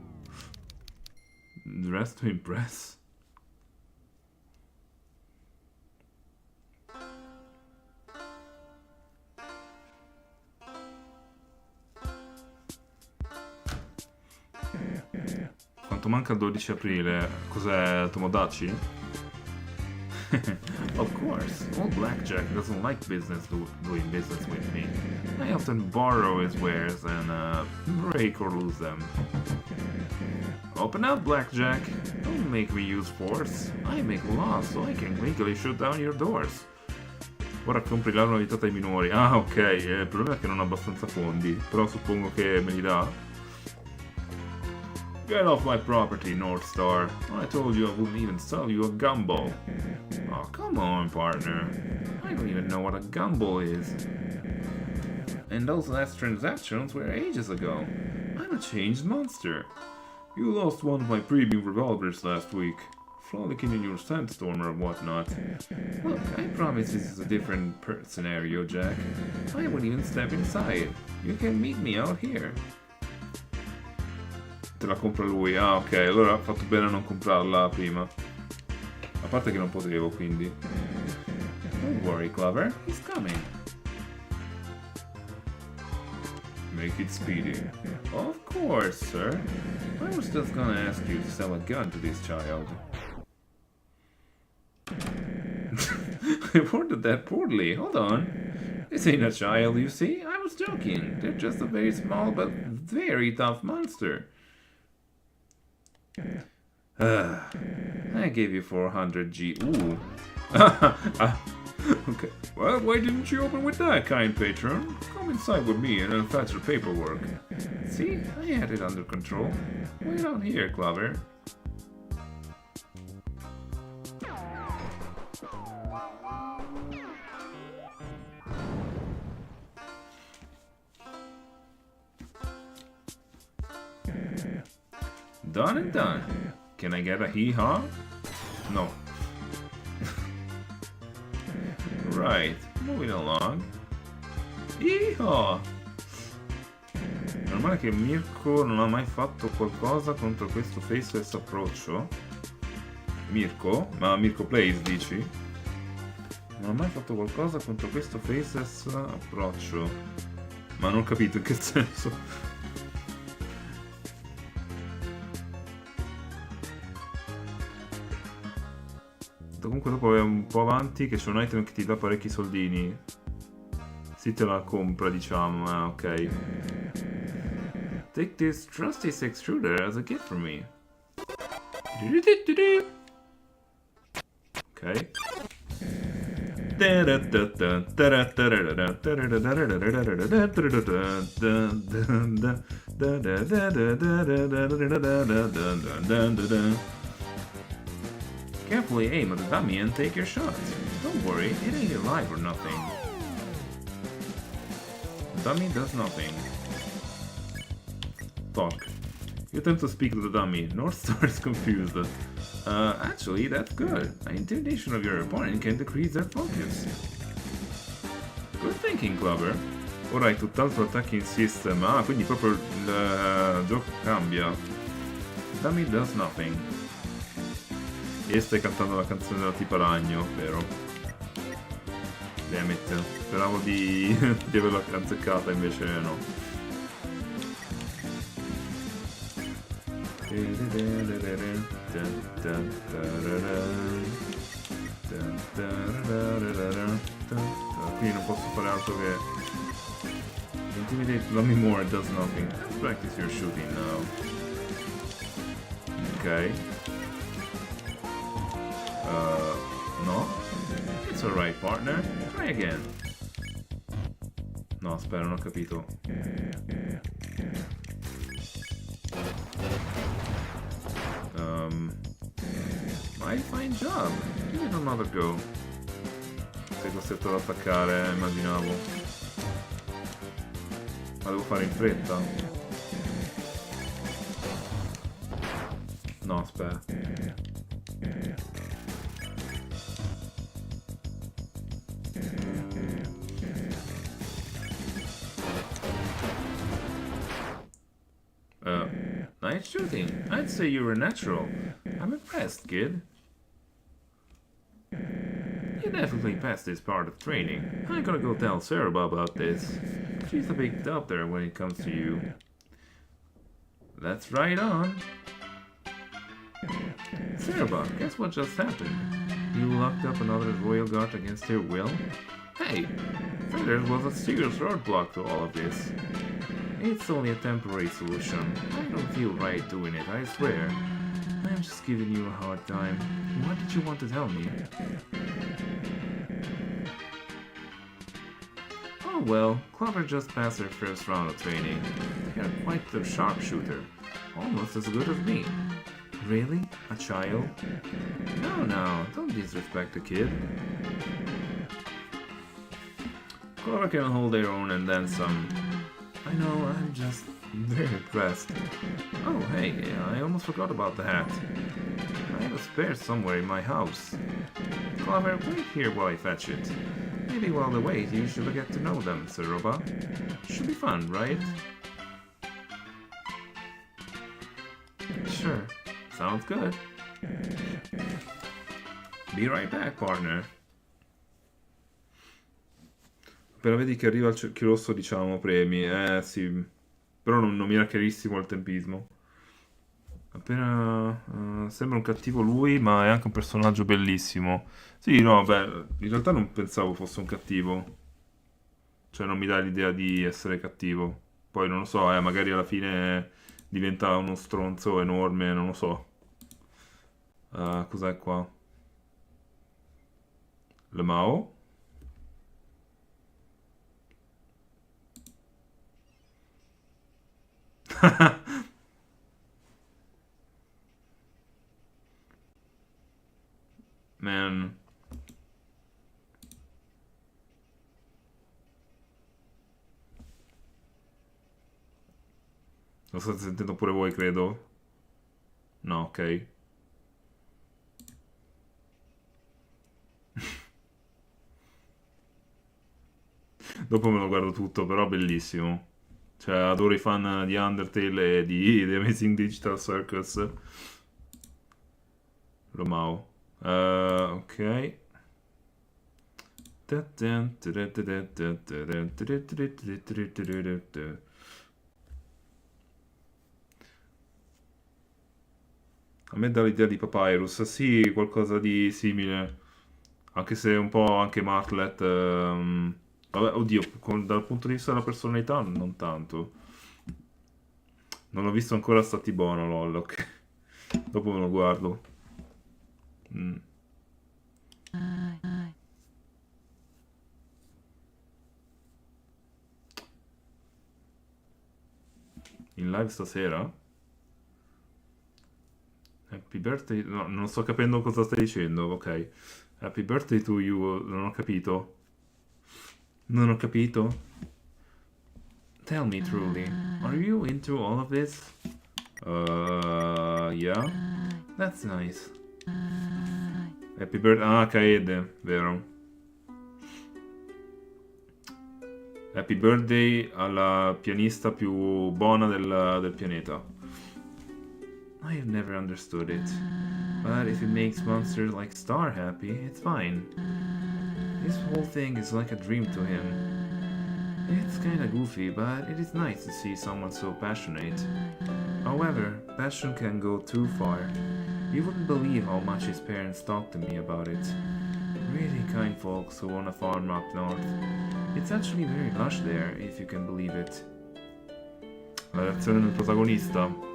Dress to impress? Quanto manca il 12 aprile? Cos'è, Tomodachi? Of course, old Blackjack doesn't like doing business with me. I often borrow his wares and break or lose them. Open up, Blackjack. Don't make me use force. I make laws so I can legally shoot down your doors. Ora compri l'arma vietata ai minori. Ah, ok, il problema è che non ho abbastanza fondi, però suppongo che me li dà. Get off my property, North Star. I told you I wouldn't even sell you a gumball. Oh, come on, partner. I don't even know what a gumball is. And those last transactions were ages ago. I'm a changed monster. You lost one of my premium revolvers last week, frolicking in your sandstorm or whatnot. Look, I promise this is a different scenario, Jack. I won't even step inside. You can meet me out here. Te la compra lui. Ah, ok, allora ho fatto bene a non comprarla prima. A parte che non potevo, quindi. Don't worry, Clover, he's coming. Make it speedy. Of course, sir. I was just gonna ask you to sell a gun to this child. I worded that poorly. Hold on. This ain't a child, you see? I was joking. They're just a very small but very tough monster. I gave you 400 G. Ooh. Okay. Well, why didn't you open with that, kind patron? Come inside with me and I'll fetch the paperwork. See, I had it under control. Wait out here, Clover. Done and done. Can I get a hee-haw? No. Right, moving along. Hee-haw! Normale che Mirko non ha mai fatto qualcosa contro questo faceless approccio. Mirko? Ma Mirko Plays, dici? Non ha mai fatto qualcosa contro questo faceless approccio. Ma non ho capito in che senso. Comunque dopo è un po' avanti che c'è un item che ti dà parecchi soldini. Si te la compra, diciamo. Ah, ok. Take this trusty six shooter as a gift from me. Ok. Carefully aim at the dummy and take your shots. Don't worry, it ain't alive or nothing. The dummy does nothing. talk. You attempt to speak to the dummy. North Star is confused. Actually, that's good. An intimidation of your opponent can decrease their focus. Good thinking, Clover. Ora hai tutt'altro attacking system. Ah, quindi proprio il gioco cambia. Dummy does nothing. E stai cantando la canzone della tipa ragno, vero? Damn, speravo di averla azzeccata, invece no. Quindi non posso fare altro che intimidate, love me more, it does nothing. Practice your shooting now. Ok. No. It's alright, partner. Try again. No, aspetta, non ho capito. My fine job. Give it another go. Sei costretto ad attaccare, immaginavo. Ma devo fare in fretta. No, aspetta. Nice shooting. I'd say you're a natural. I'm impressed, kid. You definitely passed this part of training. I'm gonna go tell Sarah about this. She's a big doubter when it comes to you. That's right on. Sarah, guess what just happened? You locked up another royal guard against your will? Hey, there was a serious roadblock to all of this. It's only a temporary solution. I don't feel right doing it, I swear. I'm just giving you a hard time. What did you want to tell me? Oh well, Clover just passed her first round of training. You're quite the sharpshooter. Almost as good as me. Really? A child? No, don't disrespect a kid. Clover can hold their own and then some. I know, I'm just very impressed. Oh, hey, I almost forgot about the hat. I have a spare somewhere in my house. Clover, wait here while I fetch it. Maybe while they wait, you should get to know them, Sir Roba. Should be fun, right? Sure. Sounds good. Be right back, partner. Appena vedi che arriva il cerchio rosso, diciamo, premi. Sì. Però non mi era chiarissimo il tempismo. Appena... sembra un cattivo lui, ma è anche un personaggio bellissimo. Sì, no, beh, in realtà non pensavo fosse un cattivo. Cioè, non mi dà l'idea di essere cattivo. Poi non lo so, magari alla fine diventa uno stronzo enorme, non lo so. Cos'è qua? Le Mao? Man. Lo state sentendo pure voi, credo. No, ok. Dopo me lo guardo tutto, però bellissimo. Cioè, adoro i fan di Undertale e di The Amazing Digital Circus. Romao. Ok. A me dà l'idea di Papyrus, sì, qualcosa di simile. Anche se un po' anche Martlet. Vabbè, oddio, dal punto di vista della personalità non tanto. Non ho visto ancora Stati Buono, lol, ok. Dopo me lo guardo. Mm. In live stasera? Happy birthday... No, non sto capendo cosa stai dicendo, ok. Happy birthday to you, non ho capito. Non ho capito. Tell me truly, are you into all of this? Yeah? That's nice. Happy birthday... Ah, Kaede, vero. Happy birthday alla pianista più buona del pianeta. I have never understood it. But if it makes monsters like Star happy, it's fine. This whole thing is like a dream to him. It's kinda goofy, but it is nice to see someone so passionate. However, passion can go too far. You wouldn't believe how much his parents talk to me about it. Really kind folks who own a farm up north. It's actually very lush there, if you can believe it. La reazione del protagonista.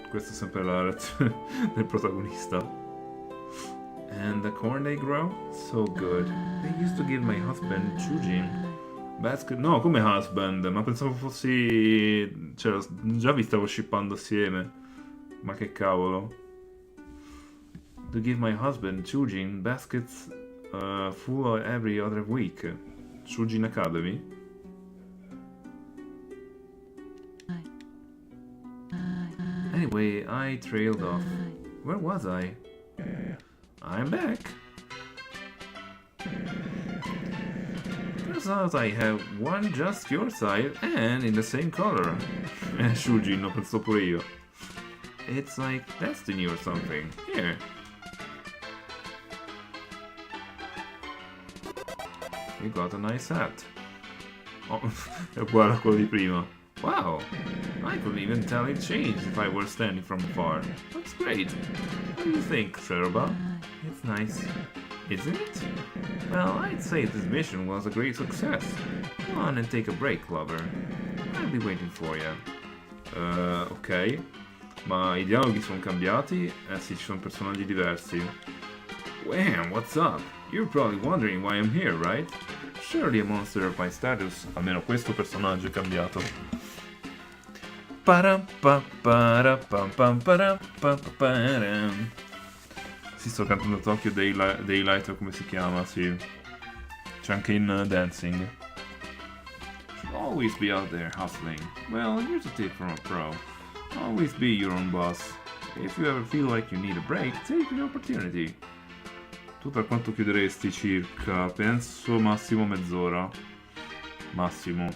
Questa è sempre la reazione del protagonista. And the corn they grow? So good. They used to give my husband chujin. Basket... No, come husband? Ma pensavo fossi... Cioè, già vi stavo shippando assieme. Ma che cavolo. To give my husband chujin baskets full every other week. Chujin Academy? Anyway, I trailed off. Where was I? I'm back. Turns out I have one just your size and in the same color. Shujin, lo penso pure io. It's like destiny or something. Here. You got a nice hat. Oh, è uguale a quello di prima. Wow, I couldn't even tell it changed if I were standing from afar. That's great. What do you think, Sherba? It's nice. Isn't it? Well, I'd say this mission was a great success. Come on and take a break, Clover. I'll be waiting for you. Ok. Ma i dialoghi sono cambiati? Eh sì, ci sono personaggi diversi. Wham, what's up? You're probably wondering why I'm here, right? Surely a monster of my status. Almeno questo personaggio è cambiato. Sì, sto cantando Tokyo Daylight o come si chiama, sì. C'è anche in Dancing. Should always be out there hustling. Well, here's a tip from a pro. Always be your own boss. If you ever feel like you need a break, take the opportunity. Tu per quanto chiuderesti circa? Penso massimo mezz'ora. Massimo.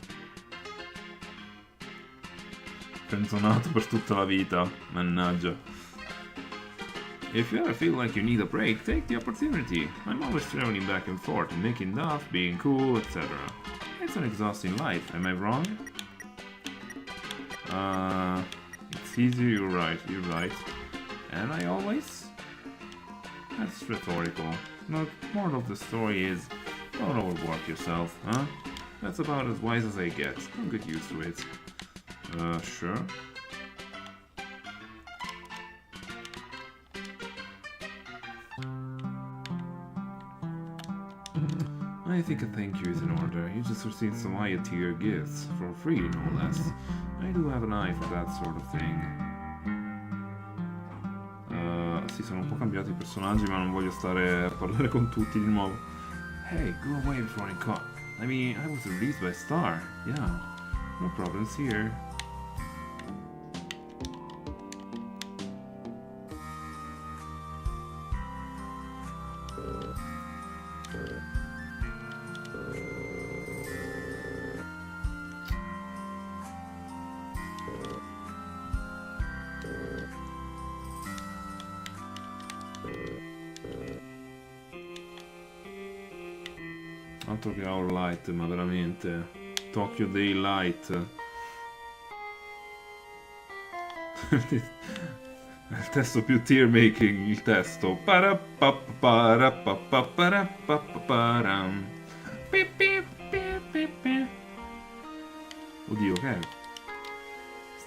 Penzonato per tutta la vita. Mannaggia. If you ever feel like you need a break, take the opportunity. I'm always traveling back and forth, making stuff, being cool, etc. It's an exhausting life, am I wrong? It's easy, you're right. And I always? That's rhetorical. The moral of the story is, don't overwork yourself, huh? That's about as wise as I get. Don't get used to it. Sure. I think a thank you is in order. You just received some higher tier gifts, for free no less. I do have an eye for that sort of thing. Sì, sono un po' cambiati i personaggi, ma non voglio stare a parlare con tutti di nuovo. Hey, go away before I caught. I mean, I was released by Star. Yeah, no problems here. Altro che Our Light, ma veramente Tokyo Daylight. Il testo più tear making, il testo. Oddio, che è?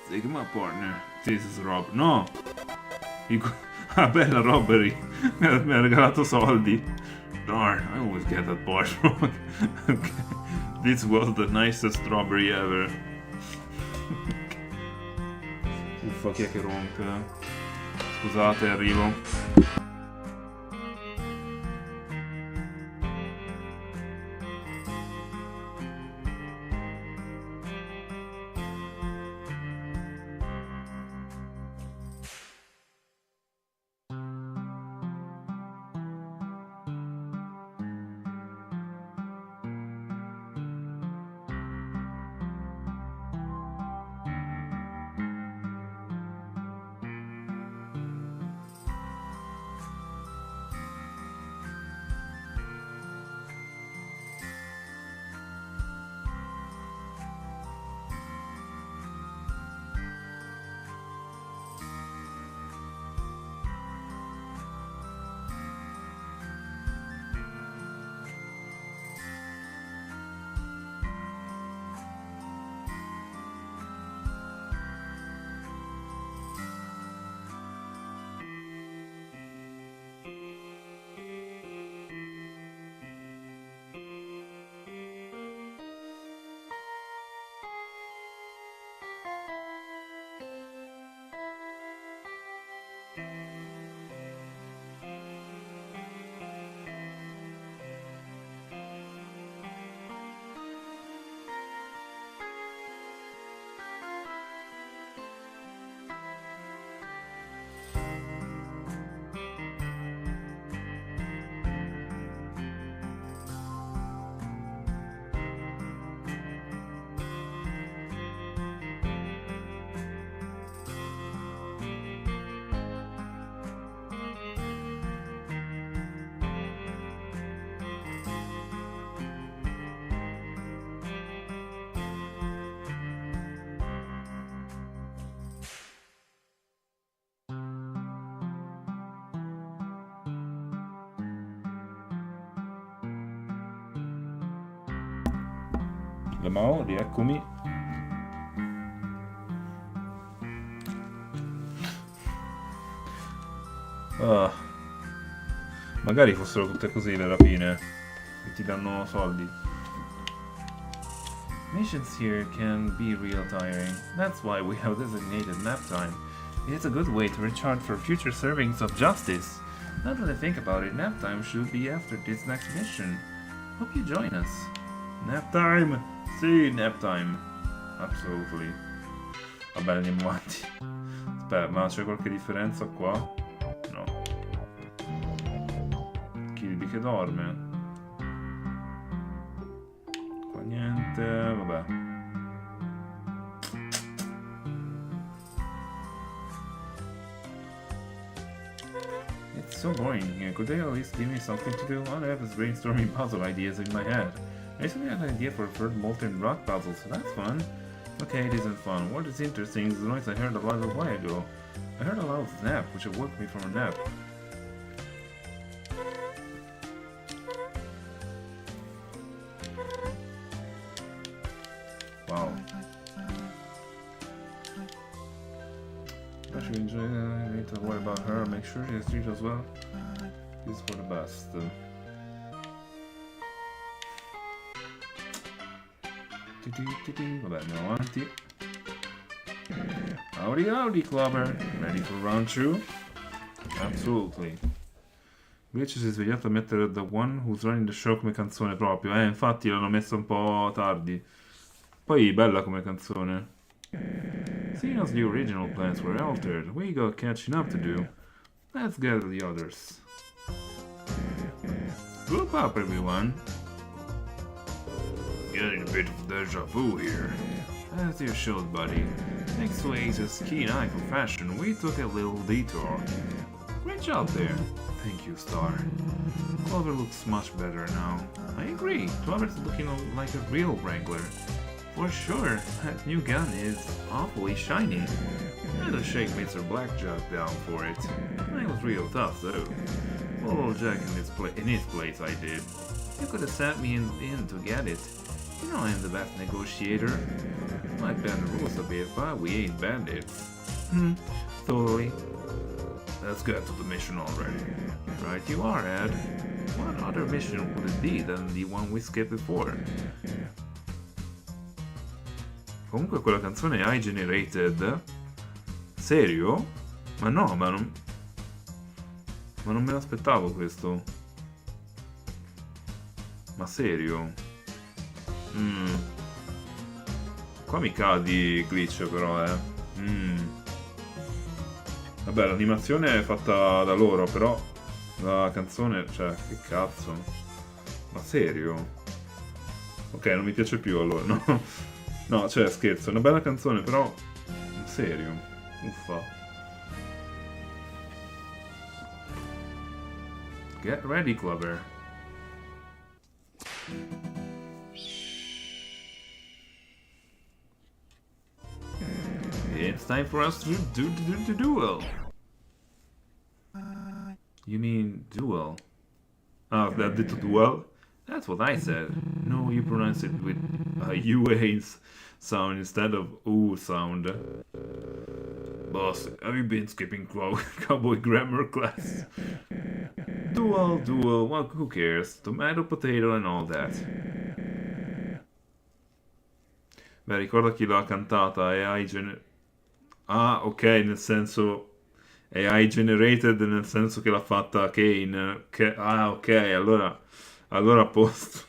Stick my partner. This is Rob. No! Ah, bella Robbery. Mi ha regalato soldi. Darn, I always get that part wrong. Okay. This was the nicest strawberry ever. Uffa, chi è che ronca? Scusate, arrivo. Lemao, rieccomi. Ah, magari fossero tutte così le rapine, che ti danno soldi. Missions here can be real tiring. That's why we have designated nap time. It's a good way to recharge for future servings of justice. Now that I think about it, nap time should be after this next mission. Hope you join us. Nap time! Sì, nap time. Absolutely. Va bene, andiamo avanti. Aspetta, ma c'è qualche differenza qua? No. Kirby che dorme. Qua niente, vabbè. It's so boring here. Could they at least give me something to do? All I have is brainstorming puzzle ideas in my head. I recently had an idea for a third molten rock puzzle, so that's fun. Okay, it isn't fun. What is interesting is the noise I heard a little while ago. I heard a loud snap, which awoke me from a nap. Wow. I should enjoy it. I need to worry about her. Make sure she has treat as well. This is for the best. Vabbè, andiamo avanti. Howdy, howdy, Clover. Ready for round 2? Absolutely. Invece si è svegliato a mettere The One Who's Running the Show come canzone proprio. Infatti l'hanno messa un po' tardi. Poi bella come canzone. Seeing as the original plans were altered, we got catching up to do. Let's gather the others. Group up, everyone. Getting a bit of deja vu here. As you showed, buddy. Thanks to Ace's keen eye for fashion, we took a little detour. Great job there. Thank you, Star. Clover looks much better now. I agree. Clover's looking like a real wrangler. For sure, that new gun is awfully shiny. I had to shake Mr. Blackjack down for it. I was real tough, though. Little Jack in his place, I did. You could have sent me in to get it. You know I'm the best negotiator. Might bend the rules a bit, but we ain't bandits. Totally. Let's get to the mission already. Right you are, Ed. What other mission would it be than the one we skipped before? Comunque quella canzone è I Generated. Serio? Ma no, ma non me l'aspettavo questo. Ma serio? Qua mi cadi glitch però, Vabbè, l'animazione è fatta da loro, però la canzone, cioè, che cazzo? Ma serio? Ok, non mi piace più allora, no? No, cioè, scherzo, è una bella canzone, però... serio? Uffa. Get ready, Clover. It's time for us to do the duel. You mean duel? Ah, that did duel? That's what I said. No, you pronounce it with a UA sound instead of OO sound. Boss, have you been skipping cowboy grammar class? Duel, well, who cares? Tomato, potato and all that. Beh, ricorda chi l'ha cantata, AI Ah, ok, nel senso... AI generated nel senso che l'ha fatta Kane. Ah, ok, allora a posto.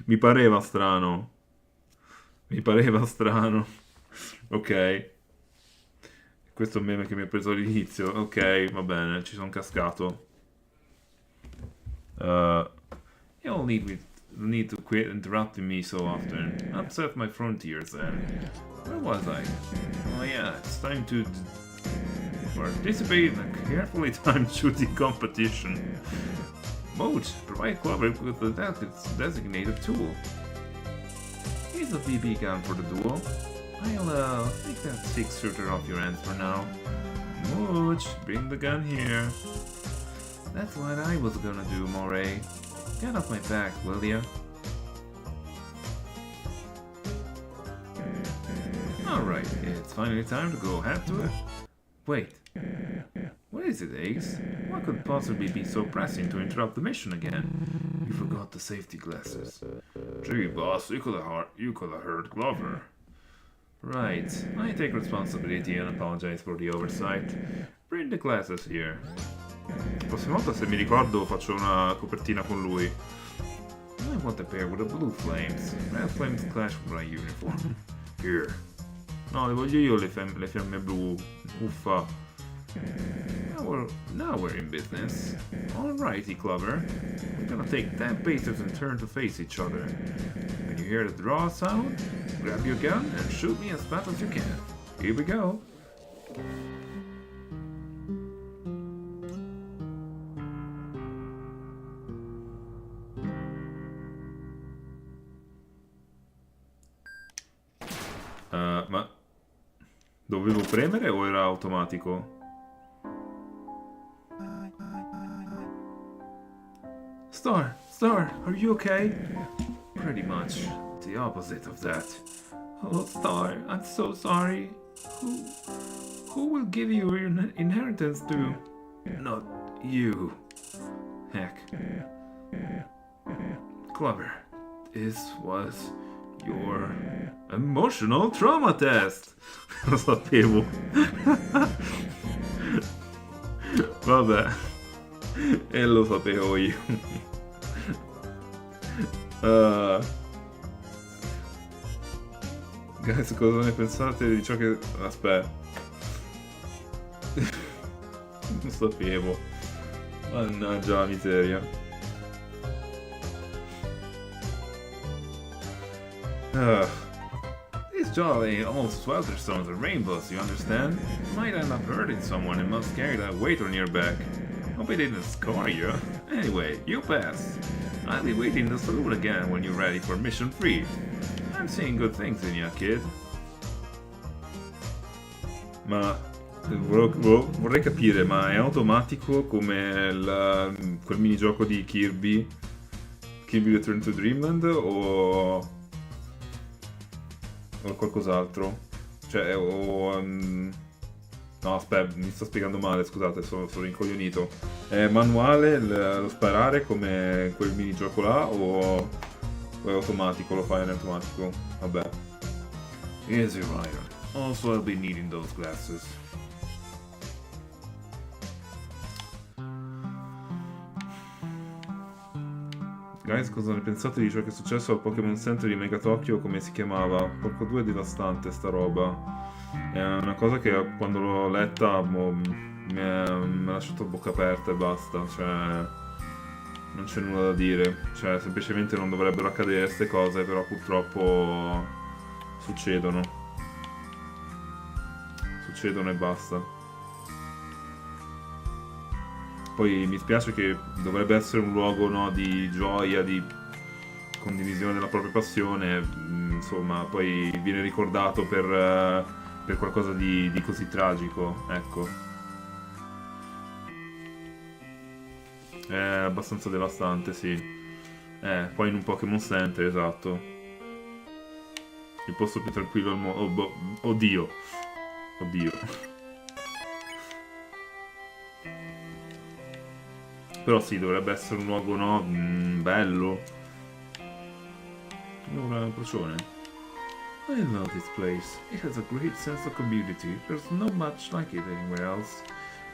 Mi pareva strano. Ok. Questo è un meme che mi ha preso all'inizio. Ok, va bene, ci sono cascato. You'll need to quit interrupting me so often. Upset my frontiers then. Where was I? Oh yeah, it's time to participate in a carefully timed shooting competition. Mode, provide Clover with the designated tool. Here's a BB gun for the duel. I'll take that 6-shooter off your hands for now. Mooch, bring the gun here. That's what I was gonna do, Moray. Get off my back, will ya? it's finally time to go head to it. Wait. What is it, Ace? What could possibly be so pressing to interrupt the mission again? You forgot the safety glasses. Gee, boss, you could have heard Clover. Right. I take responsibility and apologize for the oversight. Bring the glasses here. La prossima volta, se mi ricordo, faccio una copertina con lui. I want a pair with the blue flames. Red flames clash with my uniform. Here. No, le voglio io le fiamme blu. Uffa. Now we're in business. Alrighty, Clover. We're gonna take 10 paces and turn to face each other. When you hear the draw sound, grab your gun and shoot me as fast as you can. Here we go. Ma dovevo premere o era automatico? Star, are you okay? Pretty much the opposite of that. Oh, Star, I'm so sorry. Who will give you your inheritance to? Not you. Heck. Clover, this was your emotional trauma test. Lo sapevo. Vabbè. E lo sapevo io. Guys, cosa ne pensate di ciò che... Aspetta. Non sapevo. Mannaggia la miseria. These jolly old swelterstones are rainbows, you understand? You might end up hurting someone and must carry that weight on your back. Hope it didn't score you. Anyway, you pass. I'll be waiting in the saloon again when you're ready for mission 3. I'm seeing good things in you, kid. Ma vorrei capire, ma è automatico come quel minigioco di Kirby Return to Dreamland o qualcos'altro? Cioè, no, aspetta, mi sto spiegando male, scusate, sono incoglionito. È manuale lo sparare come quel minigioco là o è automatico, lo fai in automatico? Vabbè. Easy Ryan. Also I'll be needing those glasses. Guys, cosa ne pensate di ciò che è successo al Pokémon Center di Mega Tokyo, come si chiamava? Porco due, è devastante sta roba. È una cosa che quando l'ho letta mi ha lasciato a bocca aperta e basta, cioè non c'è nulla da dire, cioè semplicemente non dovrebbero accadere queste cose, però purtroppo succedono e basta. Poi mi spiace che dovrebbe essere un luogo, no, di gioia, di condivisione della propria passione, insomma, poi viene ricordato per qualcosa di così tragico, ecco. È abbastanza devastante, sì. Poi in un Pokémon Center, esatto. Il posto più tranquillo del mondo. Oddio. Però sì, dovrebbe essere un luogo, no, bello. Un procione. I love this place. It has a great sense of community. There's not much like it anywhere else.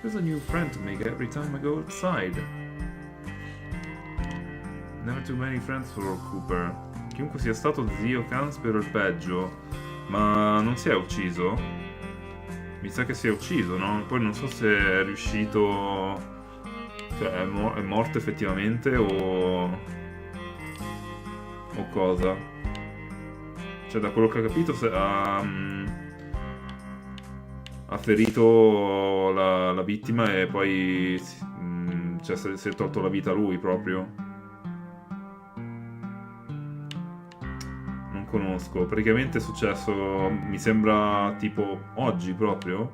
There's a new friend to make every time I go outside. Never too many friends for Cooper. Chiunque sia stato zio Khan, spero il peggio. Ma non si è ucciso? Mi sa che si è ucciso, no? Poi non so se è riuscito... Cioè, è morto effettivamente o cosa? Cioè, da quello che ho capito ha ferito la vittima e poi cioè, si è tolto la vita lui proprio. Non conosco. Praticamente è successo, mi sembra tipo oggi proprio,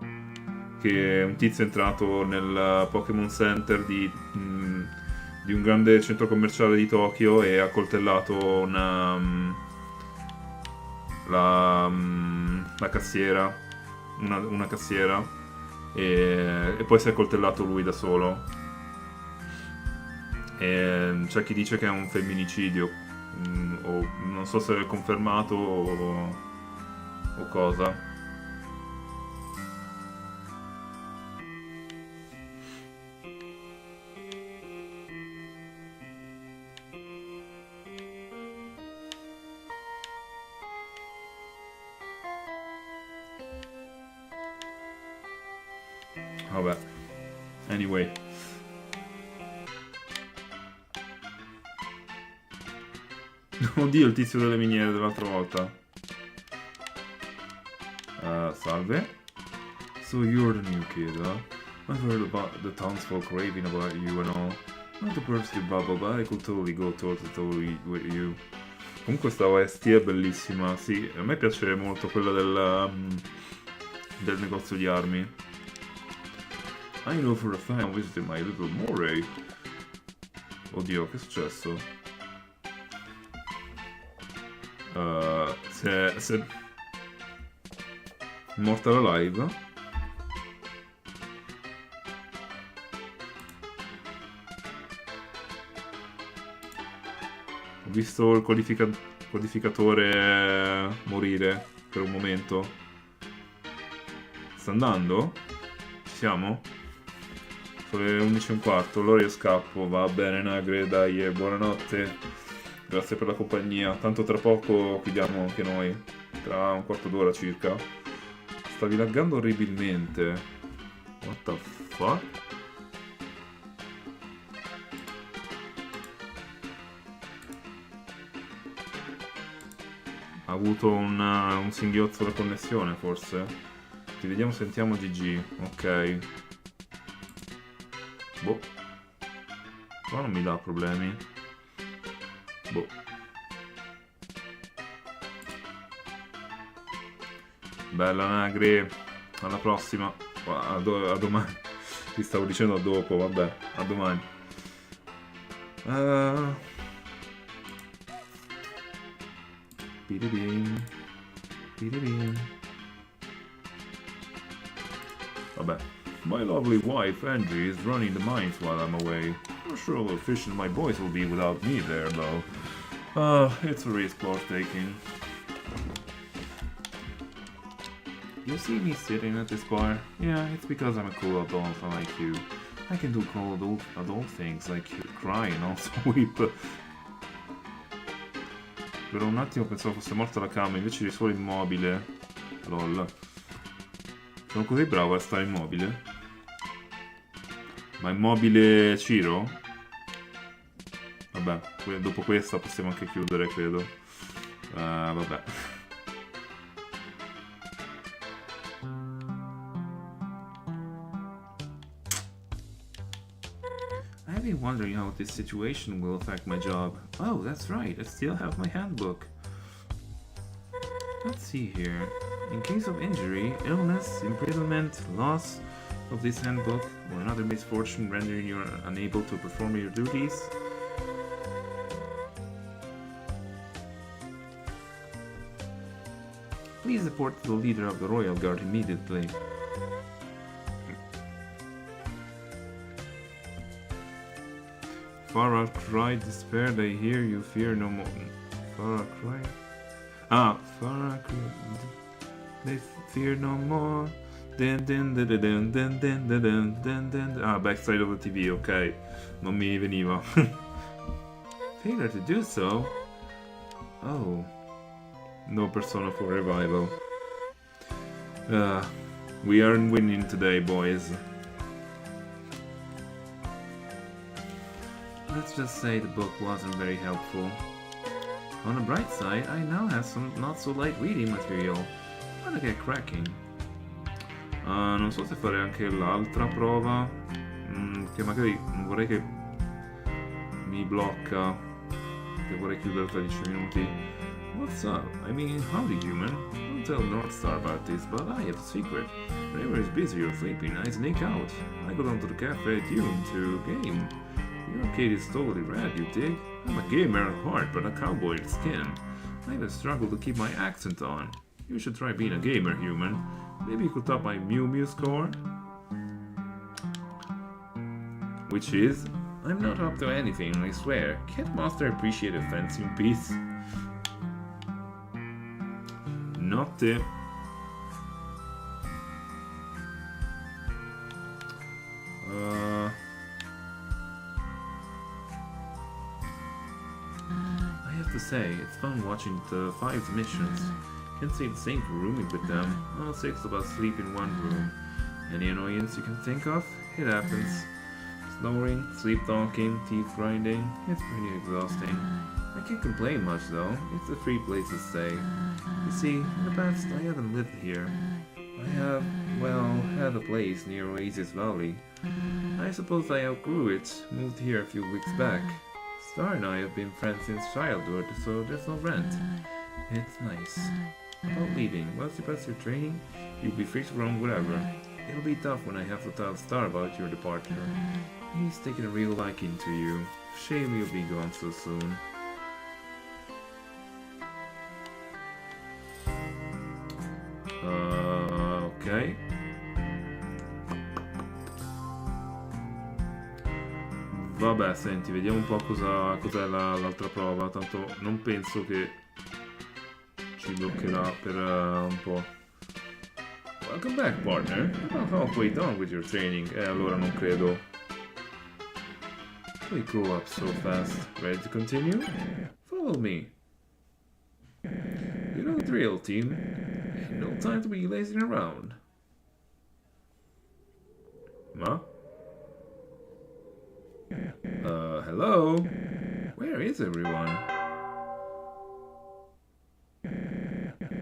che un tizio è entrato nel Pokémon Center di un grande centro commerciale di Tokyo e ha coltellato la cassiera una cassiera e poi si è coltellato lui da solo. E c'è chi dice che è un femminicidio, o non so se è confermato o cosa. Vabbè, anyway. Oddio, il tizio delle miniere dell'altra volta. Salve. So you're the new kid, huh? I've heard about the townsfolk raving about you and all. Not to burst your bubble, but I could totally go toe-to-toe with you. Comunque sta OST è bellissima, sì. A me piace molto quella del negozio di armi. I know for a fact I visited my little Moray. Oddio, che è successo? Se Mortal Alive. Ho visto il codificatore morire per un momento. Sta andando? Ci siamo? Sono le 11:15, allora io scappo. Va bene, Nagre, dai, buonanotte. Grazie per la compagnia. Tanto tra poco chiudiamo anche noi. Tra un quarto d'ora circa. Stavi laggando orribilmente. What the fuck? Ha avuto un singhiozzo la connessione, forse? Ti vediamo, sentiamo GG. Ok. Boh. Qua non mi dà problemi. Boh. Bella Nagri. Alla prossima. A domani. Ti stavo dicendo a dopo, vabbè. A domani. Piribim. Piribim. Vabbè. My lovely wife, Angie, is running the mines while I'm away. Not sure how efficient my boys will be without me there, though. It's a risk worth taking. You see me sitting at this bar? Yeah, it's because I'm a cool adult like you. I can do cool adult things like cry and also weep. Per un attimo pensavo fosse morta la cama, invece eri solo immobile. Lol. Sono così bravo a stare immobile? Ma immobile Ciro? Vabbè, dopo questa possiamo anche chiudere, credo. Vabbè. I've been wondering how this situation will affect my job. Oh, that's right, I still have my handbook. Let's see here. In case of injury, illness, imprisonment, loss of this handbook, or another misfortune rendering you unable to perform your duties, please report to the leader of the Royal Guard immediately. Farah cried, despaired, I hear you, fear no more. Farah cried. Farah cried, they fear no more. Backside of the TV, ok. Non mi veniva. Failure to do so? Oh. No Persona 4 revival. We aren't winning today, boys. Let's just say the book wasn't very helpful. On the bright side, I now have some not so light reading material. Wanna get cracking. Non so se fare anche l'altra prova, che magari non vorrei che mi blocca, che vorrei chiudere tra 10 minuti. What's up? I mean, howdy human. Don't tell Northstar about this, but I have a secret. Whenever he's busy or sleeping, I sneak out. I go down to the cafe at Dune to game. Your arcade is totally rad, you dig? I'm a gamer at heart, but a cowboy at skin. I even struggle to keep my accent on. You should try being a gamer, human. Maybe you could top my Mew Mew score? Which is... I'm not up to anything, I swear. Can't Master appreciate a fancy piece? Notte. I have to say, it's fun watching the 5 missions. Can't say the same for rooming with them. All 6 of us sleep in one room. Any annoyance you can think of? It happens. Snoring, sleep talking, teeth grinding. It's pretty exhausting. I can't complain much though. It's a free place to stay. You see, in the past I haven't lived here. I have, well, had a place near Oasis Valley. I suppose I outgrew it. Moved here a few weeks back. Star and I have been friends since childhood, so there's no rent. It's nice. About leaving, once you pass your training, you'll be free to roam wherever. It'll be tough when I have to tell Star about your departure. He's taken a real liking to you. Shame you'll be gone so soon. Ok. Vabbè, senti, vediamo un po' cos'è l'altra prova. Tanto non penso che ci bloccherà per un po'. Welcome back, partner. I'm halfway done with your training. Allora non credo. We grow up so fast. Ready to continue? Follow me. You know the drill, team. No time to be lazing around. Ma? Hello? Where is everyone?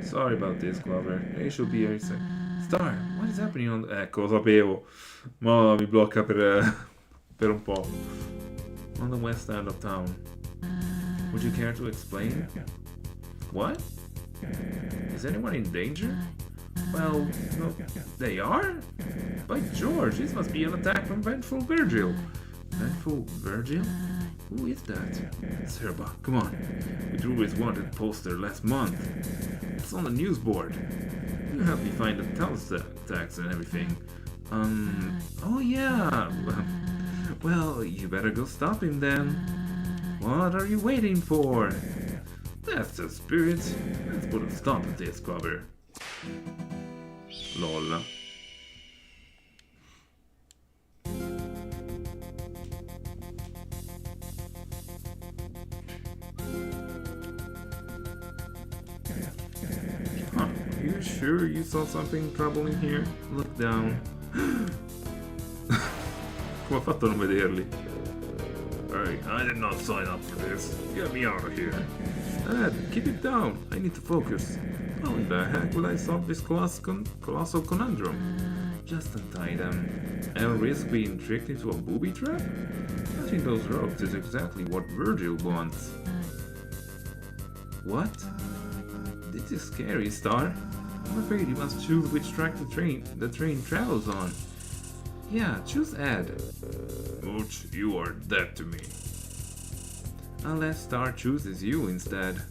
Sorry about this, Clover. They should be here soon. Star, what is happening on... Ecco, lo sapevo. Ma mi blocca per un po'. On the west end of town. Would you care to explain? What? Is anyone in danger? Well, no, they are? By George, this must be an attack from Vengeful Virgil. Vengeful Virgil? Who is that? Serba, come on. We drew his wanted poster last month. It's on the news board. You helped me find the tax and everything. Oh yeah. Well, you better go stop him then. What are you waiting for? That's the spirit. Let's put a stop to this, Clover. Lol. Huh, are you sure you saw something troubling here? Look down. Come ha fatto a non vederli? Hey, I did not sign up for this. Get me out of here. Dad, keep it down. I need to focus. How in the heck will I solve this colossal conundrum? Just untie them. And risk being tricked into a booby trap? Touching those ropes is exactly what Virgil wants. What? This is scary, Star. I'm afraid you must choose which track the train travels on. Yeah, choose Ed. Ouch, you are dead to me. Unless Star chooses you instead.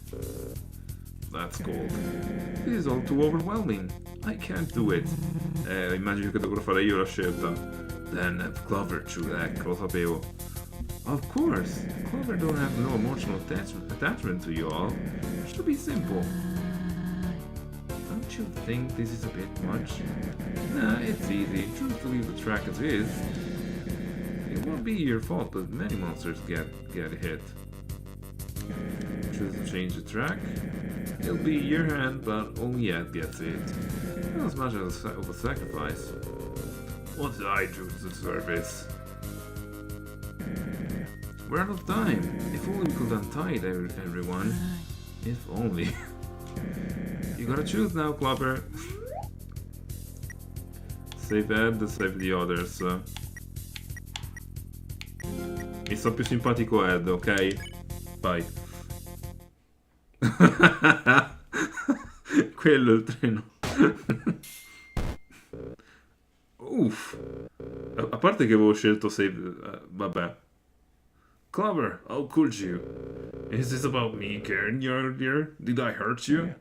That's cold. This is all too overwhelming. I can't do it. Immagino che dovrò fare io la scelta. Then have Clover choose. Ecco, lo sapevo. Of course. Clover don't have no emotional attachment to you all. It should be simple. Don't you think this is a bit much? Nah, it's easy. Choose to leave the track as is. It won't be your fault, but many monsters get hit. Choose to change the track. It'll be your hand, but only Ed gets it. Not as much of a sacrifice. What did I do to deserve this? We're out of time. If only we could untie everyone. If only. You gotta choose now, Clover. Save Ed, save the others. Mi sta più simpatico Ed, ok? Vai. Quello è il treno. Uff. A parte che avevo scelto save... vabbè. Clover, how could you? Is this about me, Karen, earlier? Did I hurt you?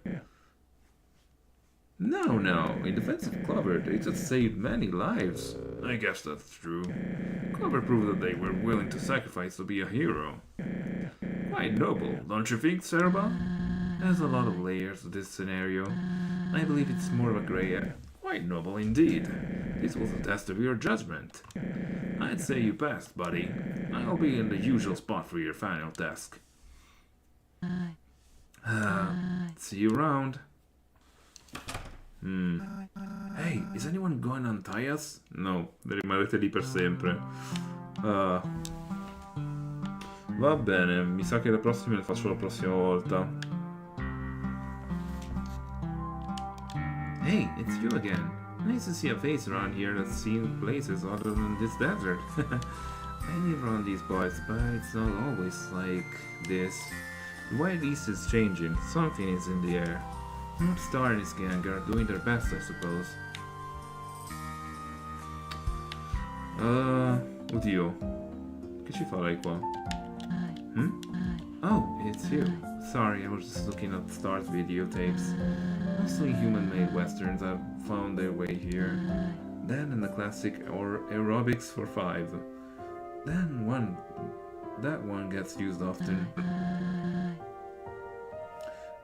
No, no. In defense of Clover, they just saved many lives. I guess that's true. Clover proved that they were willing to sacrifice to be a hero. Quite noble, don't you think, Serba? There's a lot of layers to this scenario. I believe it's more of a gray area. Quite noble indeed. This was a test of your judgment. I'd say you passed, buddy. I'll be in the usual spot for your final task. See you around. Hey, is anyone going to untie us? No, rimarrete lì per sempre. Va bene, mi sa che le prossime le faccio la prossima volta. Hey, it's you again. Nice to see a face around here that's seen places other than this desert. I live around these parts, but it's not always like this. The Wild East is changing. Something is in the air. North Star and his gang are doing their best, I suppose. Oddio. Che ci fa lei qua? Oh, it's you. Sorry, I was just looking at Star's videotapes. Mostly human-made westerns have found their way here. Then in the classic aerobics for 5. That one gets used often.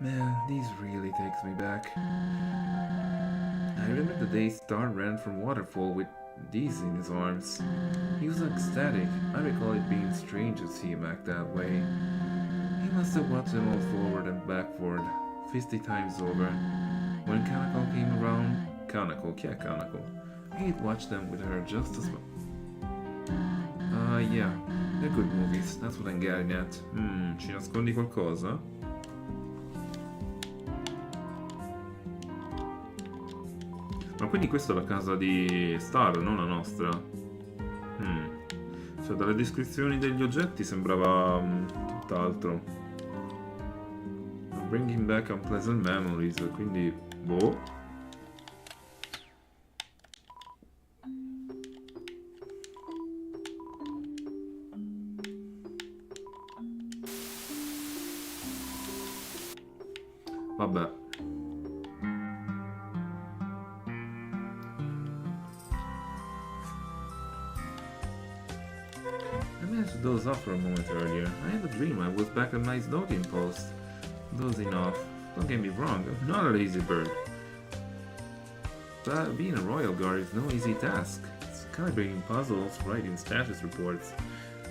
Man, these really takes me back. I remember the day Star ran from Waterfall with these in his arms. He was ecstatic. I recall it being strange to see him act that way. He must have watched them all forward and backward, 50 times over. When Kanako came around, Kanako, he'd watch them with her just as well. Yeah, they're good movies, that's what I'm getting at. Ci nascondi qualcosa? Ma quindi questa è la casa di Star, non la nostra? Cioè dalle descrizioni degli oggetti sembrava tutt'altro. Bringing back unpleasant memories, quindi boh. Vabbè. I managed to doze off for a moment earlier. I had a dream I was back at my snogging post. Dozing off. Don't get me wrong, I'm not a lazy bird. But being a royal guard is no easy task. It's calibrating puzzles, writing status reports,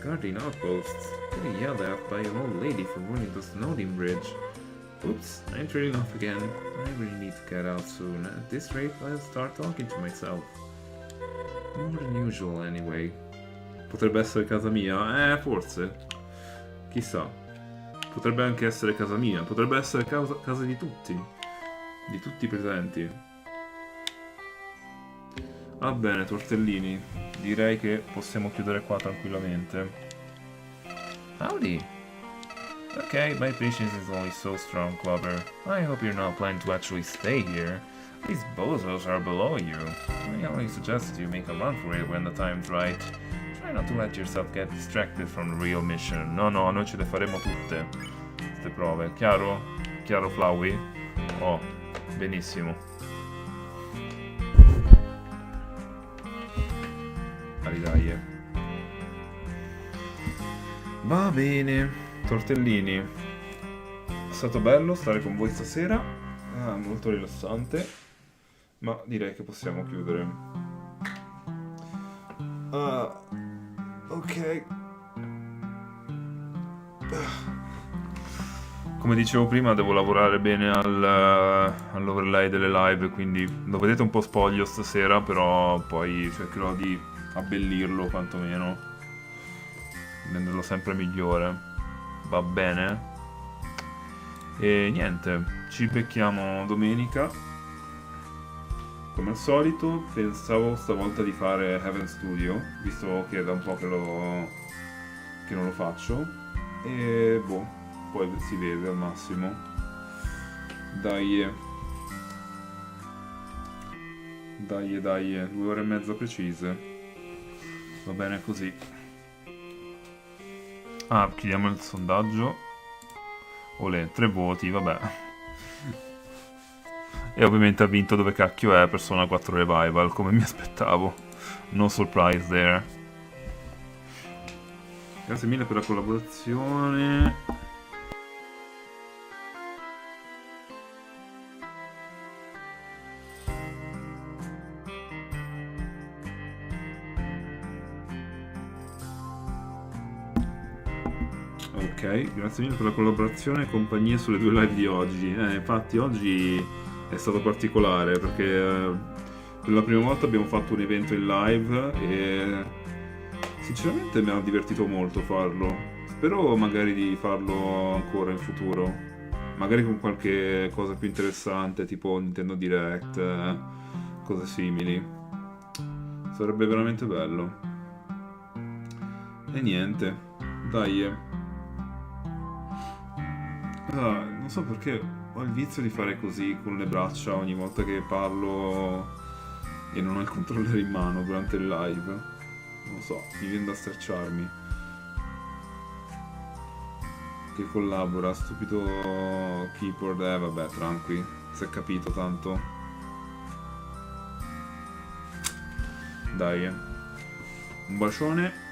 guarding outposts, getting yelled at by an old lady for running the Snowdin Bridge. Oops, I'm turning off again. I really need to get out soon. At this rate, I'll start talking to myself. More than usual, anyway. Potrebbe essere casa mia? Forse. Chissà. Potrebbe anche essere casa mia. Potrebbe essere casa di tutti. Di tutti i presenti. Va bene, tortellini. Direi che possiamo chiudere qua tranquillamente. Howdy. Okay, my patience is only so strong, Clover. I hope you're not planning to actually stay here. These bozos are below you. I only suggest you make a run for it when the time's right. Try not to let yourself get distracted from the real mission. No, noi ce le faremo tutte, queste prove. Chiaro? Chiaro, Flowey? Oh, benissimo. Dai. Va bene. Tortellini, è stato bello stare con voi stasera, molto rilassante, ma direi che possiamo chiudere. Ok. Come dicevo prima, devo lavorare bene all'overlay delle live, quindi lo vedete un po' spoglio stasera, però poi cercherò di abbellirlo quantomeno, renderlo sempre migliore. Va bene? E niente, ci becchiamo domenica. Come al solito, pensavo stavolta di fare Heaven Studio, visto che è da un po' che non lo faccio. E boh, poi si vede al massimo. Dai, 2 ore e mezza precise. Va bene così. Chiudiamo il sondaggio. Olè, 3 voti, vabbè. E ovviamente ha vinto dove cacchio è Persona 4 Revival, come mi aspettavo. No surprise there. Grazie mille per la collaborazione. Ok, grazie mille per la collaborazione e compagnia sulle 2 live di oggi. Infatti oggi è stato particolare perché per la prima volta abbiamo fatto un evento in live e sinceramente mi ha divertito molto farlo. Spero magari di farlo ancora in futuro, magari con qualche cosa più interessante tipo Nintendo Direct, cose simili. Sarebbe veramente bello. E niente, dai. Non so perché ho il vizio di fare così con le braccia ogni volta che parlo e non ho il controller in mano durante il live. Non lo so, mi viene da stracciarmi. Che collabora, stupido keyboard, vabbè, tranqui, si è capito tanto. Dai, un bacione.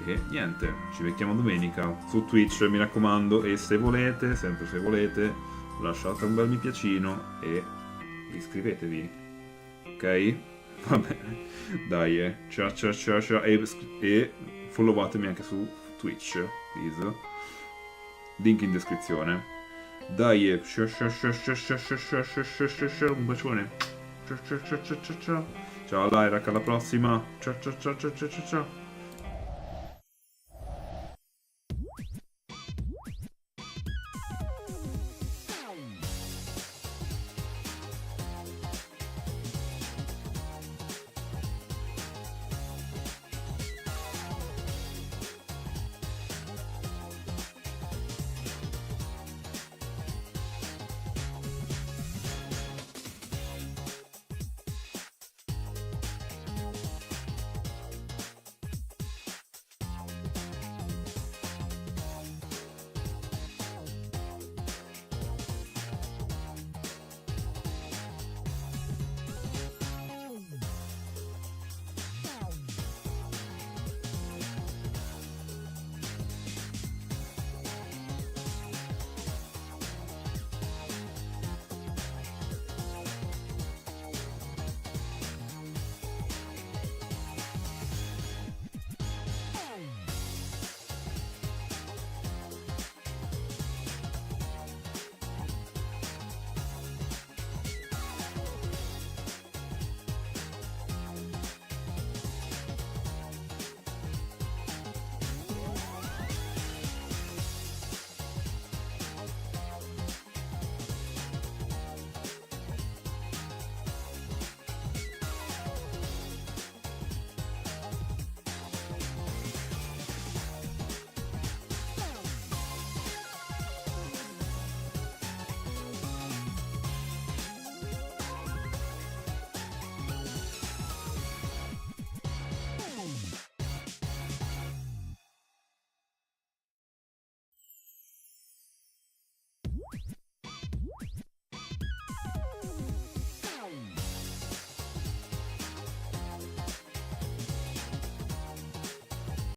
E niente, ci becchiamo domenica su Twitch, mi raccomando, e se volete, sempre se volete, lasciate un bel mi piacino e iscrivetevi, ok? Va bene, dai, ciao ciao ciao ciao, e followatemi anche su Twitch, please, link in descrizione. Dai, ciao ciao ciao ciao ciao ciao ciao ciao ciao, un bacione, ciao ciao ciao ciao ciao ciao, ciao Lyra, alla prossima, ciao ciao ciao ciao ciao ciao.